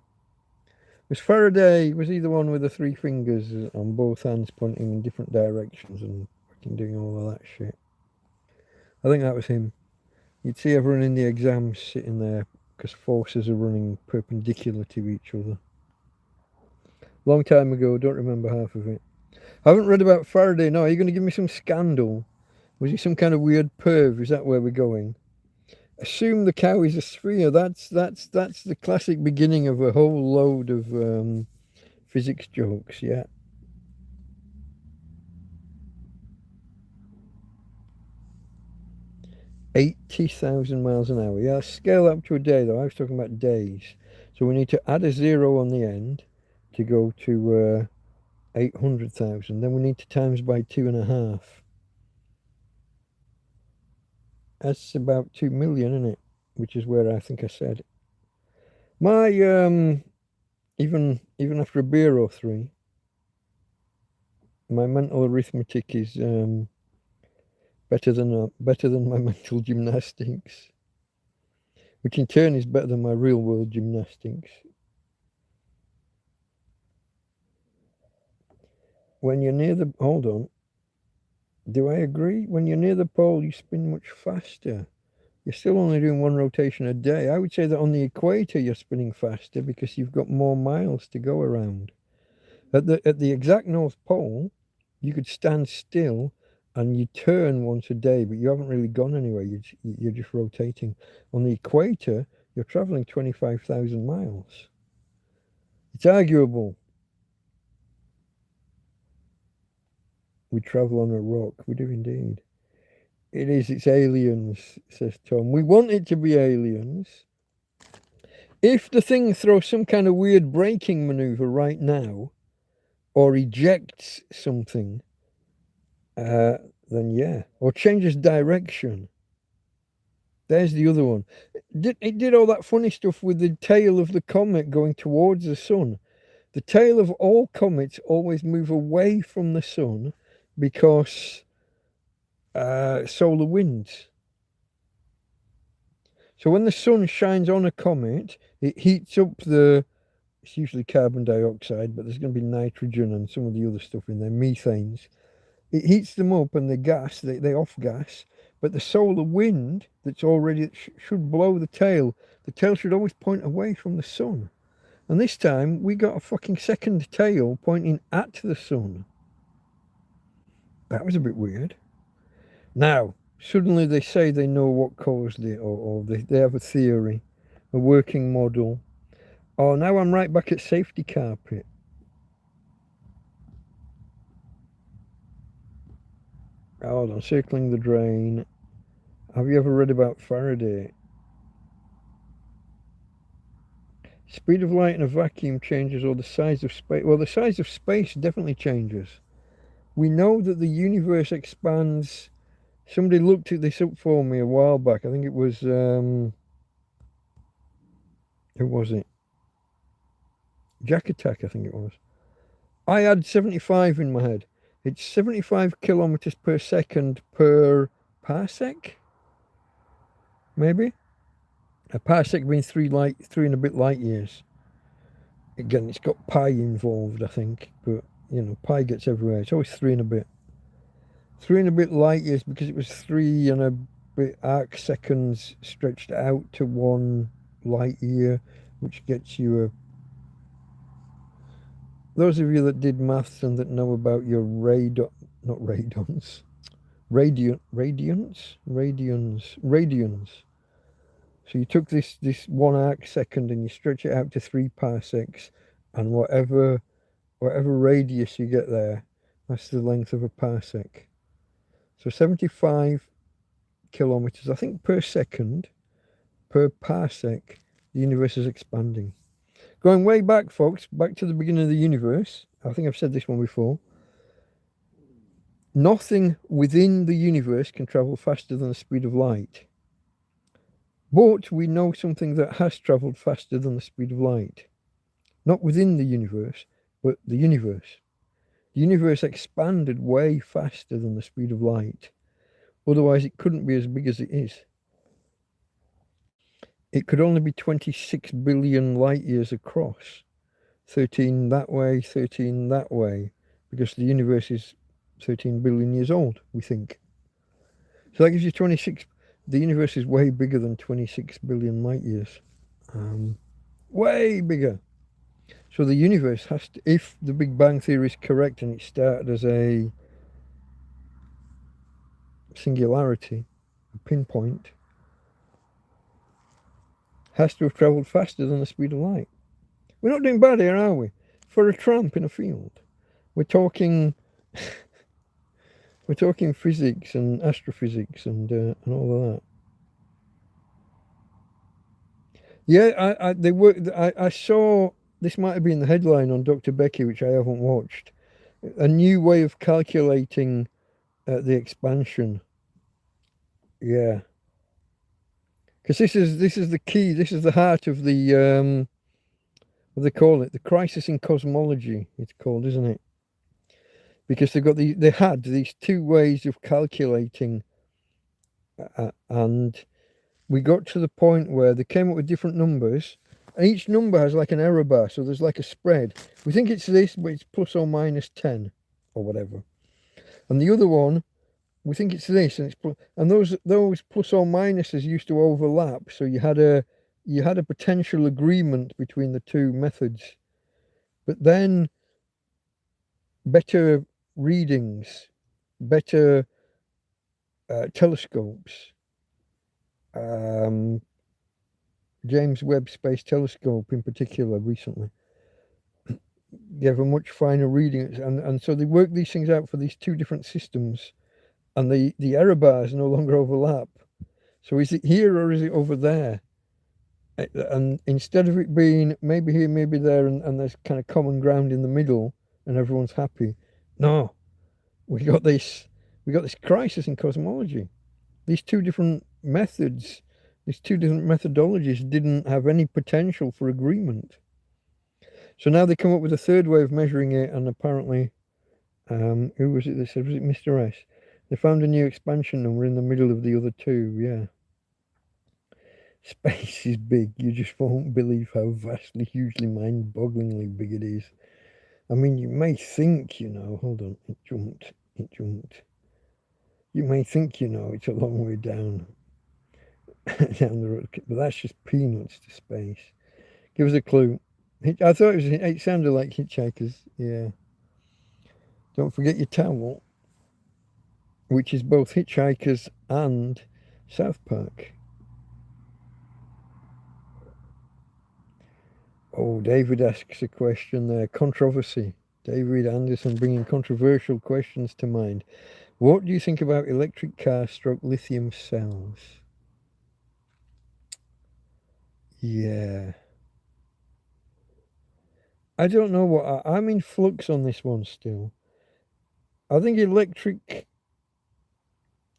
Was Faraday, was he the one with the 3 fingers on both hands pointing in different directions and fucking doing all of that shit? I think that was him. You'd see everyone in the exams sitting there because forces are running perpendicular to each other. Long time ago, don't remember half of it. I haven't read about Faraday. No, are you going to give me some scandal? Was he some kind of weird perv? Is that where we're going? Assume the cow is a sphere. That's the classic beginning of a whole load of physics jokes. Yeah. 80,000 miles an hour. Yeah, scale up to a day though. I was talking about days. So we need to add a 0 on the end to go to 800,000. Then we need to times by 2.5. That's about 2 million, isn't it? Which is where I think I said. My even after a beer or 3, my mental arithmetic is better than my mental gymnastics, which in turn is better than my real world gymnastics. When you're near the hold on, do I agree? When you're near the pole, you spin much faster. You're still only doing 1 rotation a day. I would say that on the equator, you're spinning faster because you've got more miles to go around. At the exact North Pole, you could stand still and you turn once a day, but you haven't really gone anywhere. You're just rotating. On the equator, you're traveling 25,000 miles. It's arguable. We travel on a rock. We do indeed. It is, it's aliens, says Tom. We want it to be aliens. If the thing throws some kind of weird braking maneuver right now, or ejects something, then yeah. Or changes direction. There's the other one. It did all that funny stuff with the tail of the comet going towards the sun. The tail of all comets always move away from the sun because solar winds. So when the sun shines on a comet, it heats up it's usually carbon dioxide, but there's going to be nitrogen and some of the other stuff in there, methanes. It heats them up and the gas, they off gas, but the solar wind that's already, should blow the tail should always point away from the sun. And this time we got a fucking second tail pointing at the sun. That was a bit weird. Now, suddenly they say they know what caused it, or they have a theory, a working model. Oh, now I'm right back at safety carpet. Hold on, circling the drain. Have you ever read about Faraday? Speed of light in a vacuum changes, or the size of space. Well, the size of space definitely changes. We know that the universe expands. Somebody looked at this up for me a while back. I think it was, who was it? Jack Attack, I think it was. I had 75 in my head. It's 75 kilometers per second per parsec? Maybe? A parsec being three and a bit light years. Again, it's got pi involved, I think, but you know, pi gets everywhere. It's always three and a bit. 3 and a bit light years because it was 3 and a bit arc seconds stretched out to 1 light year, which gets you a. Those of you that did maths and that know about your radians. So you took this 1 arc second and you stretch it out to 3 parsecs, and whatever radius you get there, that's the length of a parsec. So 75 kilometers, I think, per second, per parsec, the universe is expanding. Going way back, folks, back to the beginning of the universe. I think I've said this one before. Nothing within the universe can travel faster than the speed of light. But we know something that has traveled faster than the speed of light. Not within the universe, but the universe. The universe expanded way faster than the speed of light. Otherwise, it couldn't be as big as it is. It could only be 26 billion light years across. 13 that way, 13 that way, because the universe is 13 billion years old, we think. So that gives you 26. The universe is way bigger than 26 billion light years. Way bigger. So the universe has to, if the Big Bang Theory is correct and it started as a singularity, a pinpoint, has to have travelled faster than the speed of light. We're not doing bad here, are we? For a tramp in a field. We're talking physics and astrophysics and all of that. Yeah, I saw, this might have been the headline on Dr. Becky, which I haven't watched. A new way of calculating the expansion. Yeah. Because this is the key, this is the heart of the, what do they call it? The crisis in cosmology, it's called, isn't it? Because they had these 2 ways of calculating, and we got to the point where they came up with different numbers, and each number has like an error bar, so there's like a spread. We think it's this, but it's plus or minus 10 or whatever. And the other one, we think it's this, and it's and those plus or minuses used to overlap, so you had a potential agreement between the 2 methods. But then better readings, better telescopes, James Webb Space Telescope in particular recently gave a much finer reading, and so they work these things out for these 2 different systems, and the error bars no longer overlap. So is it here or is it over there? And instead of it being maybe here, maybe there, and there's kind of common ground in the middle, and everyone's happy. No, we got this. We got this crisis in cosmology. These two different methods, these two different methodologies didn't have any potential for agreement. So now they come up with a third way of measuring it, and apparently, who was it that said, was it Mr. S? They found a new expansion number in the middle of the other two, yeah. Space is big. You just won't believe how vastly, hugely, mind-bogglingly big it is. I mean, you may think, hold on, it jumped. You may think, it's a long way down the road, but that's just peanuts to space. Give us a clue. I thought it sounded like Hitchhikers, yeah. Don't forget your towel, which is both Hitchhikers and South Park. Oh, David asks a question there. Controversy. David Anderson bringing controversial questions to mind. What do you think about electric car stroke lithium cells? Yeah. I don't know what I'm in flux on this one still. I think electric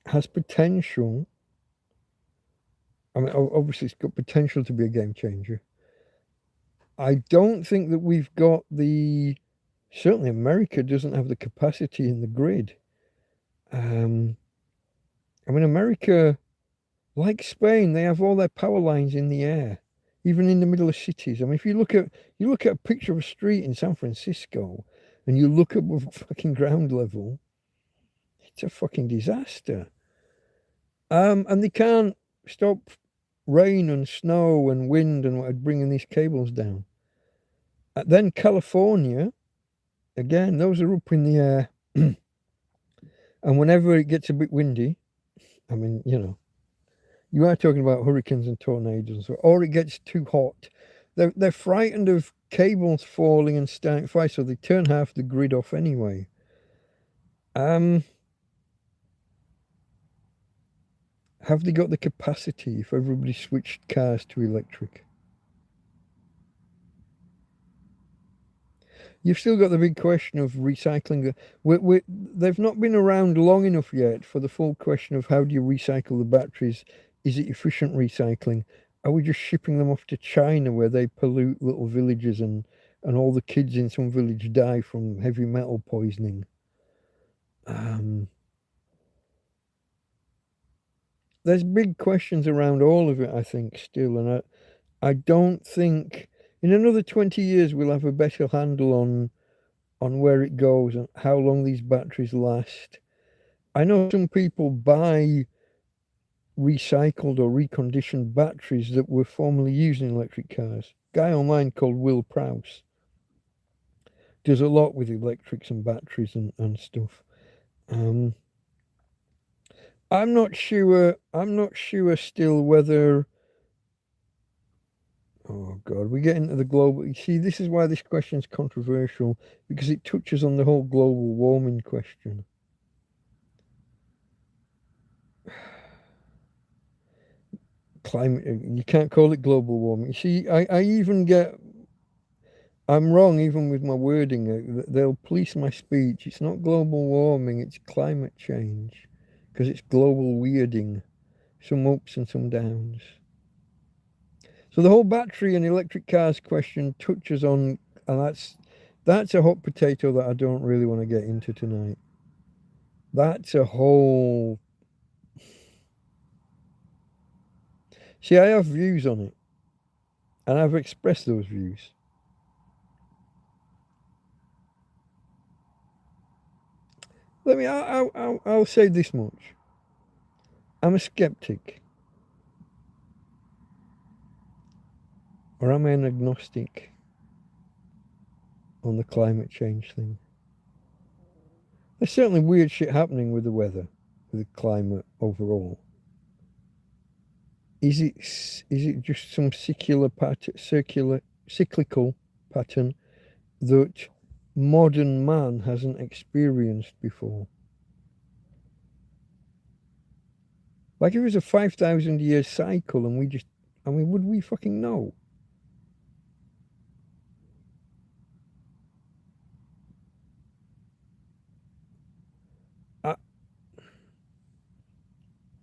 has potential. I mean, obviously, it's got potential to be a game changer. I don't think that we've got certainly America doesn't have the capacity in the grid. I mean, America, like Spain, they have all their power lines in the air, even in the middle of cities. I mean, if you look at a picture of a street in San Francisco and you look above fucking ground level, it's a fucking disaster. And they can't stop rain and snow and wind and bringing these cables down. Then California, again, those are up in the air. And whenever it gets a bit windy, I mean, you are talking about hurricanes and tornadoes, or it gets too hot. They're frightened of cables falling and starting fire, so they turn half the grid off anyway. Have they got the capacity if everybody switched cars to electric? You've still got the big question of recycling. They've not been around long enough yet for the full question of how do you recycle the batteries? Is it efficient recycling? Are we just shipping them off to China where they pollute little villages and all the kids in some village die from heavy metal poisoning? There's big questions around all of it, I think, still. And I don't think in another 20 years we'll have a better handle on where it goes and how long these batteries last. I know some people buy recycled or reconditioned batteries that were formerly used in electric cars. Guy online called Will Prowse does a lot with electrics and batteries and stuff. I'm not sure still whether. Oh God, we get into the global. You see, this is why this question is controversial, because it touches on the whole global warming question. Climate, you can't call it global warming. You see, I even get. I'm wrong even with my wording. They'll police my speech. It's not global warming, it's climate change, because it's global weirding. Some ups and some downs. So the whole battery and electric cars question touches on, and that's a hot potato that I don't really want to get into tonight. That's a whole. See, I have views on it, and I've expressed those views. I'll say this much. I'm a skeptic. Or am I an agnostic on the climate change thing? There's certainly weird shit happening with the weather, with the climate overall. Is it just some cyclical pattern that modern man hasn't experienced before? Like if it was a 5,000 year cycle and we just, I mean, would we fucking know? I,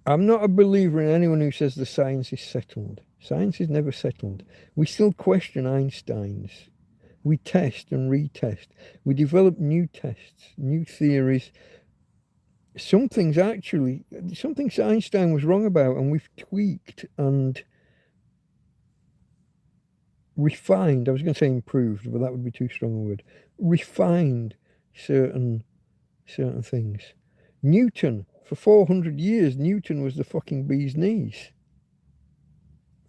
I'm not a believer in anyone who says the science is settled. Science is never settled. We still question Einstein's. We test and retest. We develop new tests, new theories. Some things actually, some things Einstein was wrong about, and we've tweaked and refined. I was going to say improved, but that would be too strong a word. Refined certain things. Newton, for 400 years, Newton was the fucking bee's knees.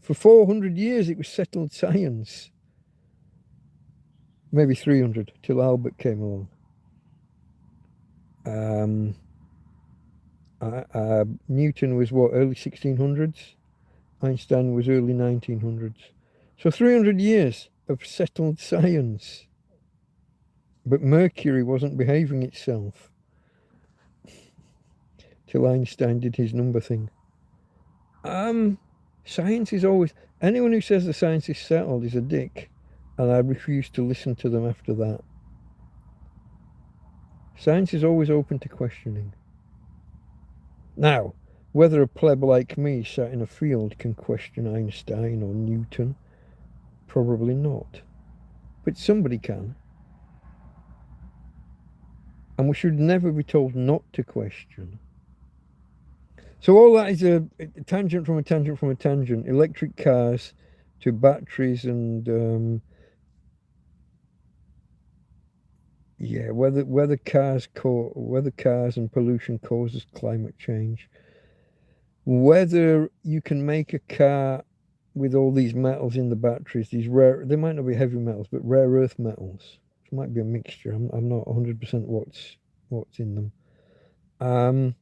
For 400 years, it was settled science. Maybe 300 till Albert came along. Newton was what, early 1600s? Einstein was early 1900s. So 300 years of settled science. But Mercury wasn't behaving itself till Einstein did his number thing. Science is always, anyone who says the science is settled is a dick, and I refuse to listen to them after that. Science is always open to questioning. Now, whether a pleb like me sat in a field can question Einstein or Newton, probably not. But somebody can. And we should never be told not to question. So all that is a tangent from a tangent from a tangent. Electric cars to batteries and yeah, whether cars and pollution causes climate change. Whether you can make a car with all these metals in the batteries, these rare, they might not be heavy metals, but rare earth metals. It might be a mixture. I'm not 100% what's in them.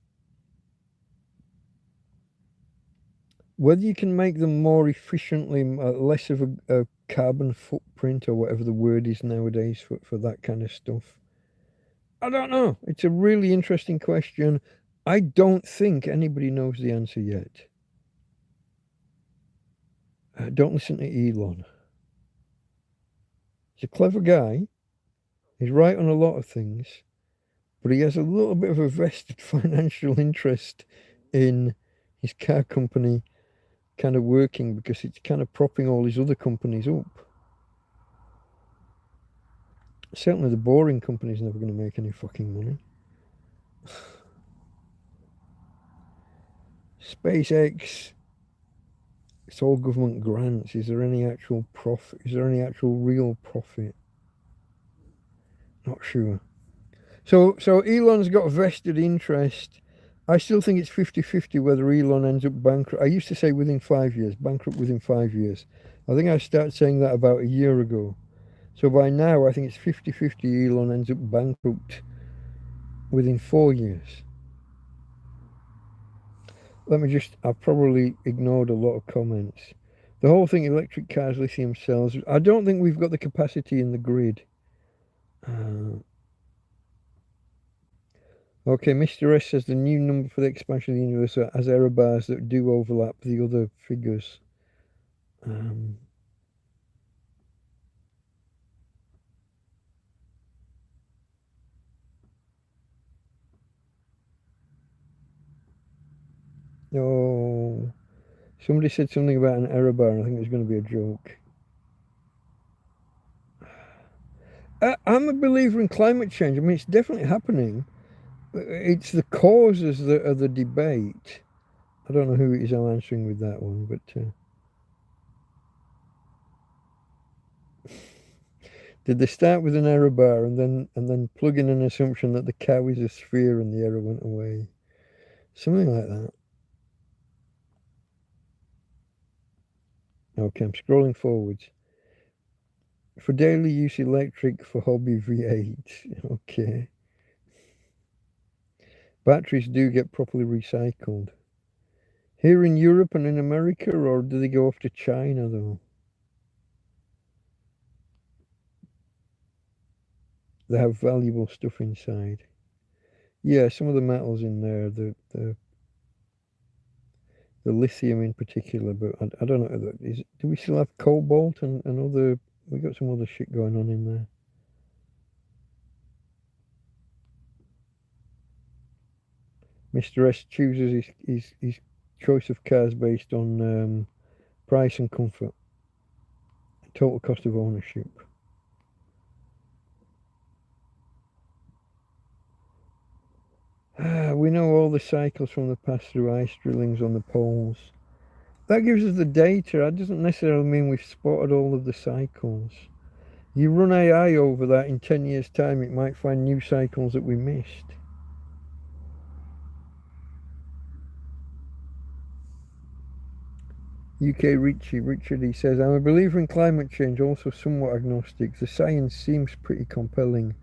Whether you can make them more efficiently, less of a carbon footprint or whatever the word is nowadays for that kind of stuff. I don't know. It's a really interesting question. I don't think anybody knows the answer yet. Don't listen to Elon. He's a clever guy. He's right on a lot of things, but he has a little bit of a vested financial interest in his car company kind of working because it's kind of propping all his other companies up. Certainly the boring company's never going to make any fucking money. SpaceX, it's all government grants. Is there any actual profit? Is there any actual real profit? Not sure. So Elon's got a vested interest. I still think it's 50-50 whether Elon ends up bankrupt. I used to say within 5 years, bankrupt within 5 years. I think I started saying that about a year ago. So by now, I think it's 50-50 Elon ends up bankrupt within 4 years. I've probably ignored a lot of comments. The whole thing, electric cars, lithium cells, I don't think we've got the capacity in the grid. Okay, Mr. S says the new number for the expansion of the universe has error bars that do overlap the other figures. Oh, somebody said something about an error bar, and I think it was going to be a joke. I'm a believer in climate change. I mean, it's definitely happening. It's the causes that are the debate. I don't know who it is I'm answering with that one, but did they start with an error bar and then plug in an assumption that the cow is a sphere and the error went away? Something like that. Okay, I'm scrolling forwards. For daily use electric, for hobby V8. Okay. Batteries do get properly recycled. Here in Europe and in America, or do they go off to China though? They have valuable stuff inside. Yeah, some of the metals in there, the lithium in particular, but I don't know. Do we still have cobalt and other? We got some other shit going on in there. Mr. S chooses his choice of cars based on price and comfort, total cost of ownership. We know all the cycles from the past through ice drillings on the poles. That gives us the data. That doesn't necessarily mean we've spotted all of the cycles. You run AI over that, in 10 years' time, it might find new cycles that we missed. UK Richard, he says, I'm a believer in climate change, also somewhat agnostic. The science seems pretty compelling.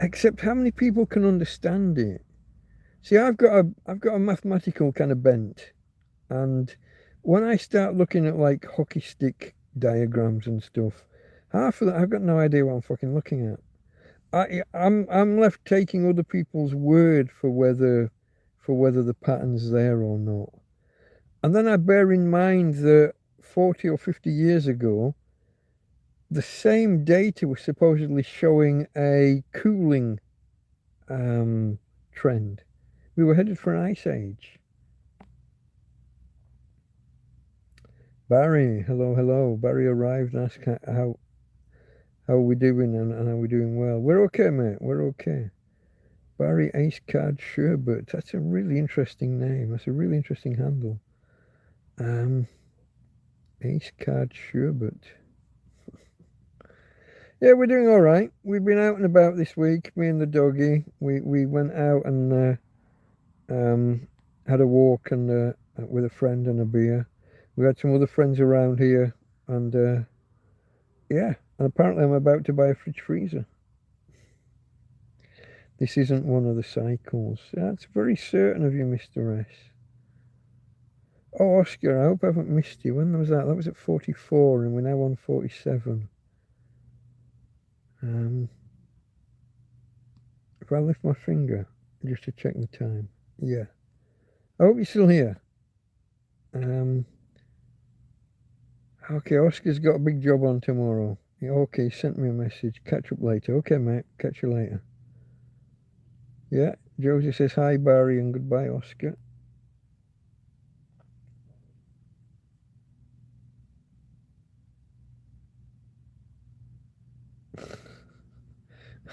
Except how many people can understand it? See, I've got a mathematical kind of bent, and when I start looking at like hockey stick diagrams and stuff, half of that I've got no idea what I'm fucking looking at. I'm left taking other people's word for whether the pattern's there or not. And then I bear in mind that 40 or 50 years ago, the same data was supposedly showing a cooling trend. We were headed for an ice age. Barry, hello. Barry arrived and asked how are we doing, and are we doing well? We're okay, mate. We're okay. Barry Ace Card Sherbert. That's a really interesting name. That's a really interesting handle. Ace Card Sherbert. Yeah, we're doing all right. We've been out and about this week. Me and the doggy. We went out and had a walk and with a friend and a beer. We had some other friends around here, and yeah. And apparently, I'm about to buy a fridge freezer. This isn't one of the cycles. That's very certain of you, Mr. S. Oh, Oscar, I hope I haven't missed you. When was that? That was at 44, and we're now on 47. If I lift my finger just to check the time. Yeah. I hope you're still here. Okay, Oscar's got a big job on tomorrow. Yeah, okay, sent me a message. Catch up later. Okay, mate. Catch you later. Yeah, Josie says hi, Barry, and goodbye, Oscar.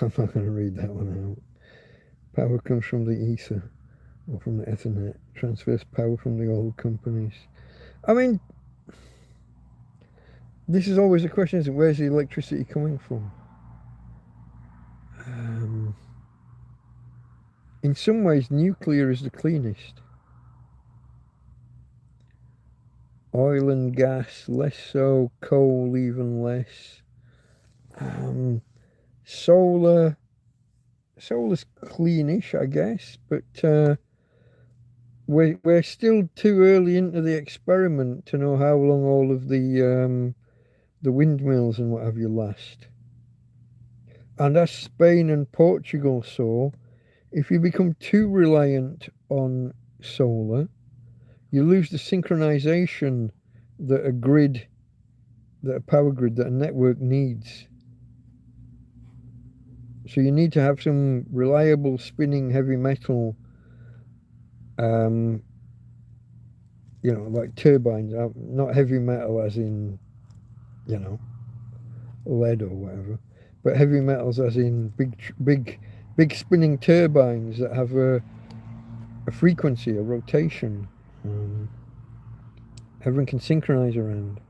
I'm not going to read that one out. Power comes from the ether or from the Ethernet. Transfers power from the old companies. I mean, this is always a question, isn't it? Where's the electricity coming from? In some ways, nuclear is the cleanest. Oil and gas, less so. Coal, even less. Solar's cleanish, I guess, but we're still too early into the experiment to know how long all of the windmills and what have you last. And as Spain and Portugal saw, if you become too reliant on solar, you lose the synchronization that a power grid, that a network needs. So you need to have some reliable spinning heavy metal, like turbines, not heavy metal as in, lead or whatever, but heavy metals as in big spinning turbines that have a frequency, a rotation. Everyone can synchronize around.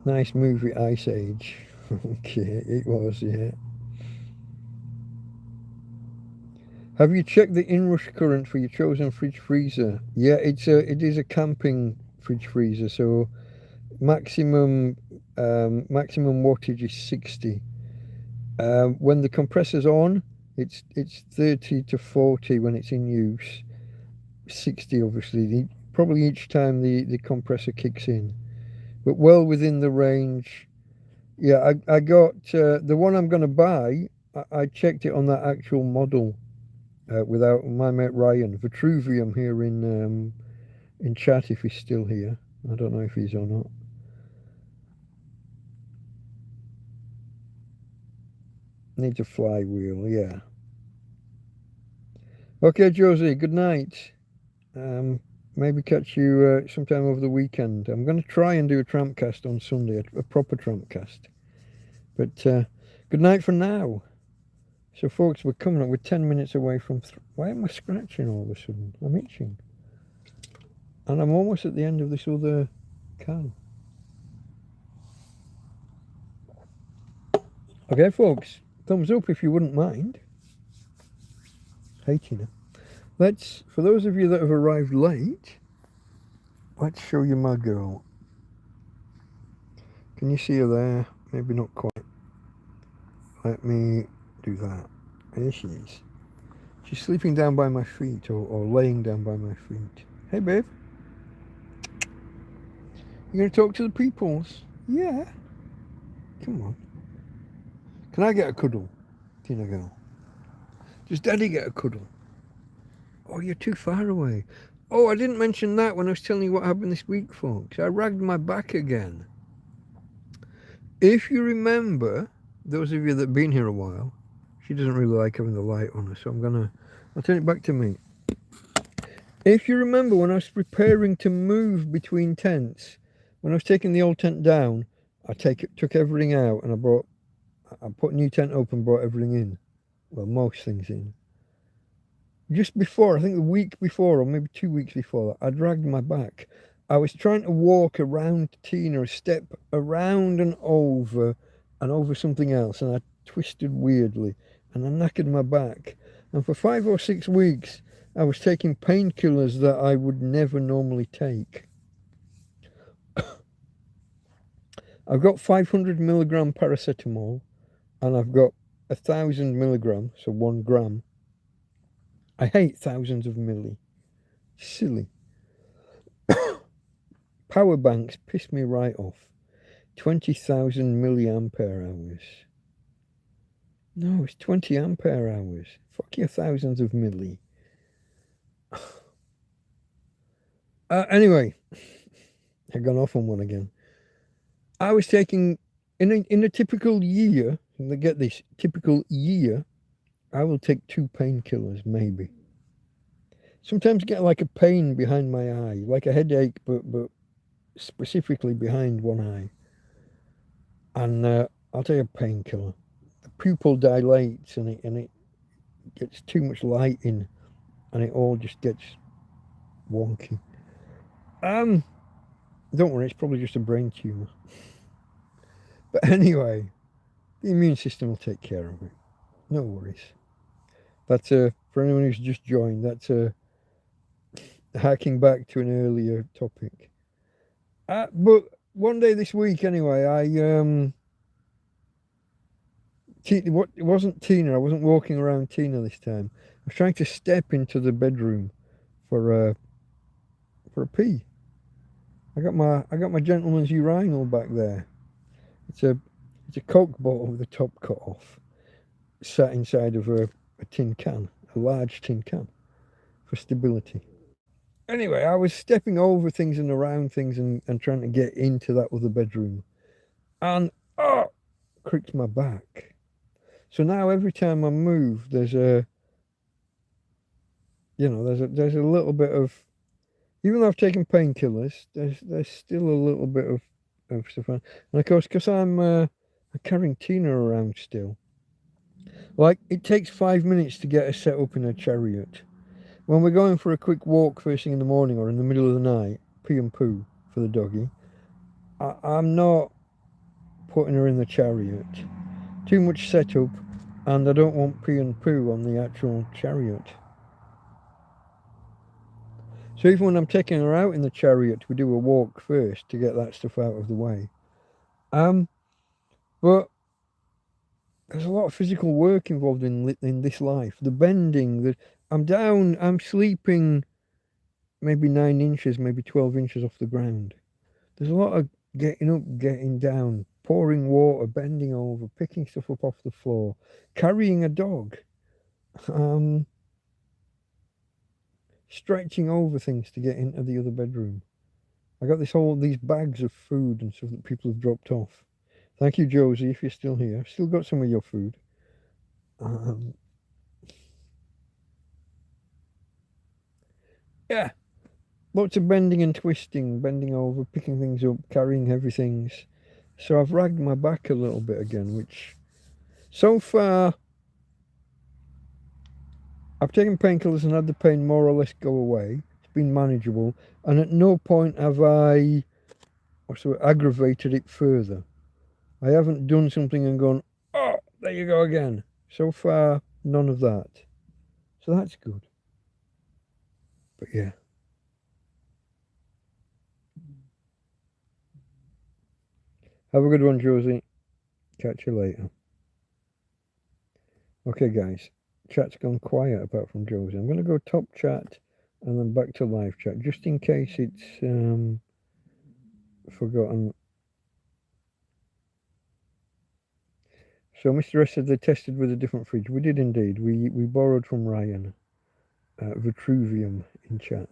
Nice movie, Ice Age. Okay, it was, yeah. Have you checked the inrush current for your chosen fridge freezer? Yeah, it is a camping fridge freezer, so maximum wattage is 60. When the compressor's on, it's 30 to 40 when it's in use. 60 obviously, probably each time the compressor kicks in, but well within the range. Yeah, I got the one I'm going to buy. I checked it on that actual model, without my mate Ryan. Vitruvium here in chat if he's still here. I don't know if he's or not. Needs a flywheel, yeah. Okay, Josie, good night. Maybe catch you sometime over the weekend. I'm going to try and do a TrampCast on Sunday, a proper TrampCast. But good night for now. So, folks, we're coming up. We're 10 minutes away from... Why am I scratching all of a sudden? I'm itching. And I'm almost at the end of this other can. Okay, folks. Thumbs up if you wouldn't mind. Hey, Tina. Let's, for those of you that have arrived late, let's show you my girl. Can you see her there? Maybe not quite. Let me do that. There she is. She's sleeping down by my feet, or laying down by my feet. Hey, babe. You gonna talk to the peoples? Yeah. Come on. Can I get a cuddle, Tina girl? Does Daddy get a cuddle? Oh, you're too far away. Oh, I didn't mention that when I was telling you what happened this week, folks. I ragged my back again. If you remember, those of you that have been here a while, she doesn't really like having the light on her, so I'll turn it back to me. If you remember when I was preparing to move between tents, when I was taking the old tent down, I took everything out and I put a new tent up and brought everything in. Well, most things in. Just before, I think the week before, or maybe 2 weeks before that, I dragged my back. I was trying to walk around Tina, a step around and over something else, and I twisted weirdly, and I knackered my back. And for 5 or 6 weeks, I was taking painkillers that I would never normally take. I've got 500 milligram paracetamol, and I've got 1,000 milligram, so 1 gram. I hate thousands of milli. Silly. Power banks piss me right off. 20,000 milliampere hours. No, it's 20 ampere hours. Fuck your thousands of milli. Anyway, I've gone off on one again. I was taking, in a typical year, and get this, typical year, I will take 2 painkillers, maybe. Sometimes get like a pain behind my eye, like a headache, but specifically behind one eye. And I'll take a painkiller. The pupil dilates and it gets too much light in, and it all just gets wonky. Don't worry, it's probably just a brain tumor. But anyway, the immune system will take care of it. No worries. That's for anyone who's just joined, that's hacking back to an earlier topic. But one day this week, anyway, it wasn't Tina. I wasn't walking around Tina this time. I was trying to step into the bedroom for a pee. I got my gentleman's urinal back there. It's a Coke bottle with the top cut off, sat inside of a tin can, a large tin can, for stability. Anyway, I was stepping over things and around things and trying to get into that other bedroom, and cricked my back. So now every time I move, there's a little bit of, even though I've taken painkillers, there's still a little bit of stuff on. And of course, because I'm carrying Tina around still, like it takes 5 minutes to get her set up in a chariot. When we're going for a quick walk first thing in the morning or in the middle of the night, pee and poo for the doggy, I'm not putting her in the chariot. Too much setup, and I don't want pee and poo on the actual chariot. So even when I'm taking her out in the chariot, we do a walk first to get that stuff out of the way. But there's a lot of physical work involved in this life. The bending, I'm down, I'm sleeping maybe 9 inches, maybe 12 inches off the ground. There's a lot of getting up, getting down, pouring water, bending over, picking stuff up off the floor, carrying a dog. stretching over things to get into the other bedroom. I got these bags of food and stuff that people have dropped off. Thank you, Josie, if you're still here. I've still got some of your food. Yeah, lots of bending and twisting, bending over, picking things up, carrying heavy things. So I've ragged my back a little bit again, which so far I've taken painkillers and had the pain more or less go away. It's been manageable, and at no point have I aggravated it further. I haven't done something and gone, oh, there you go again. So far, none of that. So that's good. But yeah. Have a good one, Josie. Catch you later. Okay, guys. Chat's gone quiet apart from Josie. I'm going to go top chat and then back to live chat, just in case it's forgotten. So Mr. S said they tested with a different fridge. We did indeed. We borrowed from Ryan Vitruvium in chat.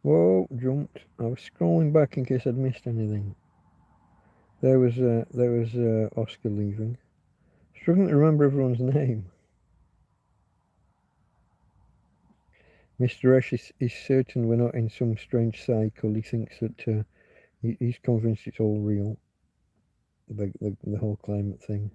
Whoa, jumped. I was scrolling back in case I'd missed anything. There was Oscar leaving. Struggling to remember everyone's name. Mr. Ash is certain we're not in some strange cycle. He thinks that he's convinced it's all real. The whole climate thing.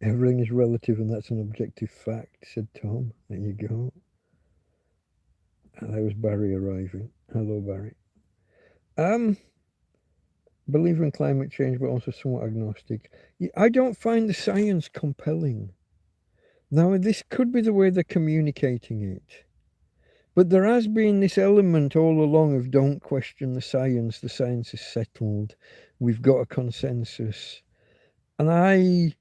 Everything is relative and that's an objective fact, said Tom. There you go. And there was Barry arriving. Hello, Barry. Believer in climate change, but also somewhat agnostic. I don't find the science compelling. Now, this could be the way they're communicating it. But there has been this element all along of don't question the science is settled, we've got a consensus. And I'm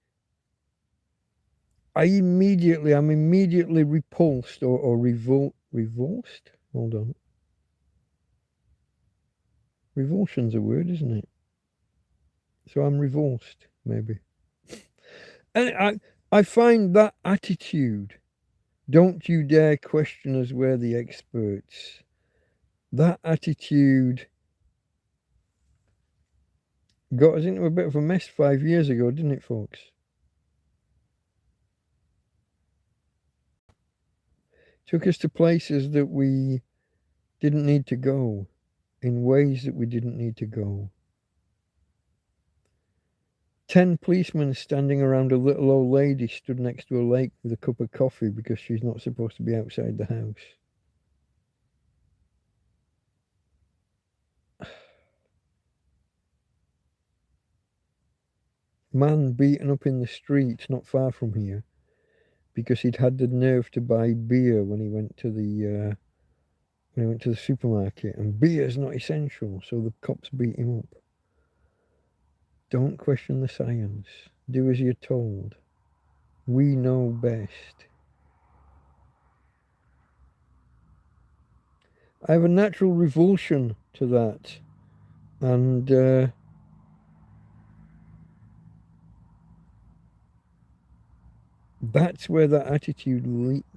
immediately repulsed or revulsed? Hold on. Revulsion's a word, isn't it? So I'm revulsed, maybe. And I find that attitude, don't you dare question us, we're the experts. That attitude got us into a bit of a mess 5 years ago, didn't it, folks? Took us to places that we didn't need to go, in ways that we didn't need to go. 10 policemen standing around a little old lady stood next to a lake with a cup of coffee because she's not supposed to be outside the house. Man beaten up in the street not far from here because he'd had the nerve to buy beer when he went to the supermarket, and beer's not essential, so the cops beat him up. Don't question the science. Do as you're told. We know best. I have a natural revulsion to that, and that's where that attitude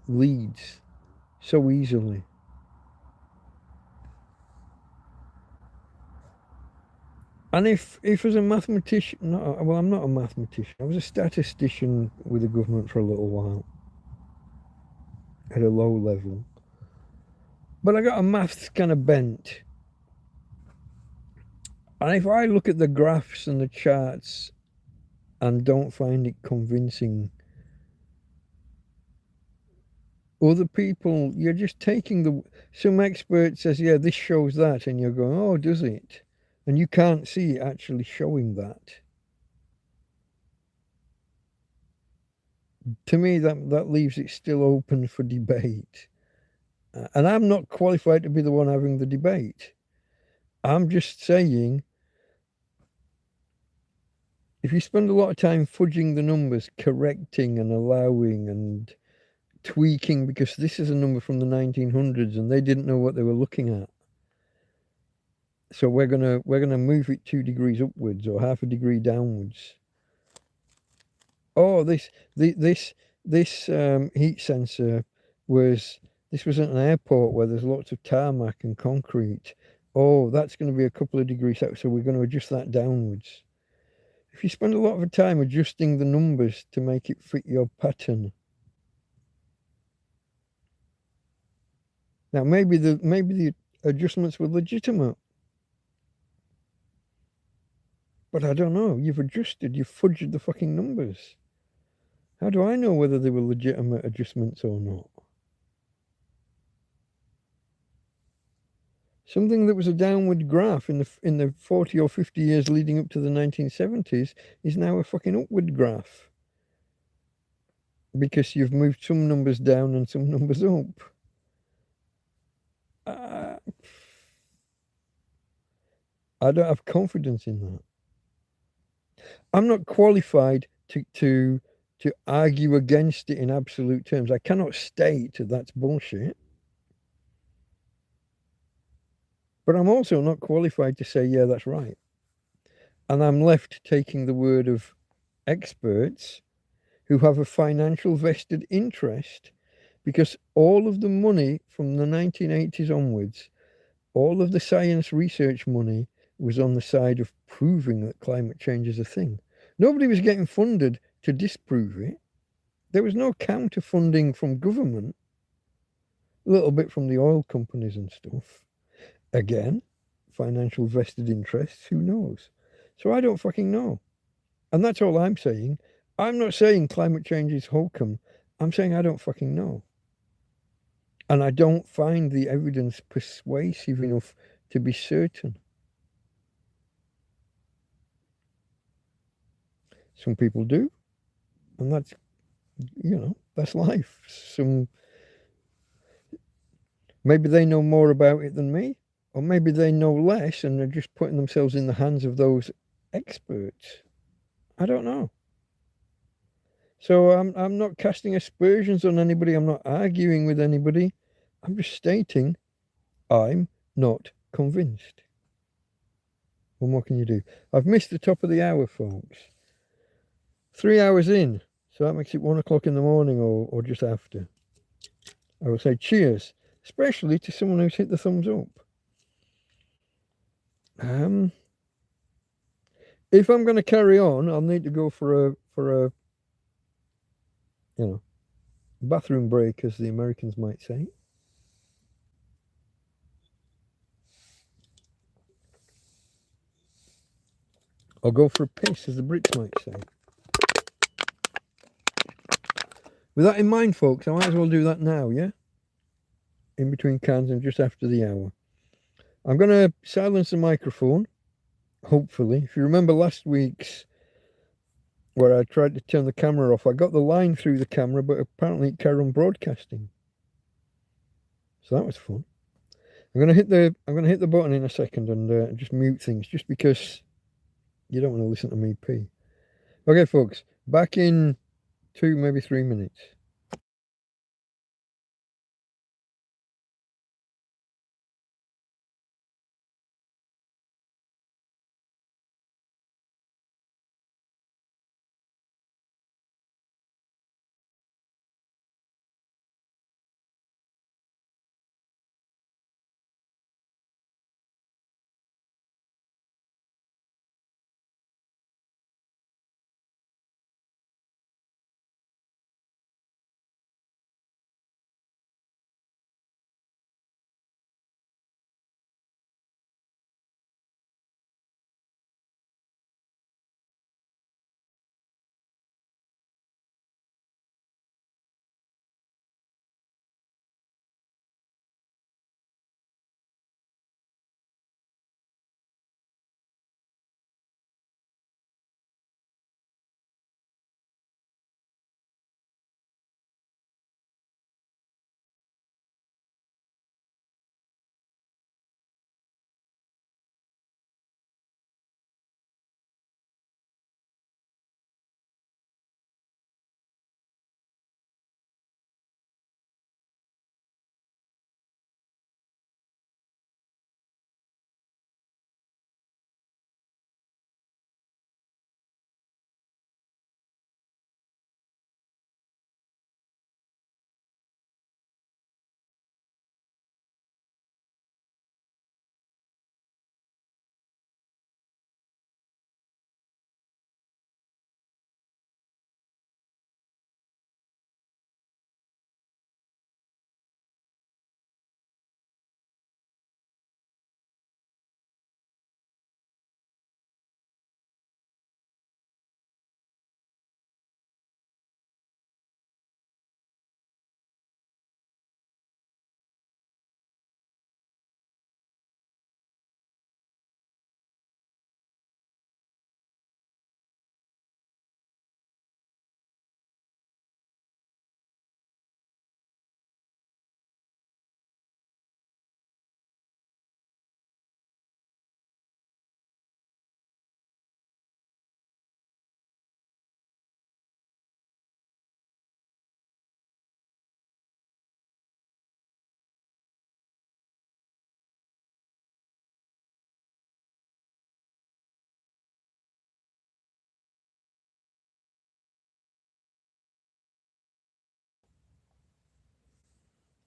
leads so easily. And if as a mathematician, I'm not a mathematician. I was a statistician with the government for a little while at a low level. But I got a maths kind of bent. And if I look at the graphs and the charts and don't find it convincing, other people, you're just taking some expert says, yeah, this shows that, and you're going, oh, does it? And you can't see it actually showing that. To me, that leaves it still open for debate. And I'm not qualified to be the one having the debate. I'm just saying, if you spend a lot of time fudging the numbers, correcting and allowing and tweaking because this is a number from the 1900s and they didn't know what they were looking at. So we're gonna move it 2 degrees upwards or half a degree downwards. Oh, this heat sensor was this was at an airport where there's lots of tarmac and concrete. Oh, that's going to be a couple of degrees out, so we're going to adjust that downwards. If you spend a lot of time adjusting the numbers to make it fit your pattern. Now maybe the adjustments were legitimate. But I don't know. You've fudged the fucking numbers. How do I know whether they were legitimate adjustments or not? Something that was a downward graph in the 40 or 50 years leading up to the 1970s is now a fucking upward graph. Because you've moved some numbers down and some numbers up. I don't have confidence in that. I'm not qualified to argue against it in absolute terms. I cannot state that's bullshit. But I'm also not qualified to say, yeah, that's right. And I'm left taking the word of experts who have a financial vested interest because all of the money from the 1980s onwards, all of the science research money was on the side of proving that climate change is a thing. Nobody was getting funded to disprove it. There was no counter funding from government, a little bit from the oil companies and stuff. Again, financial vested interests, who knows? So I don't fucking know. And that's all I'm saying. I'm not saying climate change is hokum. I'm saying I don't fucking know. And I don't find the evidence persuasive enough to be certain. Some people do. And that's, that's life. Maybe they know more about it than me. Or maybe they know less and they're just putting themselves in the hands of those experts. I don't know. So I'm not casting aspersions on anybody. I'm not arguing with anybody. I'm just stating I'm not convinced. What more can you do? I've missed the top of the hour, folks. 3 hours in. So that makes it 1 o'clock in the morning or just after. I will say cheers, especially to someone who's hit the thumbs up. If I'm going to carry on, I'll need to go for a bathroom break, as the Americans might say. Or go for a piss, as the Brits might say. With that in mind, folks, I might as well do that now, yeah? In between cans and just after the hour. I'm going to silence the microphone, hopefully. If you remember last week's where I tried to turn the camera off, I got the line through the camera, but apparently it carried on broadcasting. So that was fun. I'm gonna hit the button in a second and just mute things, just because you don't want to listen to me pee. Okay, folks, back in 2, maybe 3 minutes.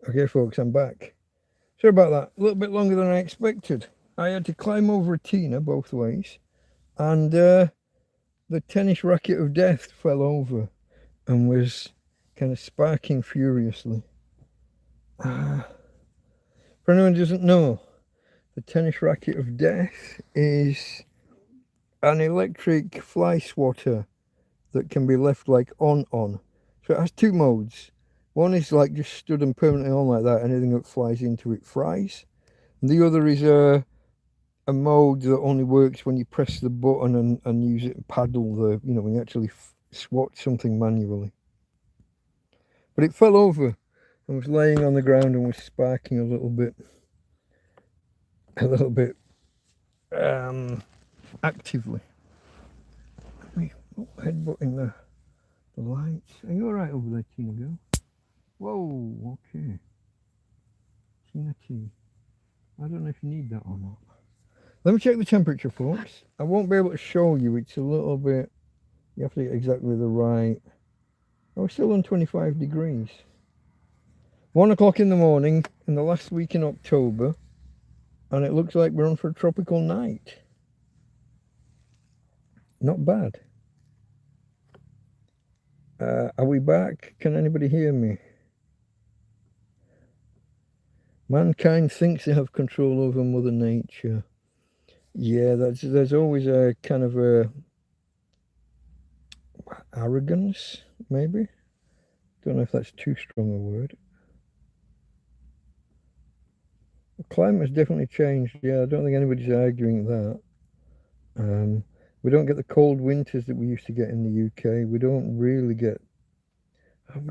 Okay, folks, I'm back. Sorry about that. A little bit longer than I expected. I had to climb over a Tina both ways, and the tennis racket of death fell over and was kind of sparking furiously. For anyone who doesn't know, the tennis racket of death is an electric fly swatter that can be left like on. So it has two modes. One is like just stood and permanently on like that. Anything that flies into it fries. And the other is a mode that only works when you press the button and use it and paddle the, when you actually swat something manually. But it fell over and was laying on the ground and was sparking a little bit actively. Let me headbutting the lights. Are you alright over there, Tina girl? Whoa, okay. Tina T. I don't know if you need that or not. Let me check the temperature, folks. I won't be able to show you. It's a little bit... You have to get exactly the right... Oh, we're still on 25 degrees. 1 o'clock in the morning in the last week in October. And it looks like we're on for a tropical night. Not bad. Are we back? Can anybody hear me? Mankind thinks they have control over Mother Nature. Yeah, there's always a kind of a arrogance, maybe. Don't know if that's too strong a word. The climate's definitely changed. Yeah, I don't think anybody's arguing that. We don't get the cold winters that we used to get in the UK. We don't really get...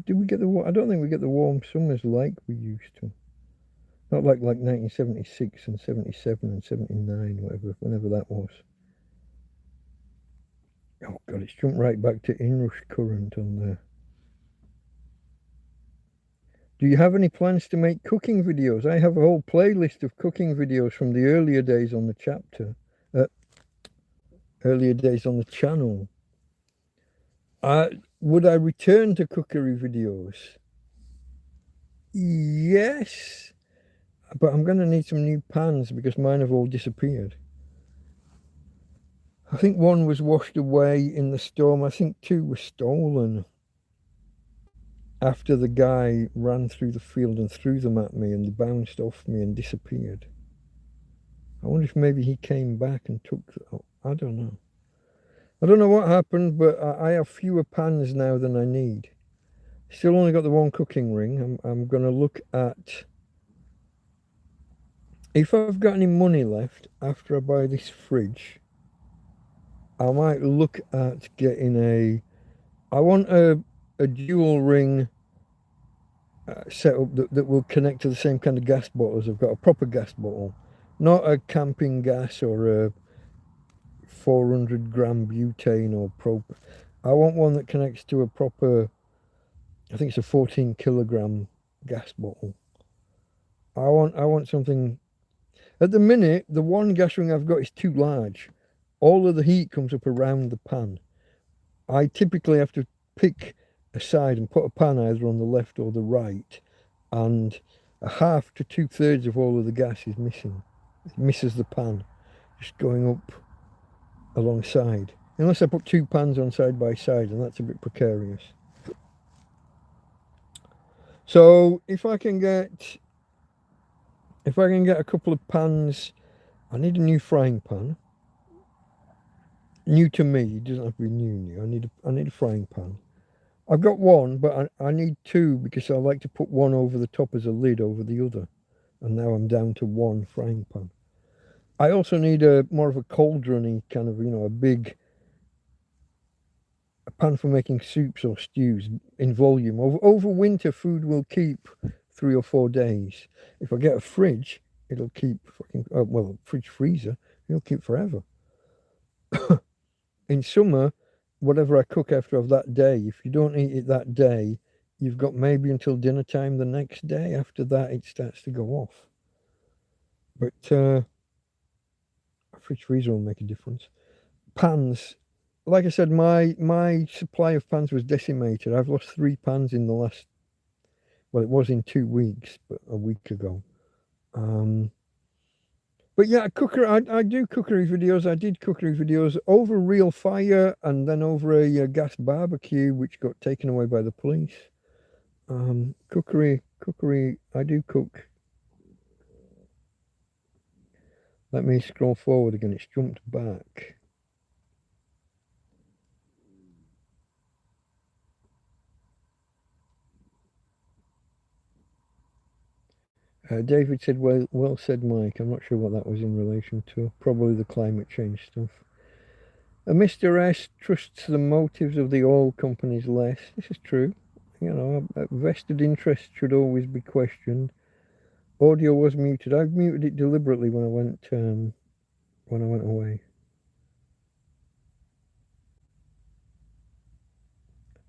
Do we get the... I don't think we get the warm summers like we used to. Not like 1976 and 77 and 79, whenever that was. Oh God, it's jumped right back to inrush current on there. Do you have any plans to make cooking videos? I have a whole playlist of cooking videos from the earlier days on the chapter. Earlier days on the channel. Would I return to cookery videos? Yes. But I'm going to need some new pans because mine have all disappeared. I think one was washed away in the storm. I think 2 were stolen after the guy ran through the field and threw them at me and they bounced off me and disappeared. I wonder if maybe he came back and took them. I don't know. I don't know what happened, but I have fewer pans now than I need. Still only got the one cooking ring. I'm going to look at... If I've got any money left after I buy this fridge, I might look at getting a... I want a dual ring setup that will connect to the same kind of gas bottle as I've got. A proper gas bottle. Not a camping gas or a 400 gram butane or propane. I want one that connects to a proper... I think it's a 14 kilogram gas bottle. I want something... At the minute, the one gas ring I've got is too large. All of the heat comes up around the pan. I typically have to pick a side and put a pan either on the left or the right, and a half to 2/3 of all of the gas is missing. It misses the pan, just going up alongside. Unless I put 2 pans on side by side, and that's a bit precarious. So if I can get a couple of pans, I need a new frying pan. New to me, it doesn't have to be new. I need a frying pan. I've got one, but I need 2 because I like to put one over the top as a lid over the other. And now I'm down to 1 frying pan. I also need more of a cauldron-y kind of, a pan for making soups or stews in volume. Over winter, food will keep 3 or 4 days. If I get a fridge, it'll keep fridge freezer, it'll keep forever. In summer, whatever I cook after of that day, if you don't eat it that day, you've got maybe until dinner time the next day. After that, it starts to go off. But a fridge freezer will make a difference. Pans, like I said, my supply of pans was decimated. I've lost 3 pans in the last Well, it was in 2 weeks, but a week ago. But yeah, I do cookery videos. I did cookery videos over real fire and then over a gas barbecue, which got taken away by the police. Cookery, I do cook. Let me scroll forward again. It's jumped back. David said, well said, Mike. I'm not sure what that was in relation to. Probably the climate change stuff. Mr. S trusts the motives of the oil companies less. This is true. You know, a vested interest should always be questioned. Audio was muted. I've muted it deliberately when I went away.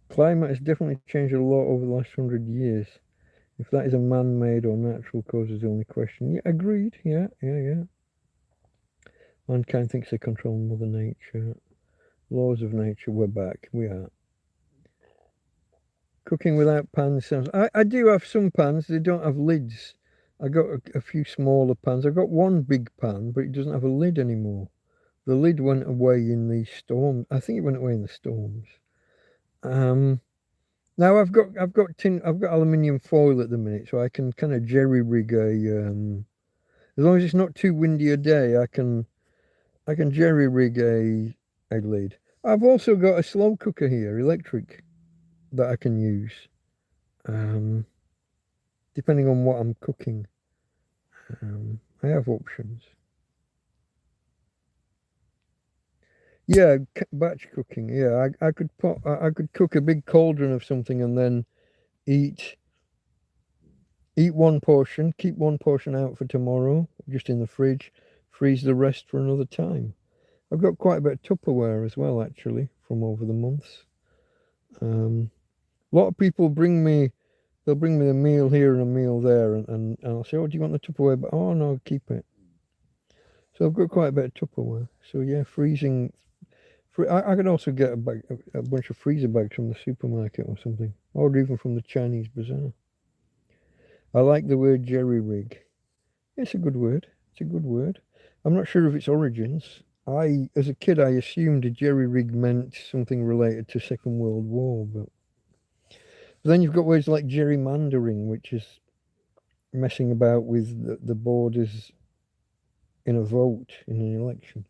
Climate has definitely changed a lot over the last 100 years. If that is a man-made or natural cause is the only question. Yeah, agreed. Yeah. Mankind thinks they control Mother Nature. Laws of nature, we're back. We are. Cooking without pans sounds... I do have some pans. They don't have lids. I got a few smaller pans. I got one big pan, but it doesn't have a lid anymore. The lid went away in the storm. I think it went away in the storms. Now I've got aluminium foil at the minute, so I can kind of jerry rig as long as it's not too windy a day, I can jerry rig a lid. I've also got a slow cooker here, electric, that I can use, depending on what I'm cooking. I have options. Yeah, batch cooking. Yeah, I could cook a big cauldron of something and then eat one portion, keep one portion out for tomorrow, just in the fridge, freeze the rest for another time. I've got quite a bit of Tupperware as well, actually, from over the months. A lot of people they'll bring me a meal here and a meal there, and I'll say, oh, do you want the Tupperware? But, oh, no, keep it. So I've got quite a bit of Tupperware. So yeah, freezing. I could also get a bunch of freezer bags from the supermarket or something, or even from the Chinese bazaar. I like the word jerry rig. It's a good word. It's a good word. I'm not sure of its origins. As a kid, I assumed a jerry rig meant something related to Second World War, but then you've got words like gerrymandering, which is messing about with the borders in a vote in an election.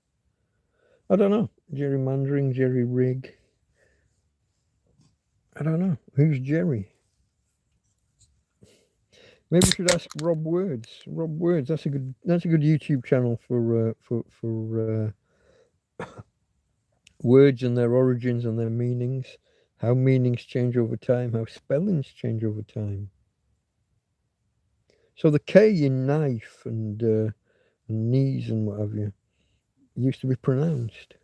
I don't know. Gerrymandering, jerry rig. I don't know. Who's Jerry? Maybe we should ask Rob Words. Rob Words. That's a good YouTube channel for words and their origins and their meanings. How meanings change over time. How spellings change over time. So the K in knife and knees and what have you used to be pronounced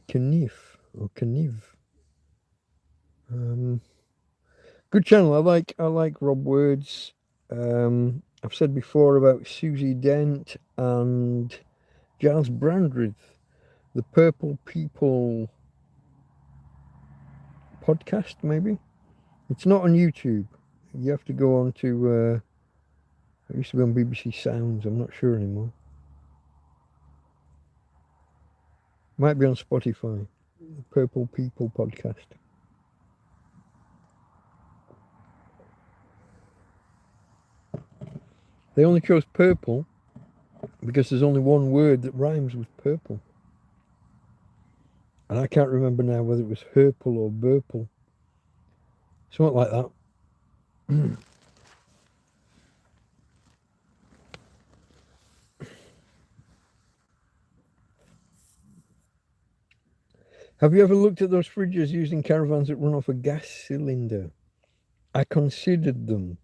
Knif or Kniv. Good channel. I like Rob Words. I've said before about Susie Dent and Giles Brandreth, the Purple People podcast, maybe. It's not on YouTube. You have to go on to it used to be on BBC Sounds, I'm not sure anymore. Might be on Spotify. The Purple People podcast. They only chose purple because there's only one word that rhymes with purple. And I can't remember now whether it was herple or burple. Something like that. Have you ever looked at those fridges using caravans that run off a gas cylinder? I considered them.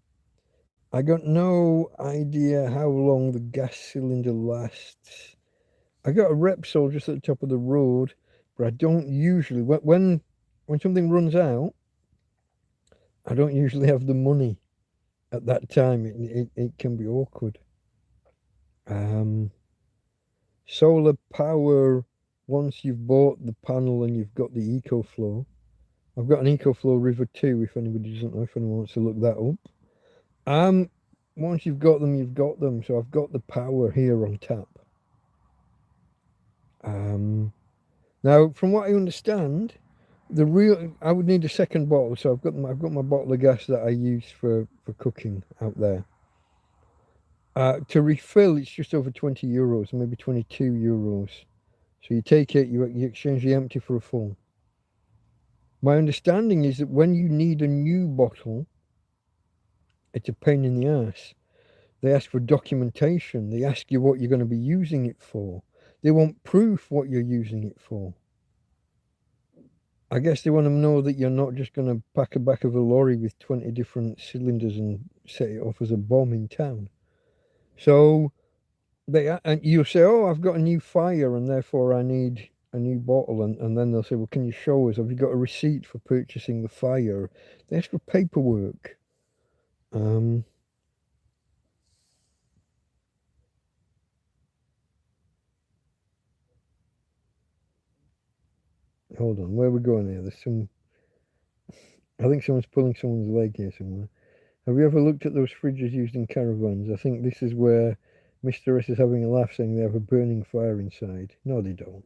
I got no idea how long the gas cylinder lasts. I got a Repsol just at the top of the road, but I don't usually, when something runs out, I don't usually have the money at that time. It can be awkward. Solar power, once you've bought the panel and you've got the EcoFlow, I've got an EcoFlow River 2 if anybody doesn't know, if anyone wants to look that up. Once you've got them, you've got them. So I've got the power here on tap. Now, from what I understand, I would need a second bottle. So I've got my bottle of gas that I use for cooking out there. To refill, it's just over €20, maybe €22. So you take it, you exchange the empty for a full. My understanding is that when you need a new bottle, it's a pain in the ass. They ask for documentation. They ask you what you're going to be using it for. They want proof what you're using it for. I guess they want to know that you're not just going to pack a back of a lorry with 20 different cylinders and set it off as a bomb in town. So and you say, oh, I've got a new fire and therefore I need a new bottle. And then they'll say, well, can you show us? Have you got a receipt for purchasing the fire? They ask for paperwork. Hold on, where are we going here? I think someone's pulling someone's leg here somewhere. Have you ever looked at those fridges used in caravans? I think this is where Mr. S is having a laugh, saying they have a burning fire inside. No, they don't.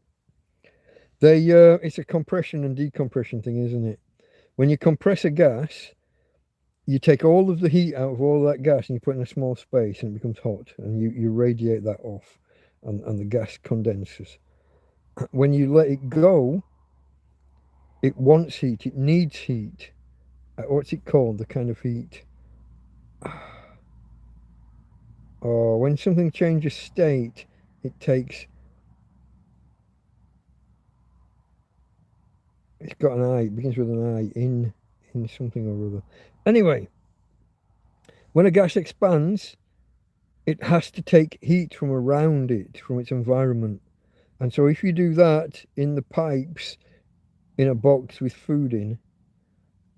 It's a compression and decompression thing, isn't it? When you compress a gas, you take all of the heat out of all that gas and you put it in a small space and it becomes hot and you radiate that off and the gas condenses. When you let it go, it wants heat, it needs heat. What's it called? The kind of heat. Oh, when something changes state, it takes. It's got an I. It begins with an I. In something or other. Anyway, when a gas expands, it has to take heat from around it, from its environment. And so if you do that in the pipes, in a box with food in,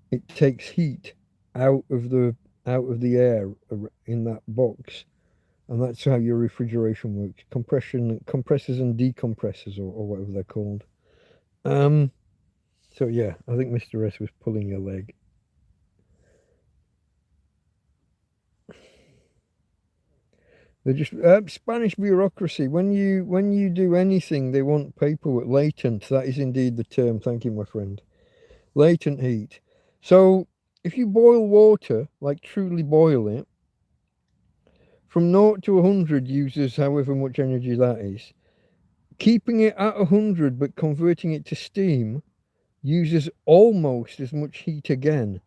it takes heat out of the air in that box. And that's how your refrigeration works. Compressors and decompressors or whatever they're called. So yeah, I think Mr. S was pulling your leg. They're just Spanish bureaucracy. When you do anything, they want paperwork. Latent. That is indeed the term. Thank you, my friend. Latent heat. So if you boil water, like truly boil it, from 0 to 100 uses however much energy that is. Keeping it at 100 but converting it to steam uses almost as much heat again.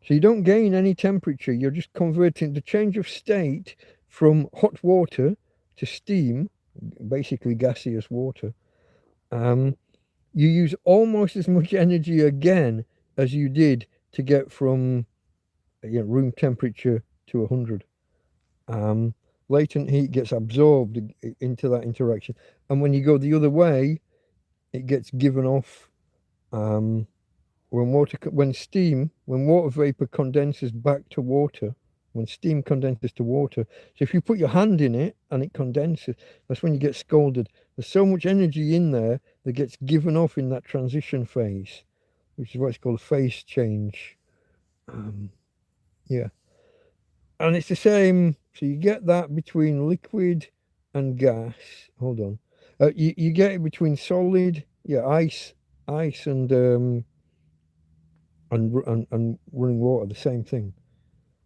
So you don't gain any temperature, you're just converting the change of state from hot water to steam, basically gaseous water. You use almost as much energy again as you did to get from room temperature to 100. Latent heat gets absorbed into that interaction. And when you go the other way, it gets given off when water vapor condenses back to water, when steam condenses to water. So if you put your hand in it and it condenses, that's when you get scalded. There's so much energy in there that gets given off in that transition phase, which is what's called a phase change. Yeah. And it's the same. So you get that between liquid and gas. Hold on. You get it between solid, ice and running water, the same thing.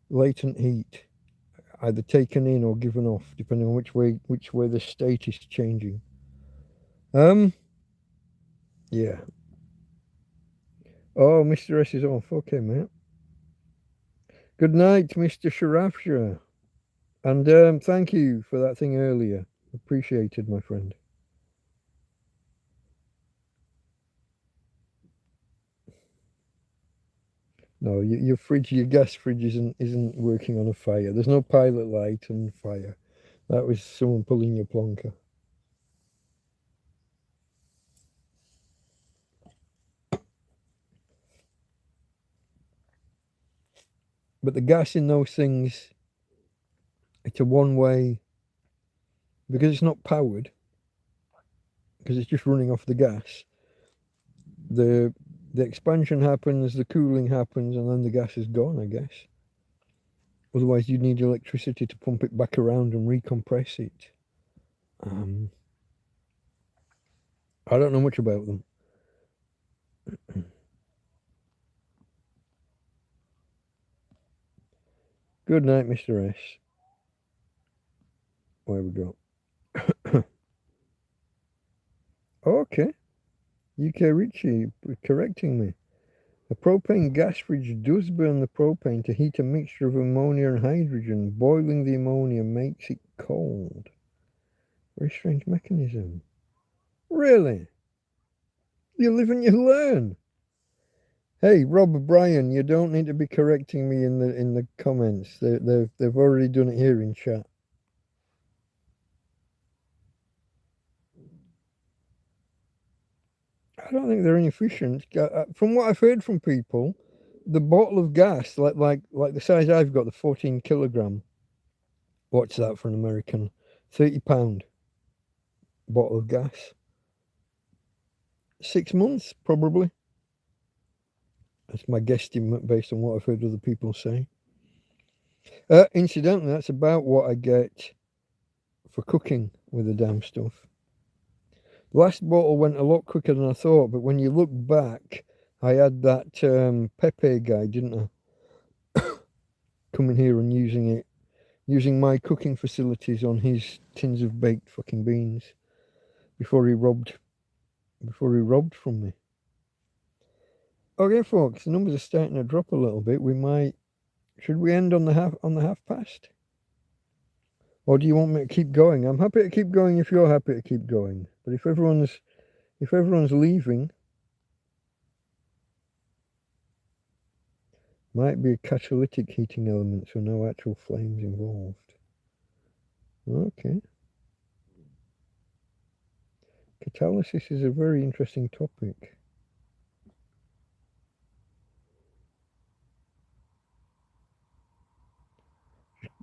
Latent heat, either taken in or given off, depending on which way the state is changing. Yeah. Oh, Mr. S is off. Okay, mate. Good night, Mr. Sharafsha. And thank you for that thing earlier. Appreciated, my friend. No, your gas fridge isn't working on a fire. There's no pilot light and fire. That was someone pulling your plonker. But the gas in those things, it's a one-way, because it's not powered, because it's just running off the gas. The the expansion happens, the cooling happens, and then the gas is gone, I guess. Otherwise, you'd need electricity to pump it back around and recompress it. I don't know much about them. Good night, Mr. S. Where we go? Okay. UK Richie correcting me. A propane gas fridge does burn the propane to heat a mixture of ammonia and hydrogen. Boiling the ammonia makes it cold. Very strange mechanism. Really? You live and you learn. Hey, Rob O'Brien, you don't need to be correcting me in the comments. They've already done it here in chat. I don't think they're inefficient. From what I've heard from people, the bottle of gas, like the size I've got, the 14 kilogram. What's that for an American? £30 bottle of gas. 6 months, probably. That's my guesstimate based on what I've heard other people say. Incidentally, that's about what I get for cooking with the damn stuff. The last bottle went a lot quicker than I thought, but when you look back, I had that Pepe guy, didn't I? Coming here and using my cooking facilities on his tins of baked fucking beans before he robbed from me. Okay, folks, the numbers are starting to drop a little bit. Should we end on the half past? Or do you want me to keep going? I'm happy to keep going if you're happy to keep going. But if everyone's leaving, might be a catalytic heating element, so no actual flames involved. Okay. Catalysis is a very interesting topic.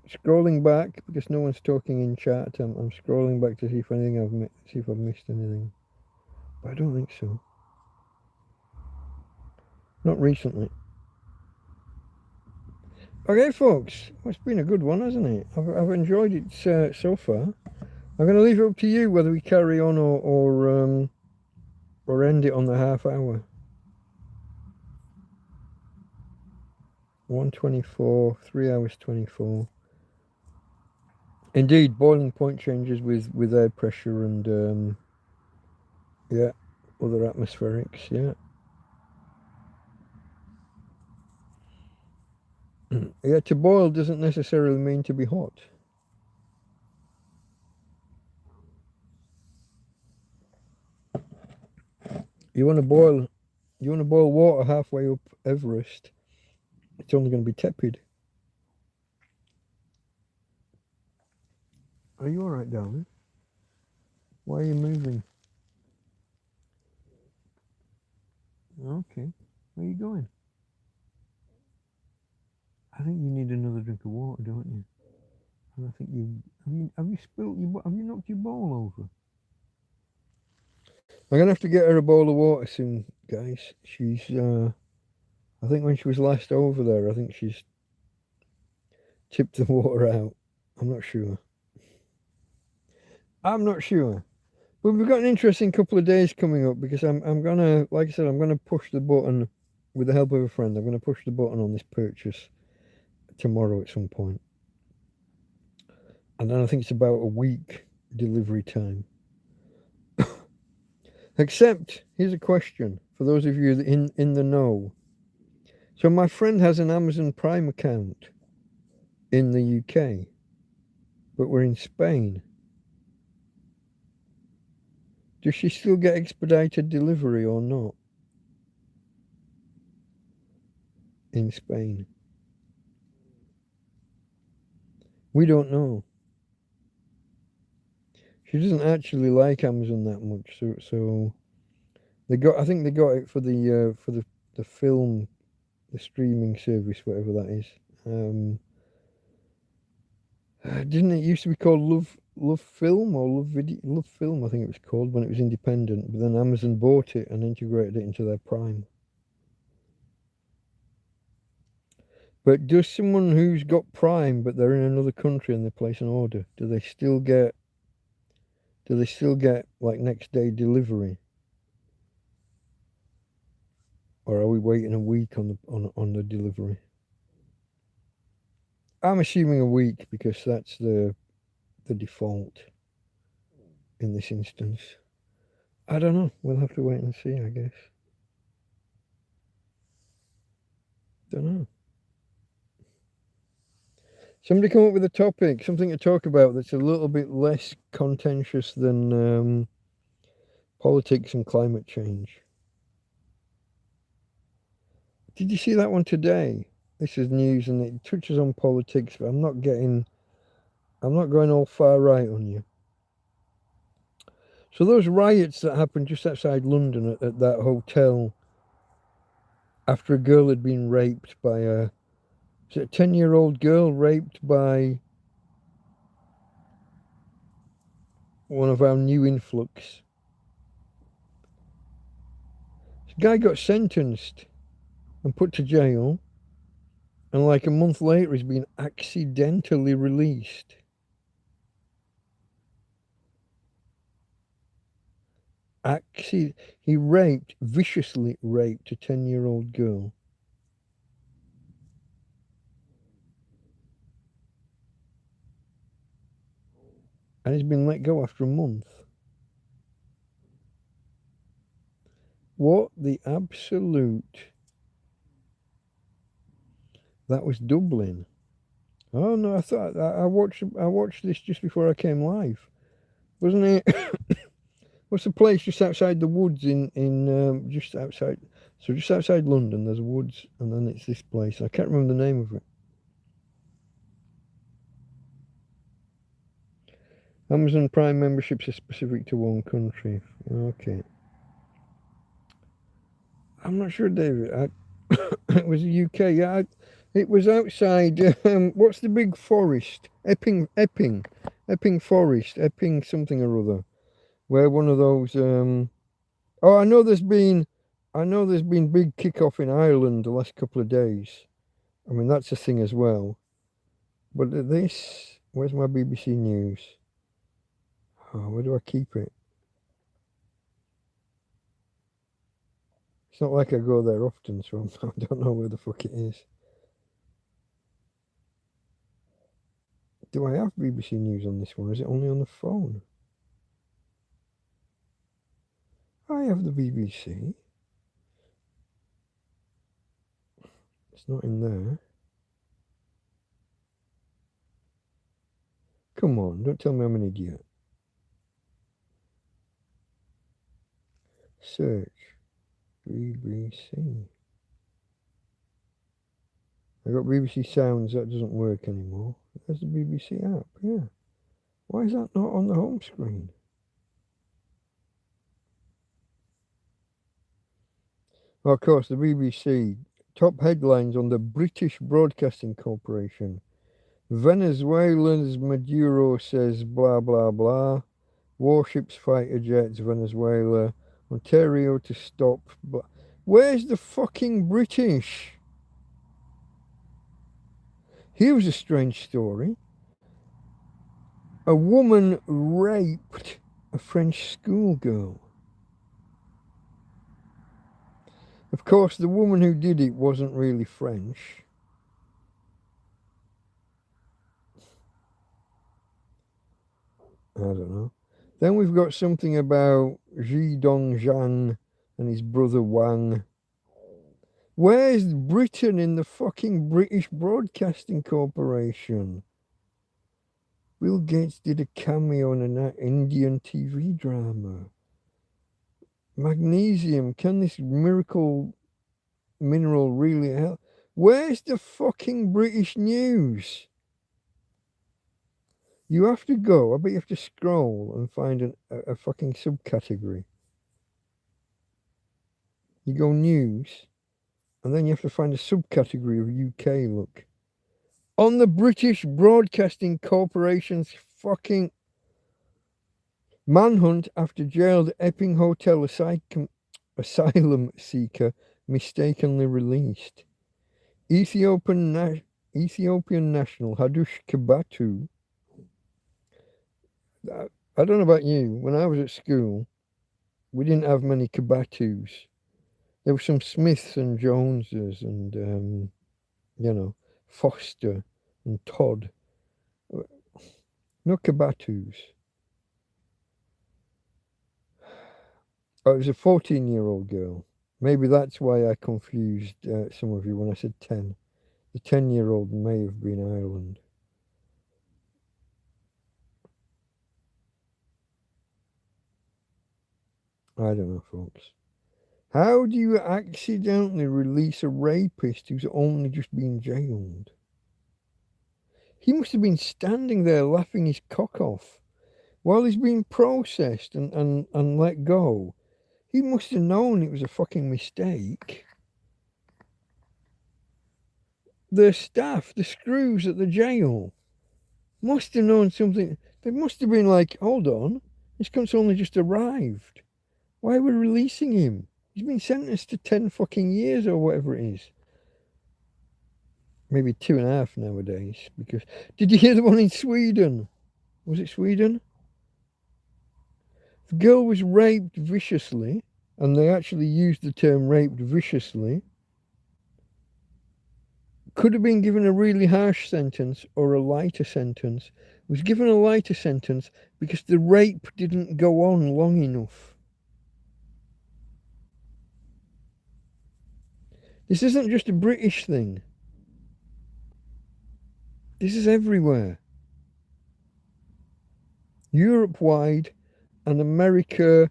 Scrolling back because no one's talking in chat. I'm scrolling back to see if I've missed anything, but I don't think so. Not recently. Okay, folks, well, it's been a good one, hasn't it? I've enjoyed it so far. I'm going to leave it up to you whether we carry on or end it on the half hour. 1:24, 3 hours 24. Indeed, boiling point changes with air pressure and yeah, other atmospherics, yeah. Yeah, to boil doesn't necessarily mean to be hot. You want to boil water halfway up Everest, it's only going to be tepid. Are you alright, darling? Why are you moving? Okay. Where are you going? I think you need another drink of water, don't you? And I think have you knocked your bowl over? I'm gonna have to get her a bowl of water soon, guys. She's I think when she was last over there, I think she's tipped the water out. I'm not sure. But we've got an interesting couple of days coming up because I'm gonna, like I said, I'm gonna push the button with the help of a friend. I'm gonna push the button on this purchase tomorrow at some point. And then I think it's about a week delivery time. Except, here's a question for those of you in the know. So my friend has an Amazon Prime account in the UK, but we're in Spain. Does she still get expedited delivery or not in Spain? We don't know. She doesn't actually like Amazon that much, so I think they got it for the film, the streaming service, whatever that is. Didn't it used to be called Love Film or Love Film? I think it was called when it was independent. But then Amazon bought it and integrated it into their Prime. But does someone who's got Prime but they're in another country and they place an order, do they still get like next day delivery? Or are we waiting a week on the delivery? I'm assuming a week because that's the default in this instance. I don't know. We'll have to wait and see, I guess. Don't know. Somebody come up with a topic, something to talk about that's a little bit less contentious than politics and climate change. Did you see that one today? This is news and it touches on politics, but I'm not going all far right on you. So those riots that happened just outside London at that hotel after a girl had been raped by a 10-year-old girl raped by one of our new influx. The guy got sentenced and put to jail, and like a month later he's been accidentally released. He viciously raped a 10-year-old girl. And he's been let go after a month. What the absolute... That was Dublin. Oh no, I thought I watched this just before I came live. Wasn't it? What's the place just outside the woods just outside London there's woods and then it's this place. I can't remember the name of it. Amazon Prime memberships are specific to one country. Okay. I'm not sure, David. It was the UK. Yeah, it was outside. What's the big forest? Epping Forest. Epping something or other. Where one of those. Oh, I know there's been big kickoff in Ireland the last couple of days. I mean that's a thing as well. But this, where's my BBC News? Oh, where do I keep it? It's not like I go there often, so I don't know where the fuck it is. Do I have BBC News on this one? Or is it only on the phone? I have the BBC. It's not in there. Come on, don't tell me I'm an idiot. Search BBC. I got BBC Sounds, that doesn't work anymore. There's the BBC app, yeah. Why is that not on the home screen? Well, of course, the BBC. Top headlines on the British Broadcasting Corporation. Venezuela's Maduro says blah, blah, blah. Warships, fighter jets, Venezuela. Ontario to stop. Where's the fucking British? Here's a strange story. A woman raped a French schoolgirl. Of course, the woman who did it wasn't really French. I don't know. Then we've got something about Ji Dongzhang and his brother Wang. Where's Britain in the fucking British Broadcasting Corporation? Bill Gates did a cameo in an Indian TV drama. Magnesium, can this miracle mineral really help? Where's the fucking British news? You have to go, I bet you have to scroll and find a fucking subcategory. You go news, and then you have to find a subcategory of UK, look. On the British Broadcasting Corporation's fucking manhunt after jailed Epping Hotel asylum seeker mistakenly released. Ethiopian national Hadush Kibatu. I don't know about you. When I was at school, we didn't have many Kibatus. There were some Smiths and Joneses and Foster and Todd. No Kibatus. Oh, it was a 14-year-old girl. Maybe that's why I confused some of you when I said 10. The 10-year-old may have been Ireland. I don't know, folks. How do you accidentally release a rapist who's only just been jailed? He must have been standing there laughing his cock off while he's being processed and let go. He must have known it was a fucking mistake. The staff, the screws at the jail, must have known something. They must have been like, hold on, this cunt's only just arrived. Why are we releasing him? He's been sentenced to 10 fucking years or whatever it is. Maybe 2.5 nowadays. Because did you hear the one in Sweden? Was it Sweden? The girl was raped viciously, and they actually used the term raped viciously. Could have been given a really harsh sentence or a lighter sentence. Was given a lighter sentence because the rape didn't go on long enough. This isn't just a British thing. This is everywhere. Europe-wide, and America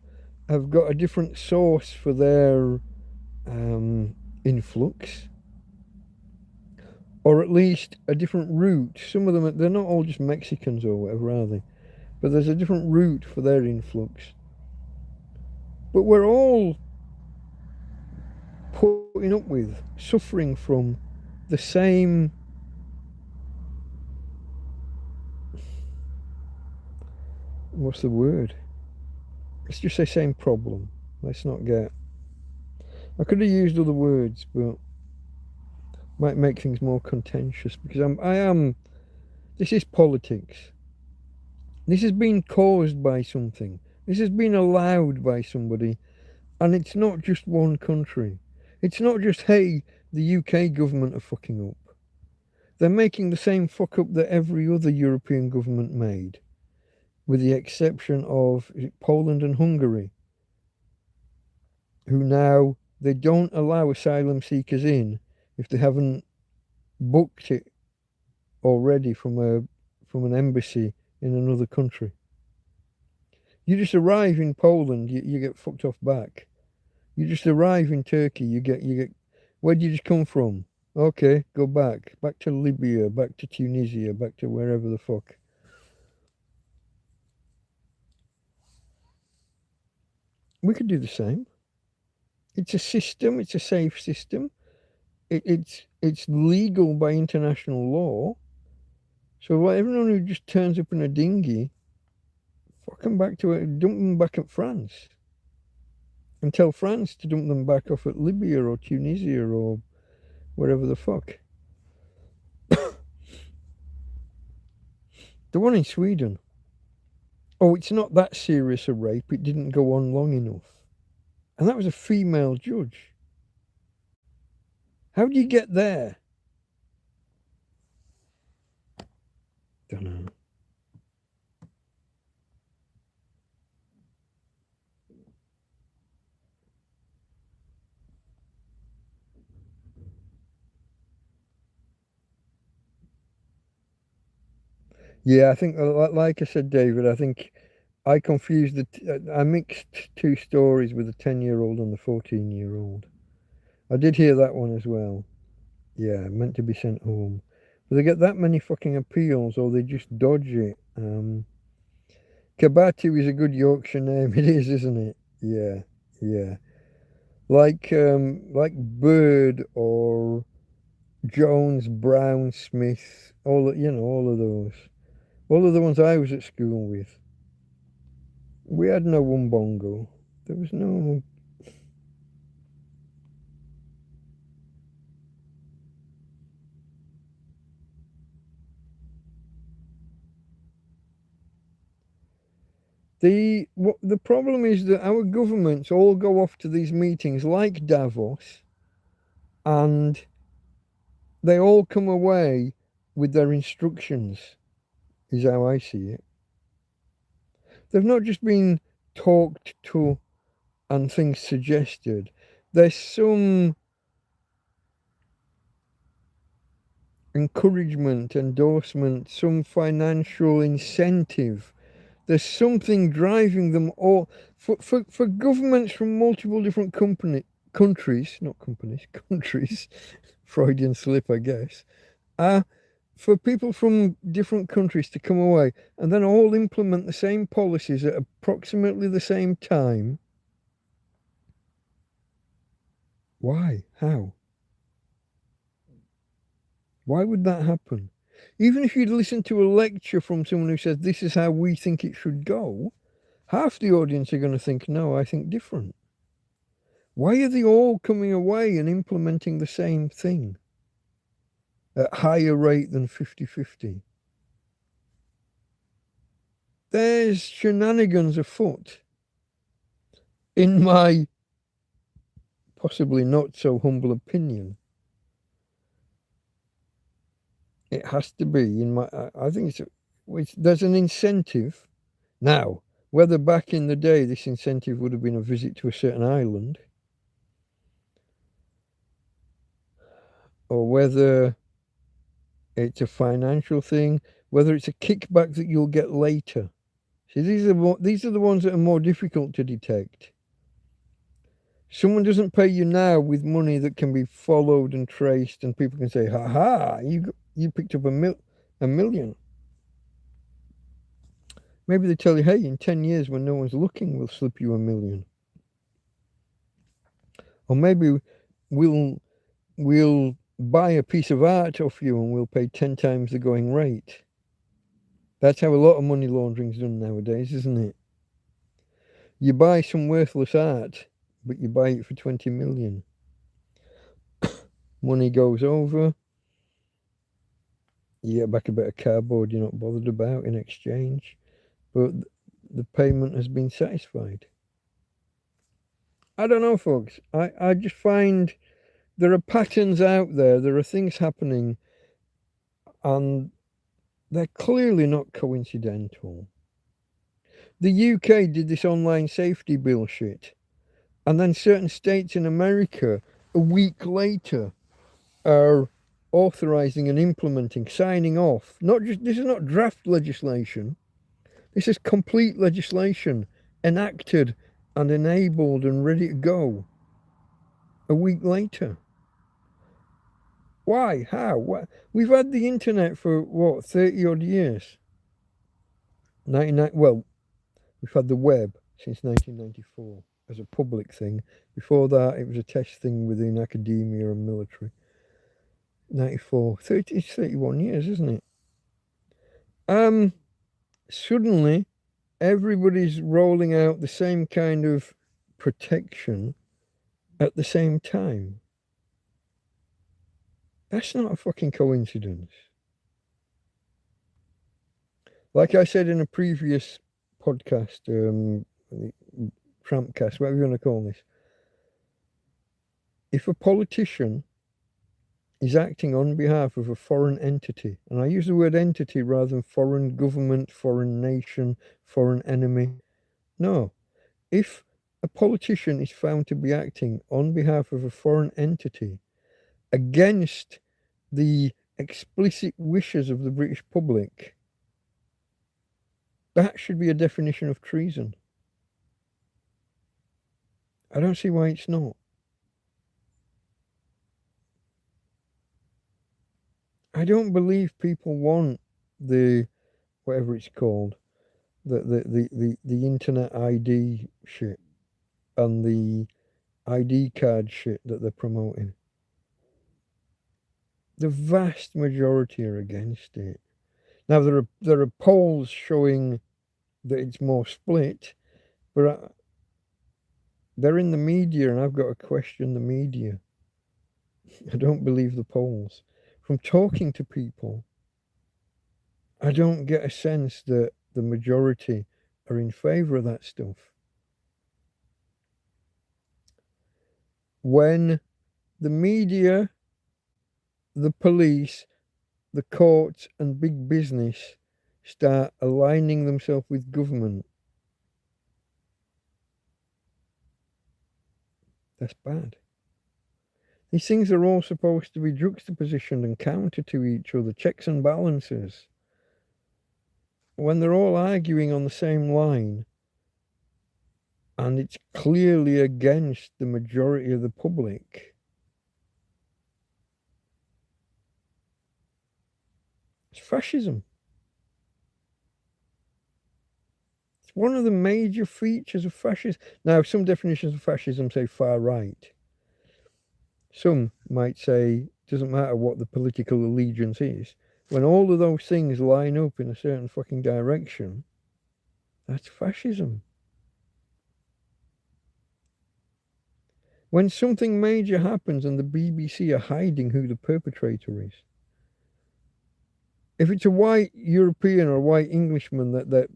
have got a different source for their influx, or at least a different route. Some of them, they're not all just Mexicans or whatever, are they? But there's a different route for their influx. But we're all putting up with, suffering from the same what's the word? Let's just say same problem. Let's not get... I could have used other words, but might make things more contentious because I am... This is politics. This has been caused by something. This has been allowed by somebody. And it's not just one country. It's not just, hey, the UK government are fucking up. They're making the same fuck up that every other European government made, with the exception of Poland and Hungary, who now, they don't allow asylum seekers in if they haven't booked it already from an embassy in another country. You just arrive in Poland, you get fucked off back. You just arrive in Turkey, you get. Where do you just come from? Okay, go back to Libya, back to Tunisia, back to wherever the fuck. We could do the same. It's a system. It's a safe system. It's legal by international law. So everyone who just turns up in a dinghy, fuck them back to it, dump them back at France. And tell France to dump them back off at Libya or Tunisia or wherever the fuck. The one in Sweden. Oh, it's not that serious a rape. It didn't go on long enough. And that was a female judge. How do you get there? Don't know. Yeah, I think, like I said, David, I think I confused I mixed two stories with the 10-year-old and the 14-year-old. I did hear that one as well. Yeah, meant to be sent home. But they get that many fucking appeals, or they just dodge it. Kabatu is a good Yorkshire name. It is, isn't it? Yeah, yeah. Like Bird or Jones, Brown, Smith. All of those. All of the ones I was at school with. We had no Wumbongo. There was no... The problem is that our governments all go off to these meetings like Davos, and they all come away with their instructions, is how I see it. They've not just been talked to and things suggested. There's some encouragement, endorsement, some financial incentive. There's something driving them all. For governments from multiple different countries, not companies, countries, Freudian slip, I guess, for people from different countries to come away and then all implement the same policies at approximately the same time. Why? How? Why would that happen? Even if you'd listen to a lecture from someone who says this is how we think it should go, half the audience are going to think, no, I think different. Why are they all coming away and implementing the same thing at higher rate than 50-50? There's shenanigans afoot. In my possibly not so humble opinion, it has to be in my. I think there's an incentive now. Whether back in the day this incentive would have been a visit to a certain island, or whether it's a financial thing, whether it's a kickback that you'll get later. See, these are the ones that are more difficult to detect. Someone doesn't pay you now with money that can be followed and traced, and people can say, "Ha ha, you picked up a million." Maybe they tell you, "Hey, in 10 years when no one's looking, we'll slip you $1 million." Or maybe we'll buy a piece of art off you and we'll pay 10 times the going rate. That's how a lot of money laundering's done nowadays, isn't it? You buy some worthless art, but you buy it for 20 million. Money goes over. You get back a bit of cardboard you're not bothered about in exchange, but the payment has been satisfied. I don't know, folks. I just find there are patterns out there. There are things happening, and they're clearly not coincidental. The UK did this online safety bullshit, and then certain states in America, a week later, are authorizing and implementing, signing off. This is not draft legislation. This is complete legislation, enacted and enabled and ready to go a week later. Why? How? What? We've had the internet for what, 30 odd years? 99. Well, we've had the web since 1994 as a public thing. Before that, it was a test thing within academia and military. 94, 30, it's 31 years, isn't it? Suddenly, everybody's rolling out the same kind of protection at the same time. That's not a fucking coincidence. Like I said in a previous podcast, TrampCast, whatever you want to call this, if a politician is acting on behalf of a foreign entity, and I use the word entity rather than foreign government, foreign nation, foreign enemy. No, if a politician is found to be acting on behalf of a foreign entity against the explicit wishes of the British public, that should be a definition of treason. I don't see why it's not. I don't believe people want the, whatever it's called, the internet ID shit and the ID card shit that they're promoting. The vast majority are against it. Now there are polls showing that it's more split, but they're in the media, and I've got to question the media. I don't believe the polls. From talking to people, I don't get a sense that the majority are in favour of that stuff. When the media, the police, the courts and big business start aligning themselves with government, that's bad. These things are all supposed to be juxtapositioned and counter to each other, checks and balances. When they're all arguing on the same line, and it's clearly against the majority of the public, it's fascism. It's one of the major features of fascism. Now, some definitions of fascism say far right. Some might say it doesn't matter what the political allegiance is. When all of those things line up in a certain fucking direction, that's fascism. When something major happens and the BBC are hiding who the perpetrator is, if it's a white European or a white Englishman that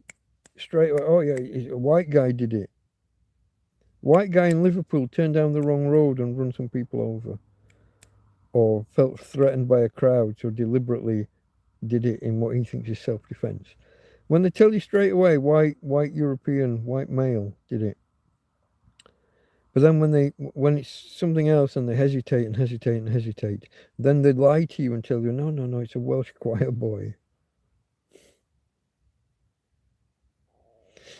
straight away, oh yeah, a white guy did it. White guy in Liverpool turned down the wrong road and run some people over, or felt threatened by a crowd, so deliberately did it in what he thinks is self-defense. When they tell you straight away, white European, white male did it. But then when it's something else and they hesitate, then they lie to you and tell you, no, it's a Welsh choir boy.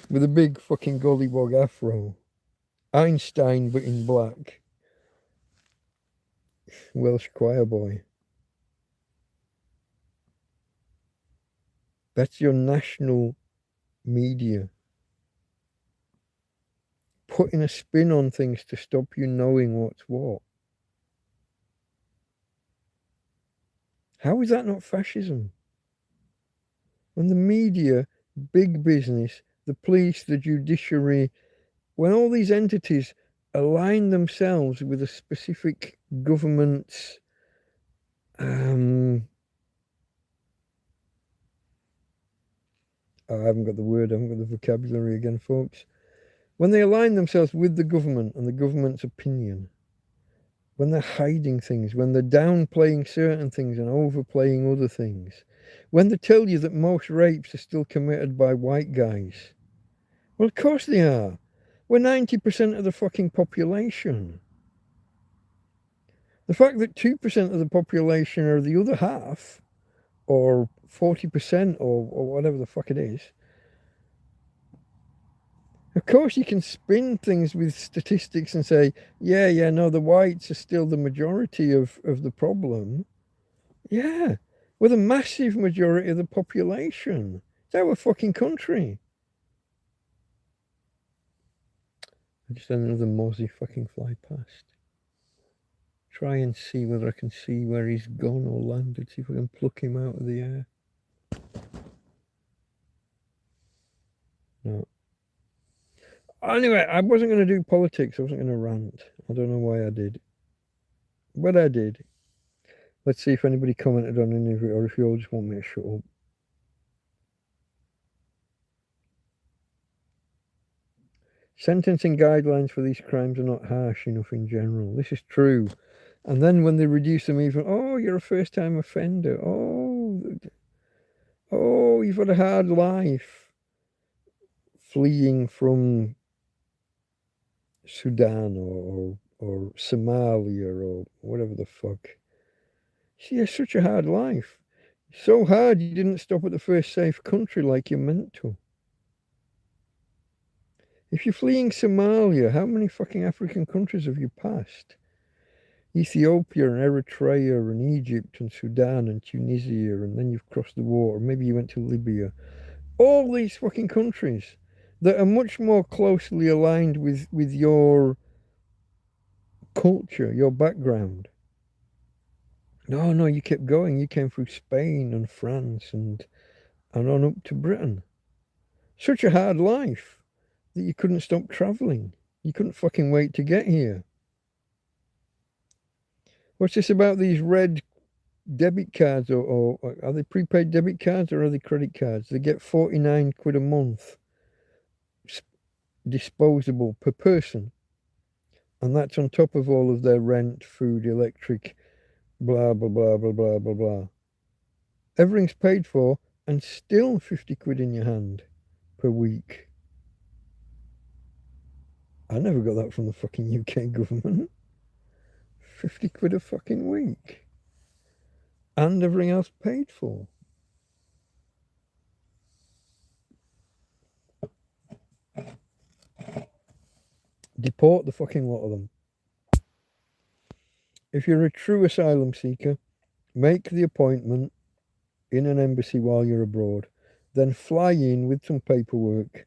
With a big fucking gollywog afro. Einstein, but in black. Welsh choir boy. That's your national media. Putting a spin on things to stop you knowing what's what. How is that not fascism? When the media, big business, the police, the judiciary, when all these entities align themselves with a specific government's I haven't got the word, I haven't got the vocabulary again, folks. When they align themselves with the government and the government's opinion, when they're hiding things, when they're downplaying certain things and overplaying other things, when they tell you that most rapes are still committed by white guys, well, of course they are. We're 90% of the fucking population. The fact that 2% of the population are the other half, or 40%, or whatever the fuck it is, of course you can spin things with statistics and say, no, the whites are still the majority of the problem. Yeah, we're the massive majority of the population. It's our fucking country. I just had another mozzie fucking fly past. Try and see whether I can see where he's gone or landed, see if I can pluck him out of the air. No. Anyway, I wasn't going to do politics. I wasn't going to rant. I don't know why I did. But I did. Let's see if anybody commented on any of it, or if you all just want me to shut up. Sentencing guidelines for these crimes are not harsh enough in general. This is true. And then when they reduce them even, oh, you're a first-time offender. Oh, you've had a hard life. Fleeing from Sudan or Somalia or whatever the fuck. See, it's such a hard life. So hard you didn't stop at the first safe country like you meant to. If you're fleeing Somalia, how many fucking African countries have you passed? Ethiopia and Eritrea and Egypt and Sudan and Tunisia, and then you've crossed the water. Maybe you went to Libya. All these fucking countries that are much more closely aligned with your culture, your background. No, you kept going. You came through Spain and France and on up to Britain. Such a hard life that you couldn't stop traveling. You couldn't fucking wait to get here. What's this about these red debit cards, or are they prepaid debit cards or are they credit cards? They get 49 quid a month disposable per person. And that's on top of all of their rent, food, electric, blah, blah, blah, blah, blah, blah, blah. Everything's paid for and still 50 quid in your hand per week. I never got that from the fucking UK government. 50 quid a fucking week. And everything else paid for. Deport the fucking lot of them. If you're a true asylum seeker, make the appointment in an embassy while you're abroad. Then fly in with some paperwork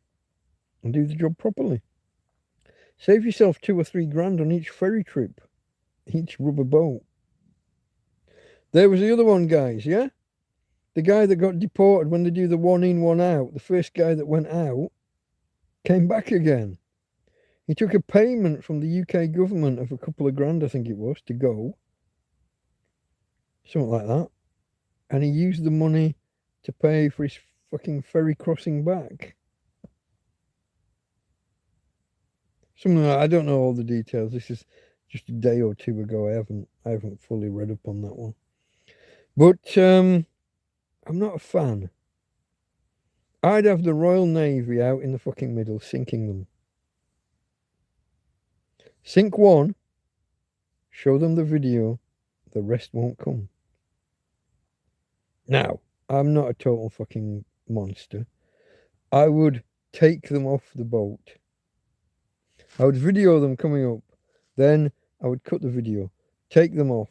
and do the job properly. Save yourself 2 or 3 grand on each ferry trip, each rubber boat. There was the other one, guys, yeah? The guy that got deported when they do the 1 in, 1 out, the first guy that went out, came back again. He took a payment from the UK government of a couple of grand, I think it was, to go. Something like that. And he used the money to pay for his fucking ferry crossing back. Something like that. I don't know all the details. This is just a day or two ago. I haven't fully read up on that one. But I'm not a fan. I'd have the Royal Navy out in the fucking middle, sinking them. Sink one, show them the video, the rest won't come. Now, I'm not a total fucking monster. I would take them off the boat. I would video them coming up. Then I would cut the video, take them off.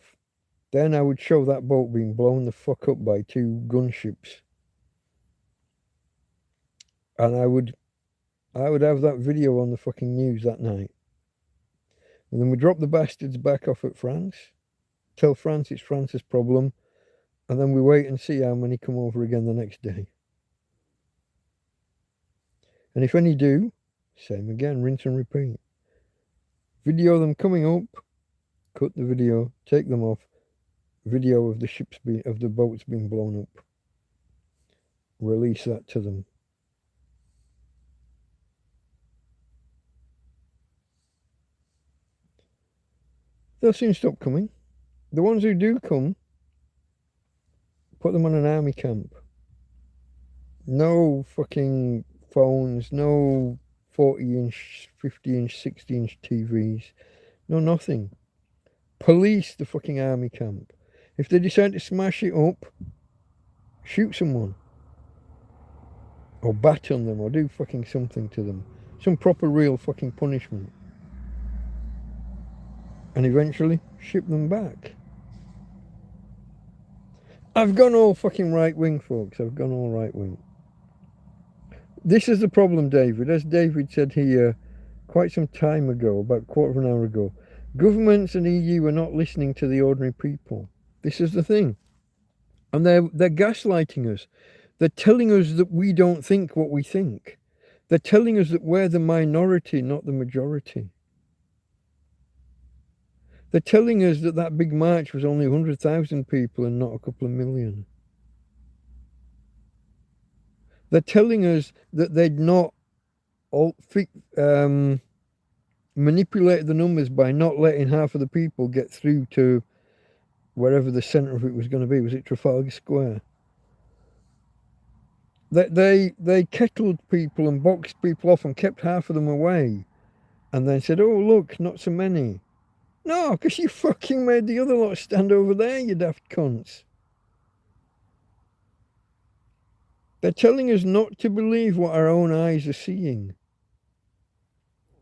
Then I would show that boat being blown the fuck up by 2 gunships. And I would have that video on the fucking news that night. And then we drop the bastards back off at France. Tell France it's France's problem. And then we wait and see how many come over again the next day. And if any do, same again, rinse and repeat. Video them coming up, cut the video, take them off. Video of the boats being blown up. Release that to them. They'll soon stop coming. The ones who do come, put them on an army camp. No fucking phones, no 40-inch, 50-inch, 60-inch TVs. No nothing. Police the fucking army camp. If they decide to smash it up, shoot someone. Or bat on them, or do fucking something to them. Some proper real fucking punishment. And eventually ship them back. I've gone all fucking right-wing, folks. I've gone all right-wing. This is the problem, David. As David said here quite some time ago, about a quarter of an hour ago, governments and EU are not listening to the ordinary people. This is the thing. And they're gaslighting us. They're telling us that we don't think what we think. They're telling us that we're the minority, not the majority. They're telling us that that big march was only 100,000 people and not a couple of million. They're telling us that they'd not manipulated the numbers by not letting half of the people get through to wherever the centre of it was going to be. Was it Trafalgar Square? They kettled people and boxed people off and kept half of them away. And then said, oh, look, not so many. No, because you fucking made the other lot stand over there, you daft cunts. They're telling us not to believe what our own eyes are seeing.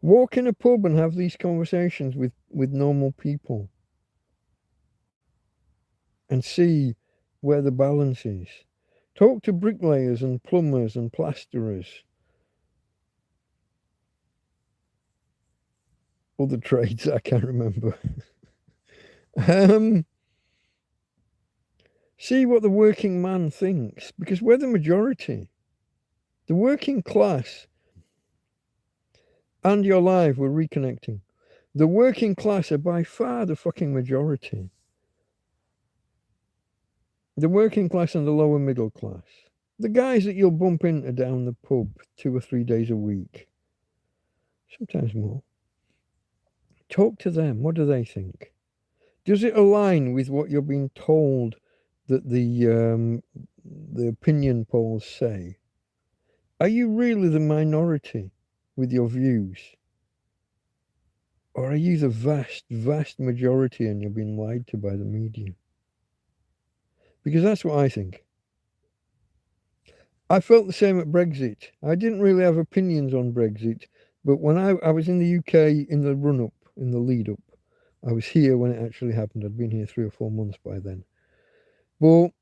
Walk in a pub and have these conversations with normal people. And see where the balance is. Talk to bricklayers and plumbers and plasterers. Other trades I can't remember. See what the working man thinks, because we're the majority. The working class, and you're live, we're reconnecting. The working class are by far the fucking majority. The working class and the lower middle class. The guys that you'll bump into down the pub 2 or 3 days a week. sometimes more. Talk to them. What do they think? Does it align with what you're being told that the opinion polls say? Are you really the minority with your views? Or are you the vast, vast majority and you're being lied to by the media? Because that's what I think. I felt the same at Brexit. I didn't really have opinions on Brexit, but when I was in the UK in the run-up, in the lead-up, I was here when it actually happened. I'd been here 3 or 4 months by then. But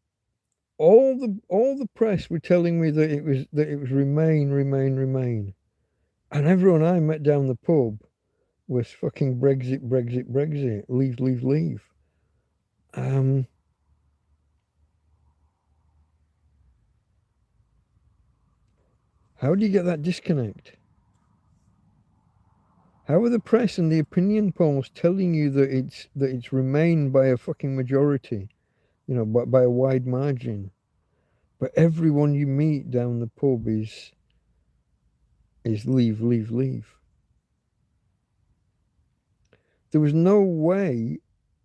all the press were telling me that it was Remain, Remain, Remain. And everyone I met down the pub was fucking Brexit, Brexit, Brexit, leave, leave, leave. How do you get that disconnect? How are the press and the opinion polls telling you that it's Remain by a fucking majority, by a wide margin, but everyone you meet down the pub is leave, leave, leave? There was no way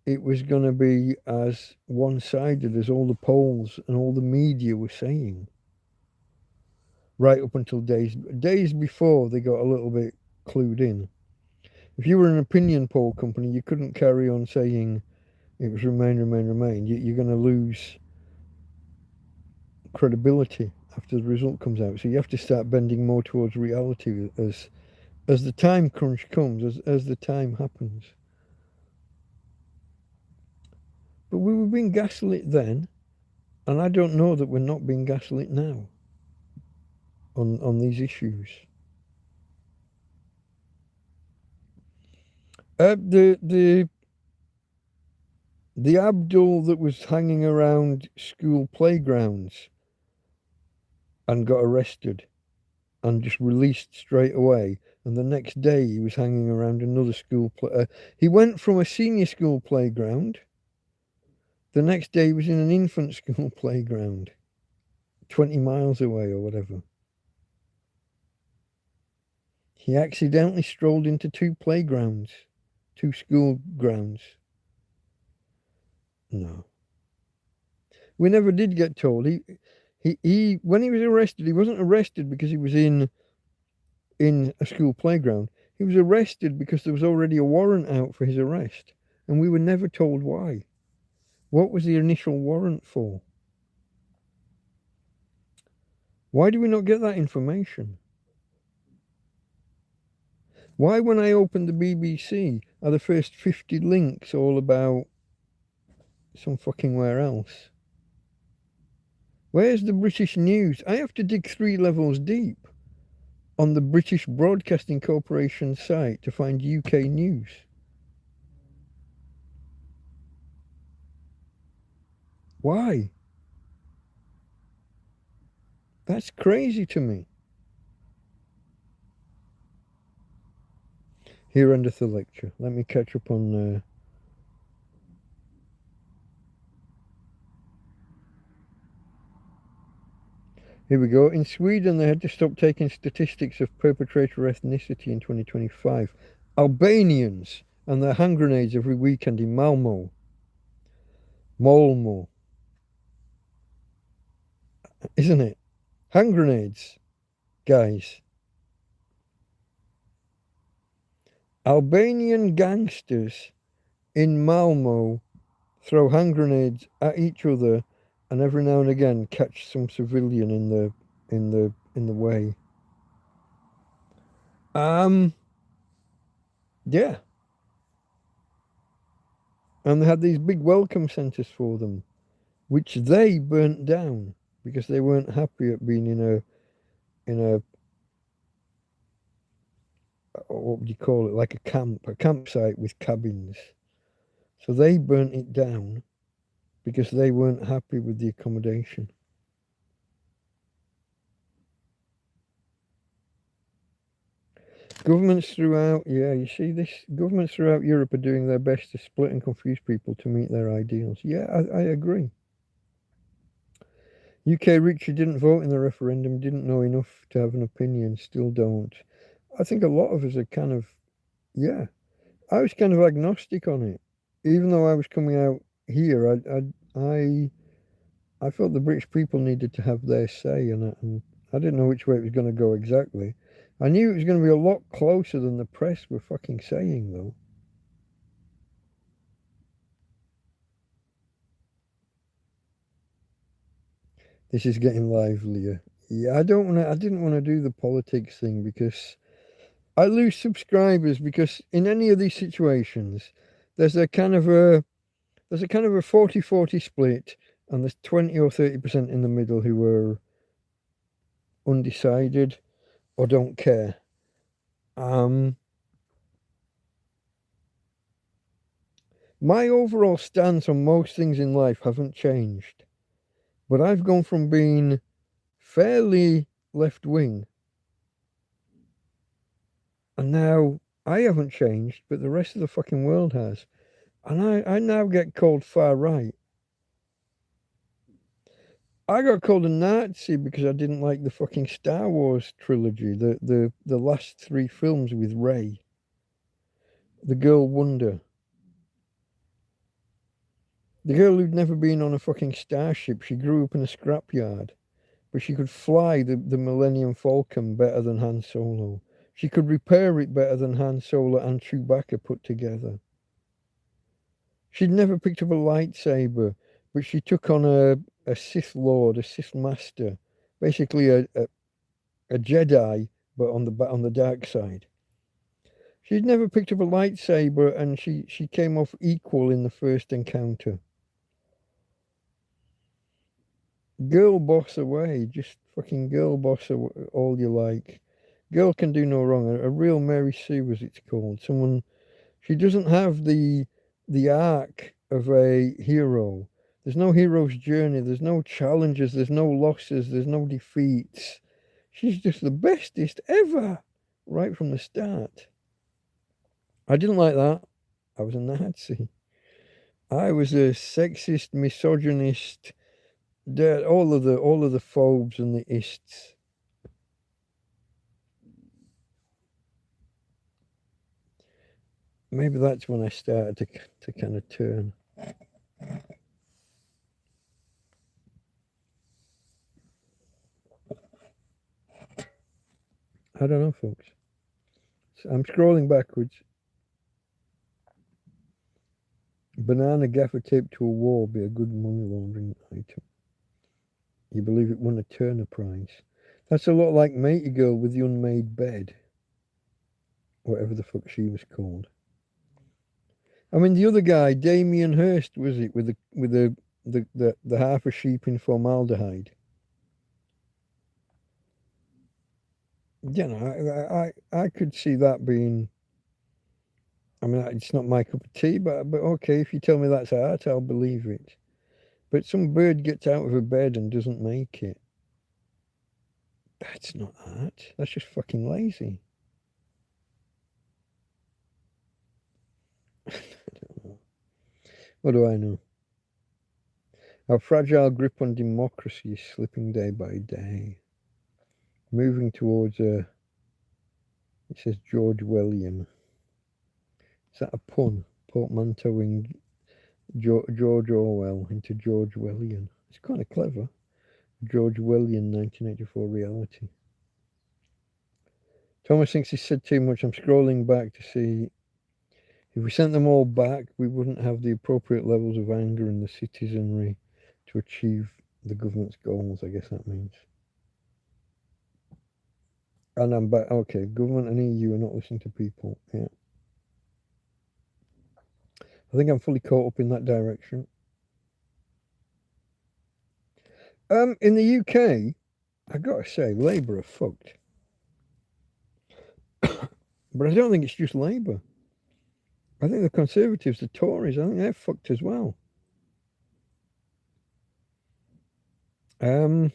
it was going to be as one-sided as all the polls and all the media were saying. Right up until days before they got a little bit clued in. If you were an opinion poll company, you couldn't carry on saying it was Remain, Remain, Remain. You're going to lose credibility after the result comes out. So you have to start bending more towards reality as the time crunch comes, as the time happens. But we were being gaslit then, and I don't know that we're not being gaslit now on these issues. The Abdul that was hanging around school playgrounds and got arrested and just released straight away, and the next day he was hanging around another school. He went from a senior school playground. The next day he was in an infant school playground, 20 miles away or whatever. He accidentally strolled into 2 playgrounds, 2 school grounds. No. We never did get told. He when he was arrested, he wasn't arrested because he was in a school playground. He was arrested because there was already a warrant out for his arrest, and we were never told why. What was the initial warrant for? Why do we not get that information? Why, when I opened the BBC, are the first 50 links all about some fucking where else? Where's the British news? I have to dig 3 levels deep on the British Broadcasting Corporation site to find UK news. Why? That's crazy to me. Here endeth the lecture. Let me catch up on... Here we go. In Sweden, they had to stop taking statistics of perpetrator ethnicity in 2025. Albanians and their hand grenades every weekend in Malmo. Malmo. Isn't it? Hand grenades, guys. Albanian gangsters in Malmo throw hand grenades at each other, and every now and again catch some civilian in the way. Yeah. And they had these big welcome centres for them, which they burnt down because they weren't happy at being in a what would you call it, like a campsite with cabins. So they burnt it down because they weren't happy with the accommodation. Governments throughout, you see this, governments throughout Europe are doing their best to split and confuse people to meet their ideals. Yeah, I agree. UK Richard didn't vote in the referendum, didn't know enough to have an opinion, still don't. I think a lot of us are kind of, yeah. I was kind of agnostic on it, even though I was coming out here. I felt the British people needed to have their say, and I didn't know which way it was going to go exactly. I knew it was going to be a lot closer than the press were fucking saying, though. This is getting livelier. Yeah, I don't want to. I didn't want to do the politics thing because I lose subscribers. Because in any of these situations, there's a kind of a there's a kind of a 40-40 split, and there's 20 or 30% in the middle who are undecided or don't care. My overall stance on most things in life haven't changed, but I've gone from being fairly left wing, and now I haven't changed, but the rest of the fucking world has. And I now get called far right. I got called a Nazi because I didn't like the fucking Star Wars trilogy, the last three films with Rey, the girl Wonder. The girl who'd never been on a fucking starship, she grew up in a scrapyard, but she could fly the Millennium Falcon better than Han Solo. She could repair it better than Han Solo and Chewbacca put together. She'd never picked up a lightsaber, but she took on a Sith Lord, a Sith Master, basically a Jedi, but on the dark side. She'd never picked up a lightsaber, and she came off equal in the first encounter. Girl boss away, just fucking girl boss all you like. Girl can do no wrong. A real Mary Sue, as it's called. Someone, she doesn't have the arc of a hero. There's no hero's journey. There's no challenges. There's no losses. There's no defeats. She's just the bestest ever, right from the start. I didn't like that. I was a Nazi. I was a sexist, misogynist. All of the phobes and the ists. Maybe that's when I started to kind of turn. I don't know, folks. So I'm scrolling backwards. Banana gaffer taped to a wall be a good money laundering item. You believe it won a Turner Prize. That's a lot like Matey Girl with the unmade bed. Whatever the fuck she was called. I mean, the other guy, Damien Hirst, was it, with the half a sheep in formaldehyde? You know, I could see that being. I mean, it's not my cup of tea, but okay, if you tell me that's art, I'll believe it. But some bird gets out of a bed and doesn't make it. That's not art. That's just fucking lazy. I don't know. What do I know? Our fragile grip on democracy is slipping day by day. Moving towards it says George Wellian. Is that a pun? Portmanteauing George Orwell into George Wellian. It's kind of clever. George Wellian, 1984 reality. Thomas thinks he said too much. I'm scrolling back to see. If we sent them all back, we wouldn't have the appropriate levels of anger in the citizenry to achieve the government's goals, I guess that means. And I'm back. Okay, government and EU are not listening to people. Yeah. I think I'm fully caught up in that direction. In the UK, I gotta say, Labour are fucked. But I don't think it's just Labour. I think the Conservatives, the Tories, I think they're fucked as well. In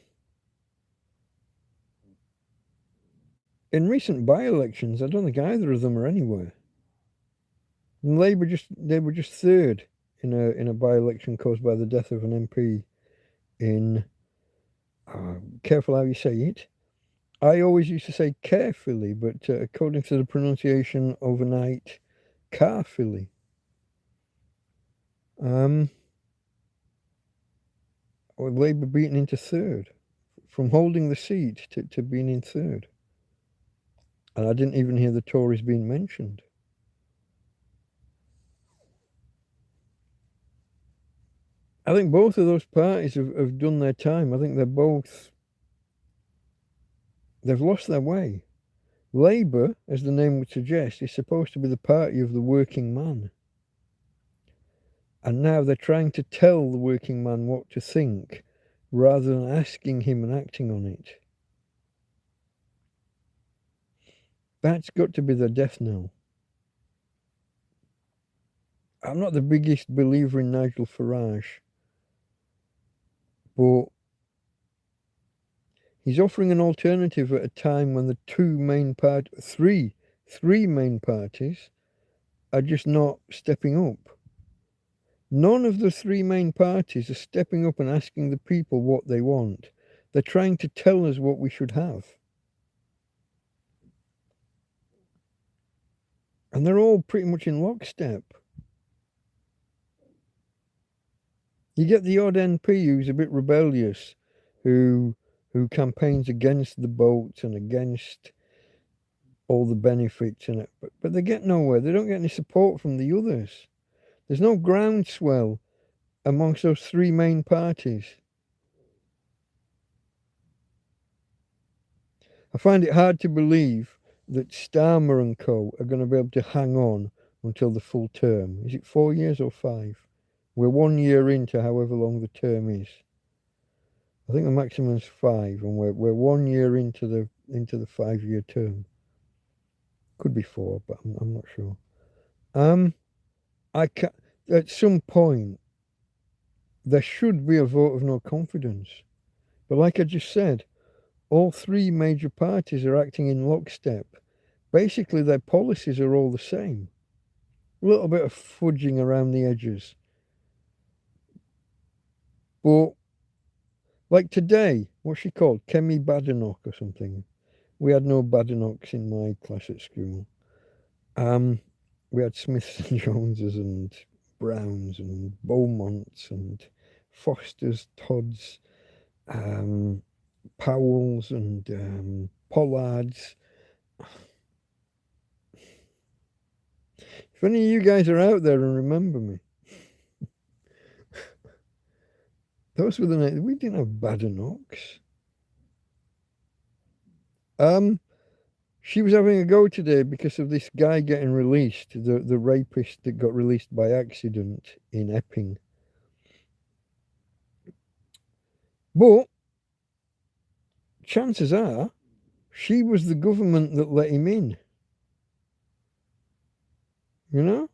recent by-elections, I don't think either of them are anywhere. And Labour they were just third in a by-election caused by the death of an MP in careful how you say it, I always used to say carefully, but according to the pronunciation overnight, carefully. Or Labour beaten into third, from holding the seat to being in third. And I didn't even hear the Tories being mentioned. I think both of those parties have done their time. I think they've lost their way. Labour, as the name would suggest, is supposed to be the party of the working man. And now they're trying to tell the working man what to think rather than asking him and acting on it. That's got to be their death knell. I'm not the biggest believer in Nigel Farage, but he's offering an alternative at a time when the three main parties are just not stepping up. None of the three main parties are stepping up and asking the people what they want. They're trying to tell us what we should have. And they're all pretty much in lockstep. You get the odd NP who's a bit rebellious, who campaigns against the boats and against all the benefits in it, but they get nowhere. They don't get any support from the others. There's no groundswell amongst those three main parties. I find it hard to believe that Starmer and co are going to be able to hang on until the full term. Is it 4 years or 5? We're 1 year into however long the term is. I think the maximum is 5, and we're 1 year into the 5-year term. Could be 4, but I'm not sure. At some point there should be a vote of no confidence. But like I just said, all three major parties are acting in lockstep. Basically, their policies are all the same. A little bit of fudging around the edges. But, like today, what's she called? Kemi Badenoch or something. We had no Badenochs in my class at school. We had Smiths and Joneses and Browns and Beaumonts and Fosters, Todds, Powells and Pollards. If any of you guys are out there and remember me, those were the names. We didn't have Badenochs. She was having a go today because of this guy getting released, the rapist that got released by accident in Epping. But chances are she was the government that let him in. You know?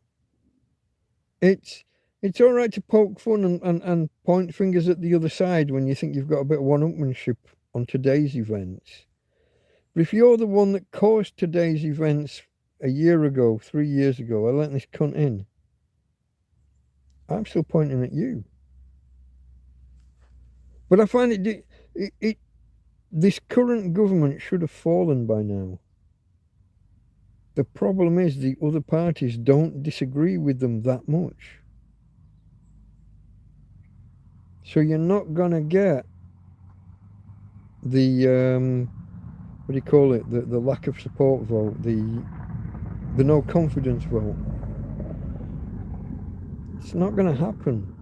It's all right to poke fun and point fingers at the other side when you think you've got a bit of one-upmanship on today's events. But if you're the one that caused today's events a year ago, 3 years ago, I let this cunt in, I'm still pointing at you. But I find this current government should have fallen by now. The problem is the other parties don't disagree with them that much. So you're not going to get the, what do you call it, the lack of support vote, the no confidence vote. It's not going to happen.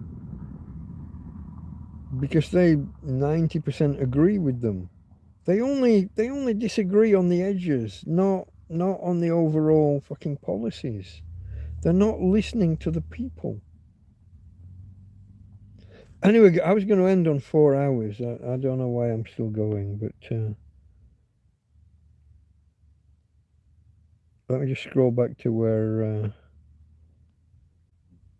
Because they 90% agree with them. They only disagree on the edges, not on the overall fucking policies. They're not listening to the people. Anyway, I was going to end on 4 hours. I don't know why I'm still going, but let me just scroll back to where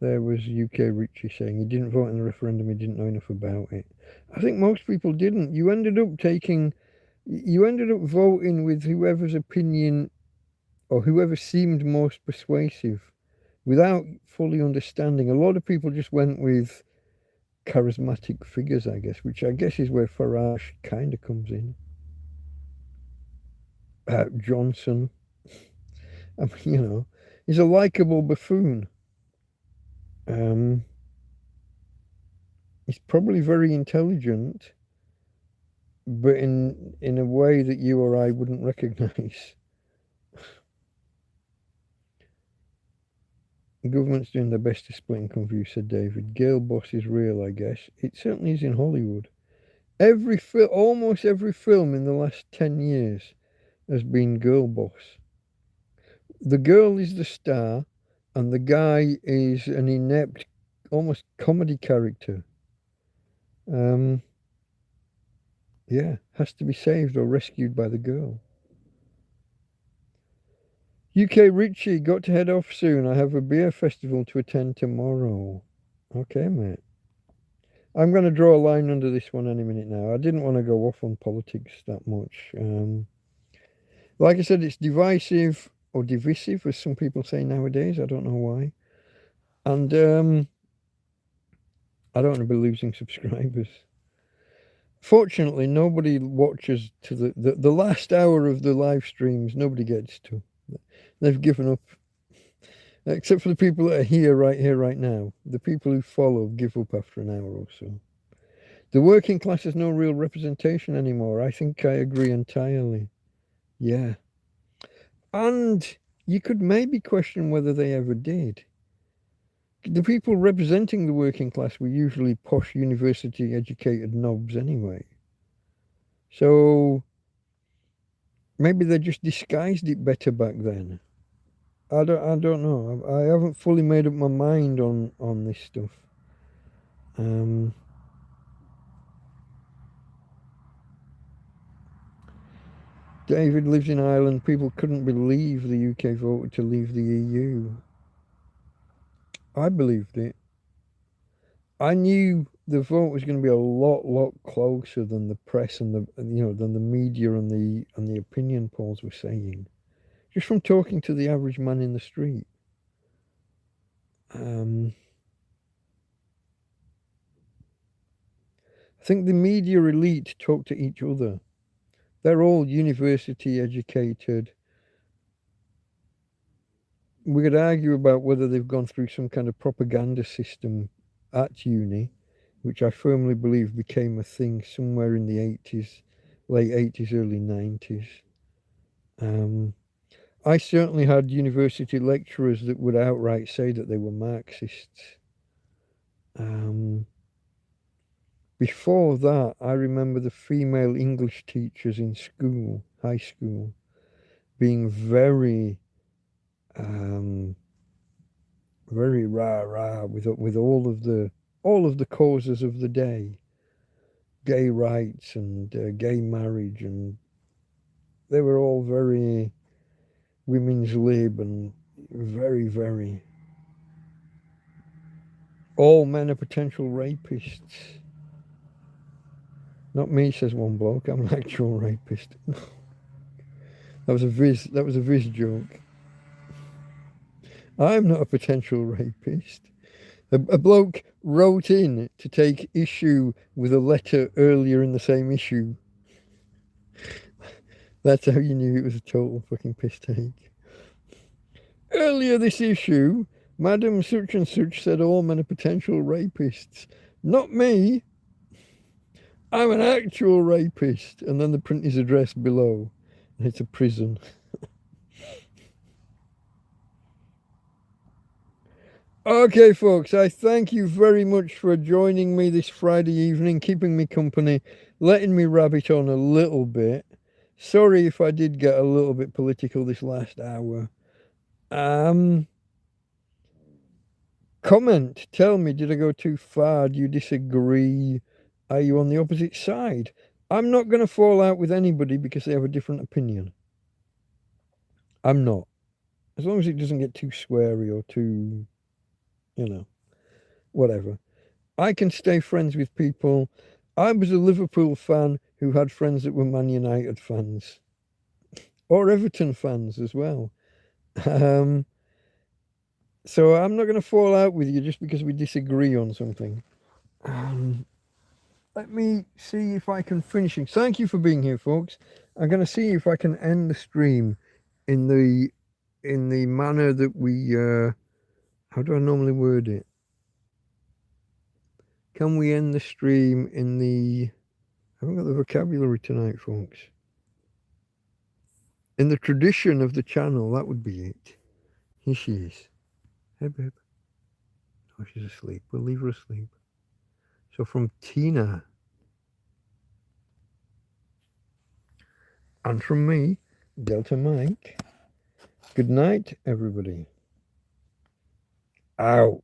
there was UK Richie saying he didn't vote in the referendum, he didn't know enough about it. I think most people didn't. You ended up voting with whoever's opinion or whoever seemed most persuasive without fully understanding. A lot of people just went with charismatic figures, I guess, which I guess is where Farage kind of comes in. Johnson. I mean, he's a likable buffoon. He's probably very intelligent, but in a way that you or I wouldn't recognise. The government's doing their best to split and confuse, said David. Girl boss is real, I guess. It certainly is in Hollywood. Almost every film in the last 10 years has been girl boss. The girl is the star, and the guy is an inept, almost comedy character. Yeah, has to be saved or rescued by the girl. UK Richie, got to head off soon. I have a beer festival to attend tomorrow. Okay, mate. I'm going to draw a line under this one any minute now. I didn't want to go off on politics that much. Like I said, it's divisive or divisive, as some people say nowadays. I don't know why. And I don't want to be losing subscribers. Fortunately, nobody watches to the last hour of the live streams. Nobody gets to. They've given up. Except for the people that are here, right now. The people who follow give up after an hour or so. The working class has no real representation anymore. I think I agree entirely. Yeah. And you could maybe question whether they ever did. The people representing the working class were usually posh, university-educated knobs anyway. So maybe they just disguised it better back then. I don't know. I haven't fully made up my mind on this stuff. David lives in Ireland. People couldn't believe the UK voted to leave the EU. I believed it. I knew the vote was going to be a lot closer than the press and than the media and the opinion polls were saying. Just from talking to the average man in the street. I think the media elite talk to each other. They're all university educated. We could argue about whether they've gone through some kind of propaganda system at uni, which I firmly believe became a thing somewhere in the 80s, late 80s, early 90s. I certainly had university lecturers that would outright say that they were Marxists. Before that, I remember the female English teachers in school, high school, being very rah with all of the causes of the day, gay rights and gay marriage, and they were all very women's lib and very. All men are potential rapists. Not me, says one bloke. I'm an actual rapist. That was a Viz joke. I'm not a potential rapist. A bloke wrote in to take issue with a letter earlier in the same issue. That's how you knew it was a total fucking piss take. Earlier this issue, Madam such and such said all men are potential rapists. Not me. I'm an actual rapist. And then the print is address below. And it's a prison. Okay, folks, I thank you very much for joining me this Friday evening, keeping me company, letting me rabbit on a little bit. Sorry if I did get a little bit political this last hour. Comment, tell me, did I go too far? Do you disagree? Are you on the opposite side? I'm not going to fall out with anybody because they have a different opinion. I'm not. As long as it doesn't get too sweary or too, whatever. I can stay friends with people. I was a Liverpool fan who had friends that were Man United fans. Or Everton fans as well. So I'm not going to fall out with you just because we disagree on something. let me see if I can finish it. Thank you for being here, folks. I'm going to see if I can end the stream in the manner that we how do I normally word it? Can we end the stream in the... I haven't got the vocabulary tonight, folks. In the tradition of the channel, that would be it. Here she is. Hey, babe. Oh, she's asleep. We'll leave her asleep. So from Tina. And from me, Delta Mike. Good night, everybody. Out.